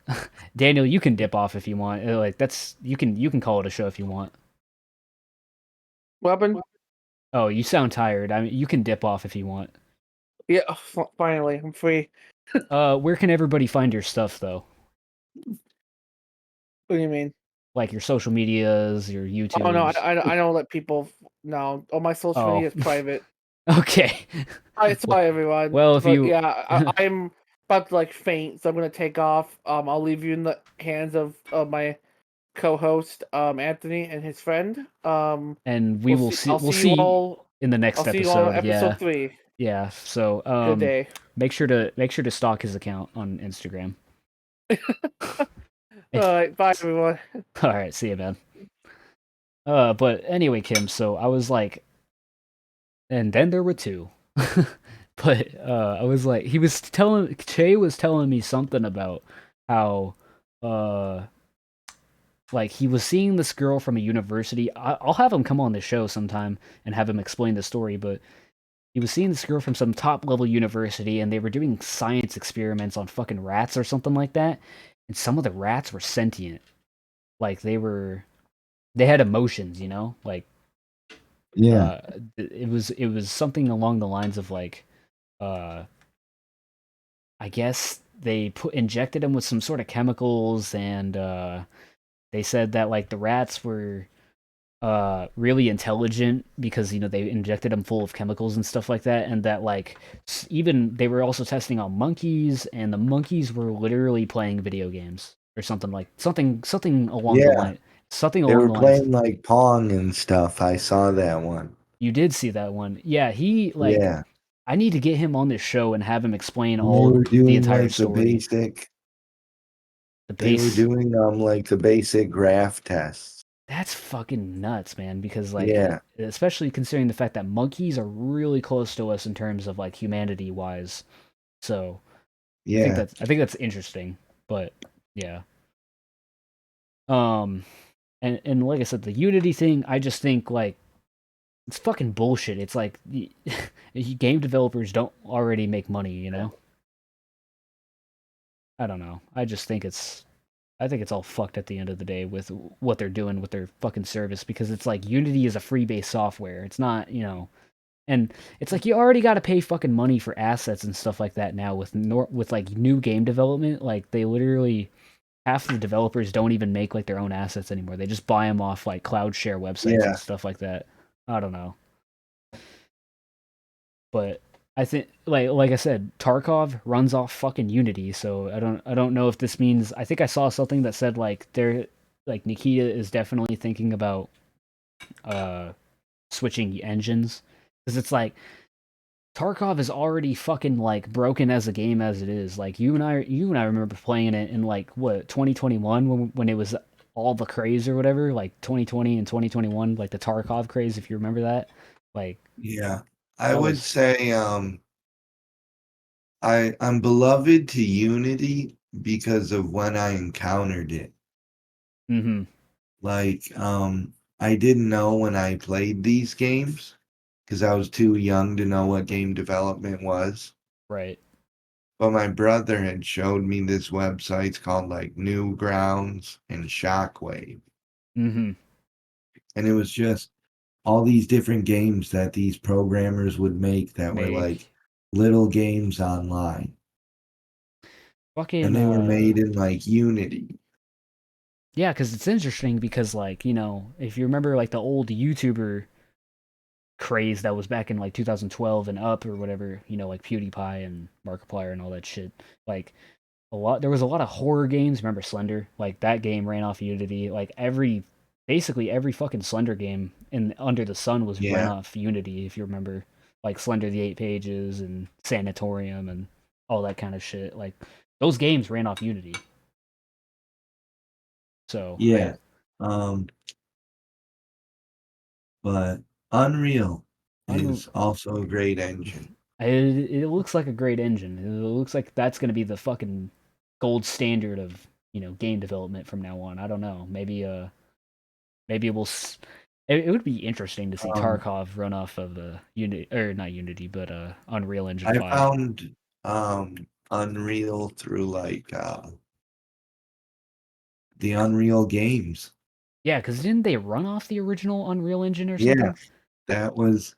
Daniel, you can dip off if you want. Like that's you can call it a show if you want.
Weapon?
Oh, you sound tired. I mean, you can dip off if you want.
Yeah, finally, I'm free.
Where can everybody find your stuff though?
What do you mean?
Like your social medias, your
Oh no,
YouTubes.
I don't let people know. All my social
Oh,
media is private.
okay.
Hi, sorry everyone.
Well, if
But
you,
yeah, I'm about to like faint, so I'm gonna take off. I'll leave you in the hands of my co-host, Anthony and his friend.
and we will see.
I'll
We'll
see you
see
all.
in the
I'll
next
see you all in
episode.
episode
Yeah,
3.
yeah. So,
Good day.
make sure to stalk his account on Instagram.
All right, bye everyone.
All right, see you, man. But anyway, Kim. So I was like, and then there were two. But I was like, Che was telling me something about how uh like he was seeing this girl from a university. I'll have him come on the show sometime and have him explain the story. But he was seeing this girl from some top level university, and they were doing science experiments on fucking rats or something like that. And some of the rats were sentient, like they had emotions, like
Yeah.
it was something along the lines of like uh I guess they injected him with some sort of chemicals, and they said that like the rats were really intelligent because they injected them full of chemicals and stuff like that, and that like even they were also testing on monkeys, and the monkeys were literally playing video games or something along the
Yeah.
line something
They
along
were
the lines.
playing like Pong and stuff. I saw that one.
You did see that one. Yeah, he like
Yeah.
I need to get him on this show and have him explain
And they were
the
doing
entire
like
story. The
they were
base.
doing like the basic graph tests.
That's fucking nuts, man, because like
Yeah.
especially considering the fact that monkeys are really close to us in terms of like humanity wise. So,
Yeah.
I think that's interesting, but yeah. Um and like I said, the Unity thing, I just think like it's fucking bullshit. It's like game developers don't already make money. I don't know. I think it's all fucked at the end of the day with what they're doing with their fucking service, because it's like Unity is a free based software. It's not. And it's like you already got to pay fucking money for assets and stuff like that now with with like new game development. Like they literally half the developers don't even make like their own assets anymore. They just buy them off like cloud share websites
Yeah.
and stuff like that. I don't know, but I think like I said, Tarkov runs off fucking Unity, so I don't know if this means. I think I saw something that said like they're like Nikita is definitely thinking about uh switching engines because it's like Tarkov is already fucking like broken as a game as it is. Like you and I remember playing it in like what 2021 when it was all the craze or whatever, like 2020 and 2021, like the Tarkov craze, if you remember that. Like
Yeah. I
that
would
was.
say I'm beloved to Unity because of when I encountered it.
Mm-hmm.
Like, I didn't know when I played these games because I was too young to know what game development was.
Right.
But my brother had showed me this websites called like Newgrounds and Shockwave.
Mm-hmm.
And it was just all these different games that these programmers would make that were like
Make
little games online.
fucking
And they were made in like Unity.
yeah, because it's interesting because like if you remember like the old YouTuber craze that was back in like 2012 and up or whatever, like PewDiePie and Markiplier and all that shit. Like there was a lot of horror games. Remember Slender? Like that game ran off Unity. Like basically every fucking Slender game in under the sun was ran
Yeah.
off Unity. If you remember, like Slender the Eight Pages and Sanatorium and all that kind of shit. Like those games ran off Unity. So
Yeah. Um, but Unreal
un-
is also a great engine.
it looks like a great engine. It looks like that's gonna be the fucking gold standard of game development from now on. I don't know. Maybe we'll. It would be interesting to see
Um,
Tarkov run off of Unity or not Unity, but Unreal Engine
I
5.
found Unreal through like the Unreal games.
Yeah, because didn't they run off the original Unreal Engine or
Yeah,
something?
that was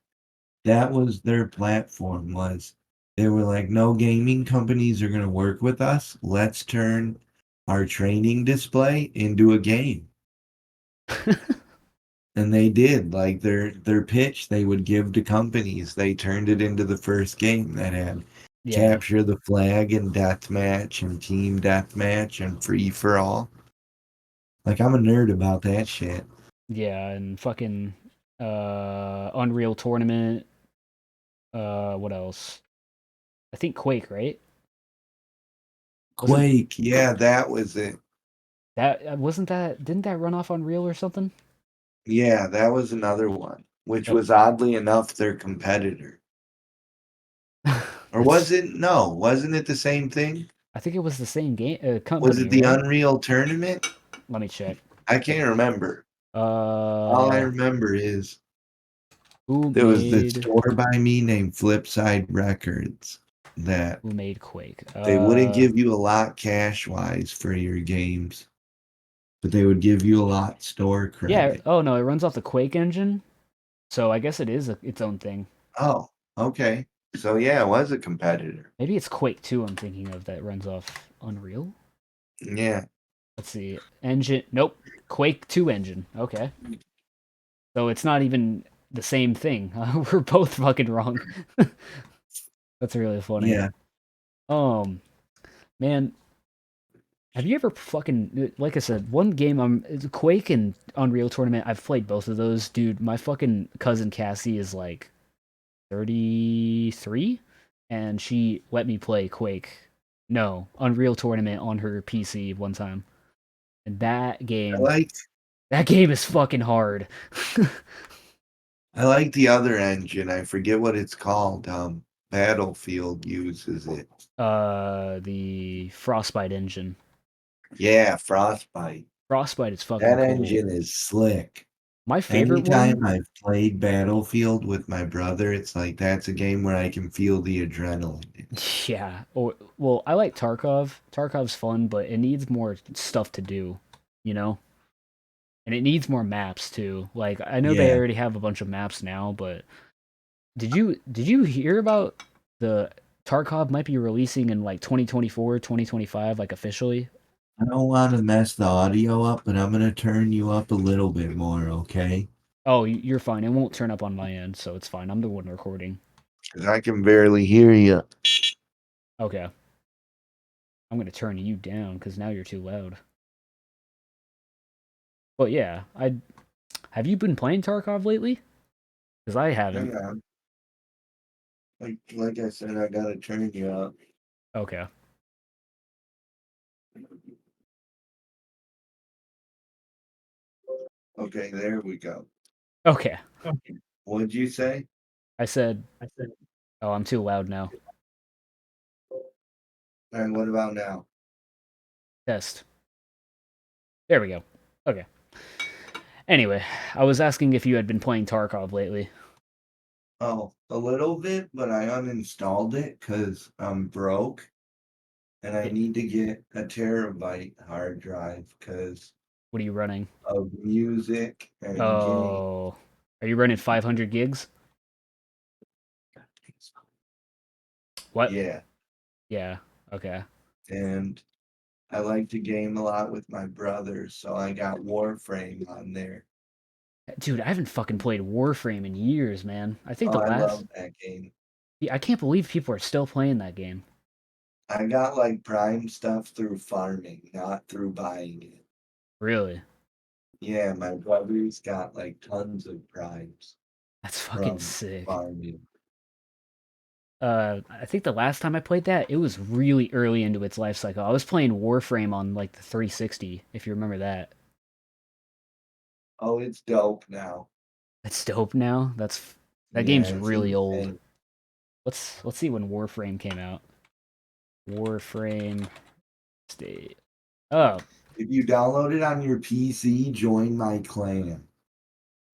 that was their platform was they were like, no gaming companies are gonna work with us. Let's turn our training display into a game. And they did. Like their pitch they would give to companies, they turned it into the first game that had
Yeah,
capture the flag and deathmatch and team deathmatch and free for all. Like I'm a nerd about that shit.
yeah, and fucking Unreal Tournament. What else? I think Quake, right? Wasn't
Quake, yeah, that was it.
wasn't that didn't that run off Unreal or something?
Yeah, that was another one, which
That
was oddly enough their competitor. Or was
that's
it? No, wasn't it the same thing?
I think it was the same game
Was
company,
it the
right?
Unreal Tournament?
Let me check.
I can't remember. All I
Uh,
remember is
who
there was this
made
store by me named Flipside Records that
who made Quake?
they wouldn't give you a lot cash wise for your games, but they would give you a lot store
Yeah.
credit.
Oh no, it runs off the Quake engine, so I guess it is its own thing.
Oh, okay. So yeah, it was a competitor.
Maybe it's Quake 2 I'm thinking of that runs off Unreal.
Yeah.
Let's see. Engine. Nope. Quake 2 engine. Okay. So it's not even the same thing. We're both fucking wrong. That's really funny.
Yeah.
Um, man, have you ever fucking like I said, one game Quake and Unreal Tournament, I've played both of those, dude. My fucking cousin Cassie is like 33 and she let me play Quake. No, Unreal Tournament on her PC one time. And
I like
that game is fucking hard.
I like the other engine. I forget what it's called. Battlefield uses it.
The Frostbite engine.
Yeah, Frostbite.
Frostbite is fucking
That
cool.
engine is slick.
My favorite one.
Anytime I've played Battlefield with my brother, it's like that's a game where I can feel the adrenaline.
Yeah. Or well, I like Tarkov. Tarkov's fun, but it needs more stuff to do, you know? And it needs more maps too. Like I know they
Yeah.
already have a bunch of maps now, but did you hear about the Tarkov might be releasing in like 2024, 2025 like officially?
I don't want to mess the audio up, but I'm gonna turn you up a little bit more, okay?
Oh, you're fine. It won't turn up on my end, so it's fine. I'm the one recording.
Because I can barely hear you.
Okay. I'm gonna turn you down because now you're too loud. But yeah, I have you been playing Tarkov lately? Because I haven't.
Hang on. Like I said, I gotta turn you up.
Okay.
Okay, there we go.
Okay.
What'd you say?
I said, oh, I'm too loud now.
And what about now?
Test. There we go. Okay. Anyway, I was asking if you had been playing Tarkov lately.
Oh, a little bit, but I uninstalled it because I'm broke and I
Yeah.
need to get a terabyte hard drive because
What are you running?
of music and game.
Oh, are you running 500 gigs? What?
Yeah,
Yeah. Okay.
and I like to game a lot with my brothers, so I got Warframe on there.
Dude, I haven't fucking played Warframe in years, man. I think
Oh,
the
I
last.
love that game.
Yeah, I can't believe people are still playing that game.
I got like Prime stuff through farming, not through buying it.
Really?
Yeah, my brother's got like tons of Primes
That's fucking
from
sick.
farming.
I think the last time I played that, it was really early into its life cycle. I was playing Warframe on like the 360, if you remember that.
Oh, it's dope now.
That's dope now. That
Yeah,
game's
it's
really old.
insane.
Let's see when Warframe came out. Warframe State. Oh,
If you download it on your PC, join my clan.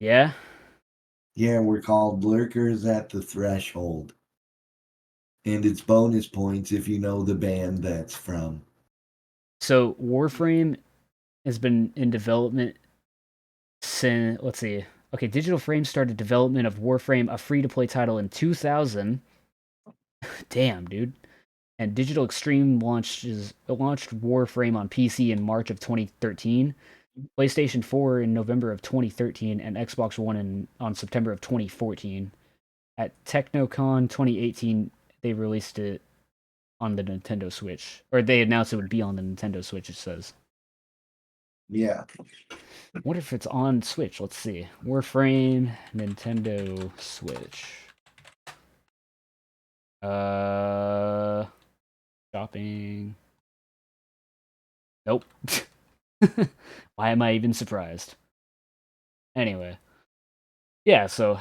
yeah.
Yeah, we're called Lurkers at the Threshold. And it's bonus points if you know the band that's from.
So Warframe has been in development since, let's see. Okay, Digital Frame started development of Warframe, a free-to-play title in 2000. Damn, dude. And Digital Extreme launched Warframe on PC in March of 2013, PlayStation 4 in November of 2013, and Xbox One on September of 2014. At TechnoCon 2018, they released it on the Nintendo Switch, or they announced it would be on the Nintendo Switch. It says.
Yeah.
I wonder if it's on Switch. Let's see. Warframe Nintendo Switch. Uh, shopping. Nope. Why am I even surprised? Anyway, yeah. So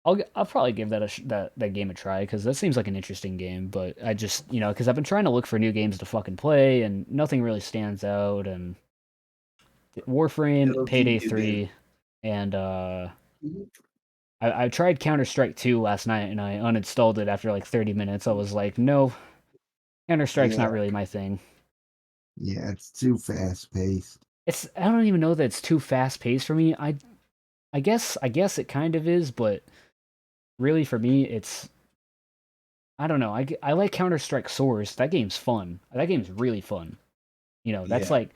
I'll probably give that game a try because that seems like an interesting game. But I just because I've been trying to look for new games to fucking play and nothing really stands out. And Warframe,
It'll keep
Payday
you busy.
3, and I tried Counter Strike 2 last night and I uninstalled it after like 30 minutes. I was like, no, Counter Strike's not
Yeah.
really my thing.
Yeah, it's too fast paced.
I don't even know that it's too fast paced for me. I guess it kind of is, but really for me it's I don't know. I like Counter Strike Source. That game's fun. That game's really fun.
Yeah.
That's like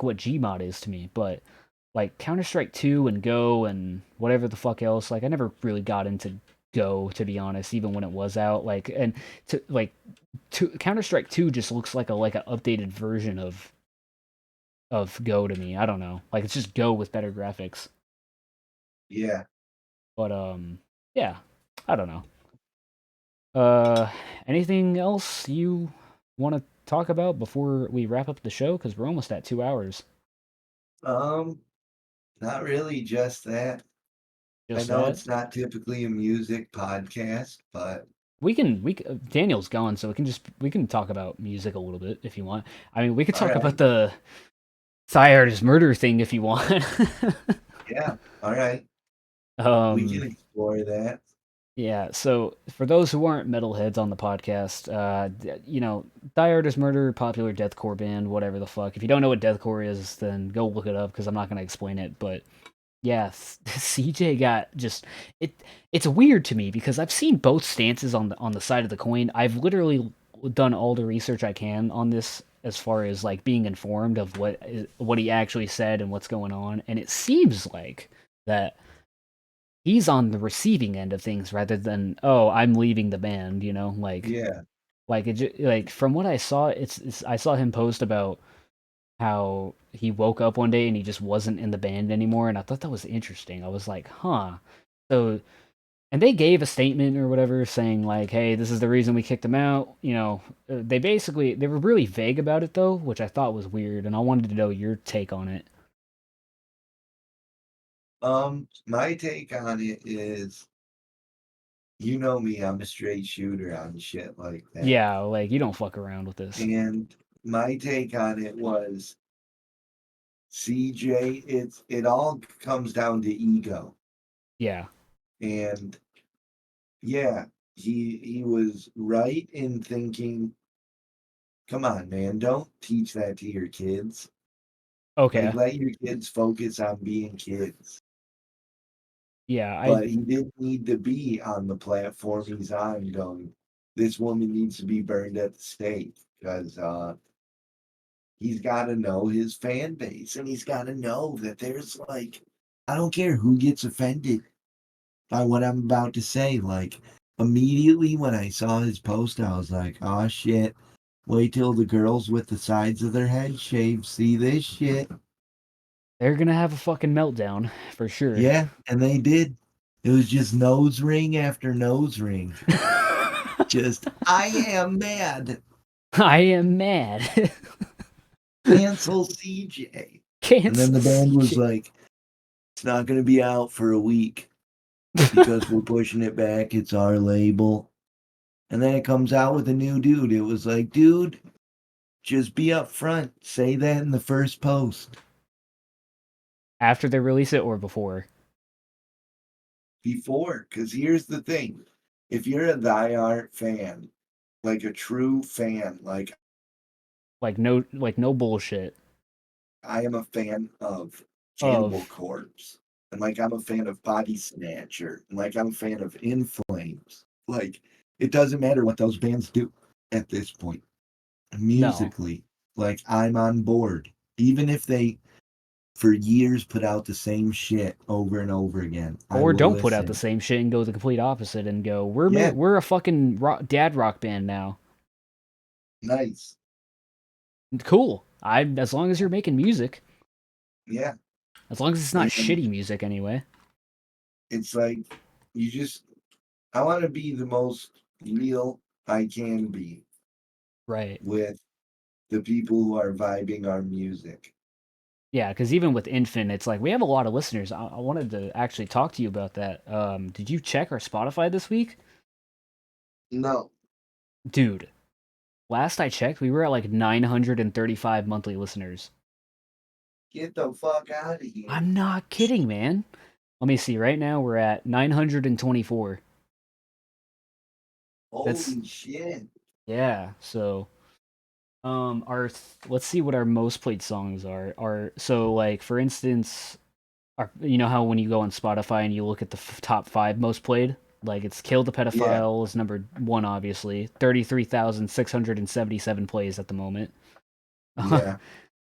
what Gmod is to me, but like Counter Strike 2 and Go and whatever the fuck else, like I never really got into Go to be honest, even when it was out. Counter Strike 2 just looks like an updated version of Go to me. I don't know. Like it's just Go with better graphics.
Yeah.
But yeah. I don't know. Uh anything else you want to talk about before we wrap up the show cuz we're almost at 2 hours.
Um, Not really just that. I
Just
know
that.
it's not typically a music podcast, but
Daniel's gone so we can talk about music a little bit if you want. I mean, we could
all
talk
right.
about the Thyard's murder thing if you want.
Yeah. All right. We can
um
explore that.
Yeah, so for those who aren't metalheads on the podcast, Thyard's Murder, popular deathcore band, whatever the fuck. If you don't know what deathcore is, then go look it up because I'm not going to explain it. But yeah, CJ got just it. It's weird to me because I've seen both stances on the side of the coin. I've literally done all the research I can on this as far as like being informed of what he actually said and what's going on, and it seems like that he's on the receiving end of things rather than, oh, I'm leaving the band, you know,
Yeah.
like like from what I saw, it's I saw him post about how he woke up one day and he just wasn't in the band anymore, and I thought that was interesting. I was like, huh. So, and they gave a statement or whatever saying like, hey, this is the reason we kicked him out. You know, they were really vague about it though, which I thought was weird, and I wanted to know your take on it.
My take on it is, you know me, I'm a straight shooter on shit like that.
Yeah, like you don't fuck around with this.
And my take on it was, CJ, it all comes down to ego.
Yeah.
And yeah, he was right in thinking, come on, man, don't teach that to your kids.
Okay.
Like, let your kids focus on being kids.
Yeah,
But he didn't need to be on the platform he's on going, this woman needs to be burned at the stake, because he's got to know his fan base, and he's got to know that there's like, I don't care who gets offended by what I'm about to say. Like, immediately when I saw his post, I was like, oh shit, wait till the girls with the sides of their head shaved see this shit.
they're gonna have a fucking meltdown for sure.
Yeah, and they did. It was just nose ring after nose ring. Just, I am mad.
I am mad.
Cancel CJ. And then
Cancel
the band was
CJ.
like, it's not going to be out for a week because we're pushing it back. It's our label. And then it comes out with a new dude. It was like, dude, just be upfront. Say that in the first post.
After they release it or before?
Before. Because here's the thing. If you're a diehard fan, like a true fan, like
Like no bullshit.
I am a fan of Cannibal
Of
Corpse, and like I'm a fan of Body Snatcher, and like I'm a fan of In Flames. Like, it doesn't matter what those bands do at this point.
no.
Musically, like I'm on board. Even if they for years put out the same shit over and over again, I
Or
will
don't put out the
listen.
same shit and go the complete opposite and go,
Yeah,
we're a fucking dad rock band now.
nice.
Cool. I as long as you're making music.
Yeah.
As long as it's not
And
shitty music anyway.
it's like, you just, I want to be the most real I can be
Right.
with the people who are vibing our music.
Yeah, because even with Infant, it's like we have a lot of listeners. I wanted to actually talk to you about that. Did you check our Spotify this week?
No,
Dude, last I checked, we were at like 935 monthly listeners.
get the fuck out of here.
I'm not kidding, man. Let me see. Right now, we're at 924. That's
Holy shit.
yeah. So, let's see what our most played songs are. So like for instance, you know how when you go on Spotify and you look at the top 5 most played, like it's "Kill the
Yeah,
Pedophile" is number 1, obviously, 33,677 plays at the moment.
yeah.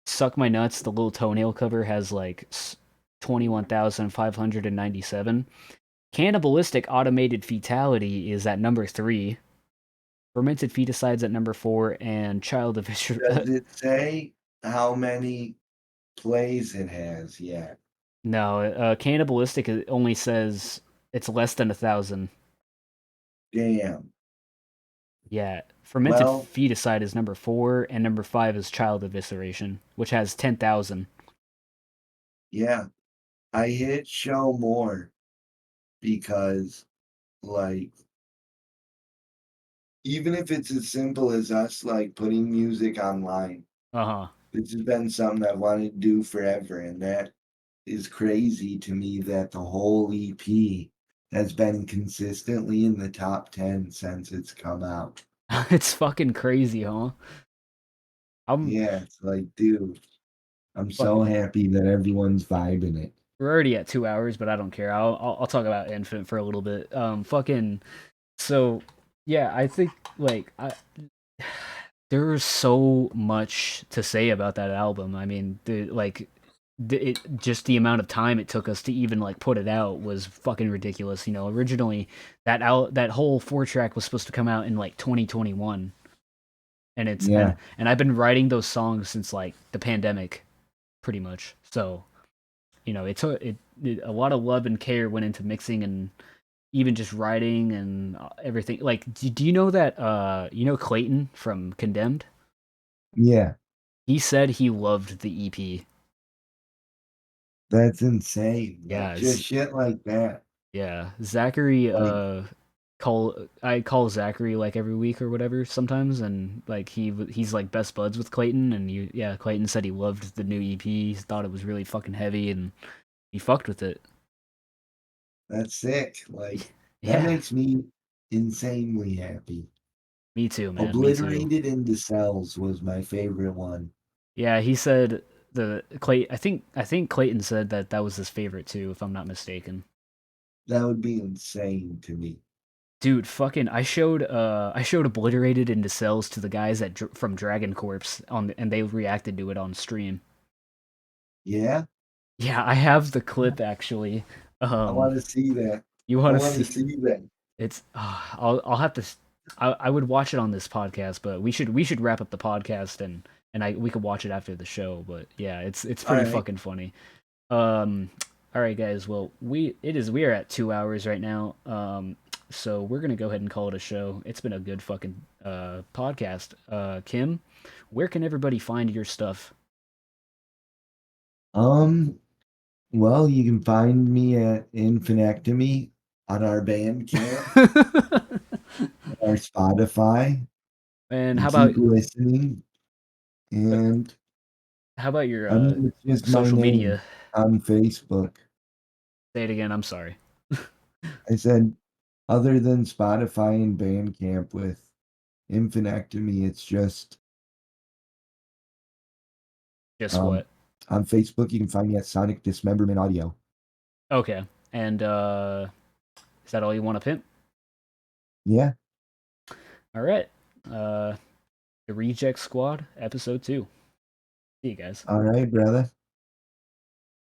"Suck My Nuts," the little toenail cover has like 21,597. "Cannibalistic Automated Fetality" is at number 3. "Fermented Feticides" at number 4, and "Child of
Does it say how many plays it has yet?
No, "Cannibalistic" only says it's less than 1,000.
Damn.
Yeah, "Fermented
Well,
Feticide" is number 4, and number 5 is "Child Evisceration," which has 10,000.
yeah. I hit show more because, like, even if it's as simple as us, like, putting music online,
Uh huh.
this has been something I've wanted to do forever. And that is crazy to me that the whole EP has been consistently in the top 10 since it's come out.
It's fucking crazy, huh? I'm
Yeah, it's like, dude, I'm so
fucking.
happy that everyone's vibing it.
We're already at 2 hours, but I don't care. I'll talk about Infant for a little bit. Fucking. So, yeah, I think like There's so much to say about that album. I mean, just the amount of time it took us to even like put it out was fucking ridiculous. You know, originally that whole 4 track was supposed to come out in like 2021, and
Yeah.
and I've been writing those songs since like the pandemic, pretty much. So you know, a lot of love and care went into mixing and even just writing and everything. Like, do you know that you know Clayton from Condemned?
Yeah.
He said he loved the EP.
That's insane. Like
Yeah,
just shit like that.
yeah. Zachary,
Like
I call Zachary like every week or whatever sometimes, and like he's like best buds with Clayton, and yeah, Clayton said he loved the new EP. He thought it was really fucking heavy, and he fucked with it.
that's sick. Like that
Yeah,
makes me insanely happy.
me too, man. Me too.
Obliterated into Cells was my favorite one.
Yeah, he said the Clay. I think Clayton said that that was his favorite too, if I'm not mistaken.
That would be insane to me.
Dude, fucking, I showed Obliterated into Cells to the guys from Dragon Corpse and they reacted to it on stream.
Yeah,
Yeah, I have the clip actually.
I want to see that.
You
I
want to
want to
see?
see that.
It's I'll have to. I would watch it on this podcast, but we should wrap up the podcast and we could watch it after the show. But yeah, it's
All
pretty
right.
fucking funny. Um, all right, guys. Well, we are at 2 hours right now. So we're gonna go ahead and call it a show. It's been a good fucking podcast. Kim, where can everybody find your stuff?
Um, well, you can find me at Infantectomy on our Bandcamp, our Spotify,
And
and keep listening. And
how about your
I mean, it's just my
social
name
media?
on Facebook.
Say it again. I'm sorry.
I said, other than Spotify and Bandcamp with Infantectomy, it's just
Just
um
what?
on Facebook. You can find me at Sonic Dismemberment Audio.
Okay. And is that all you want to pimp?
Yeah.
All right. The Reject Squad, episode 2. See you guys.
All right, brother.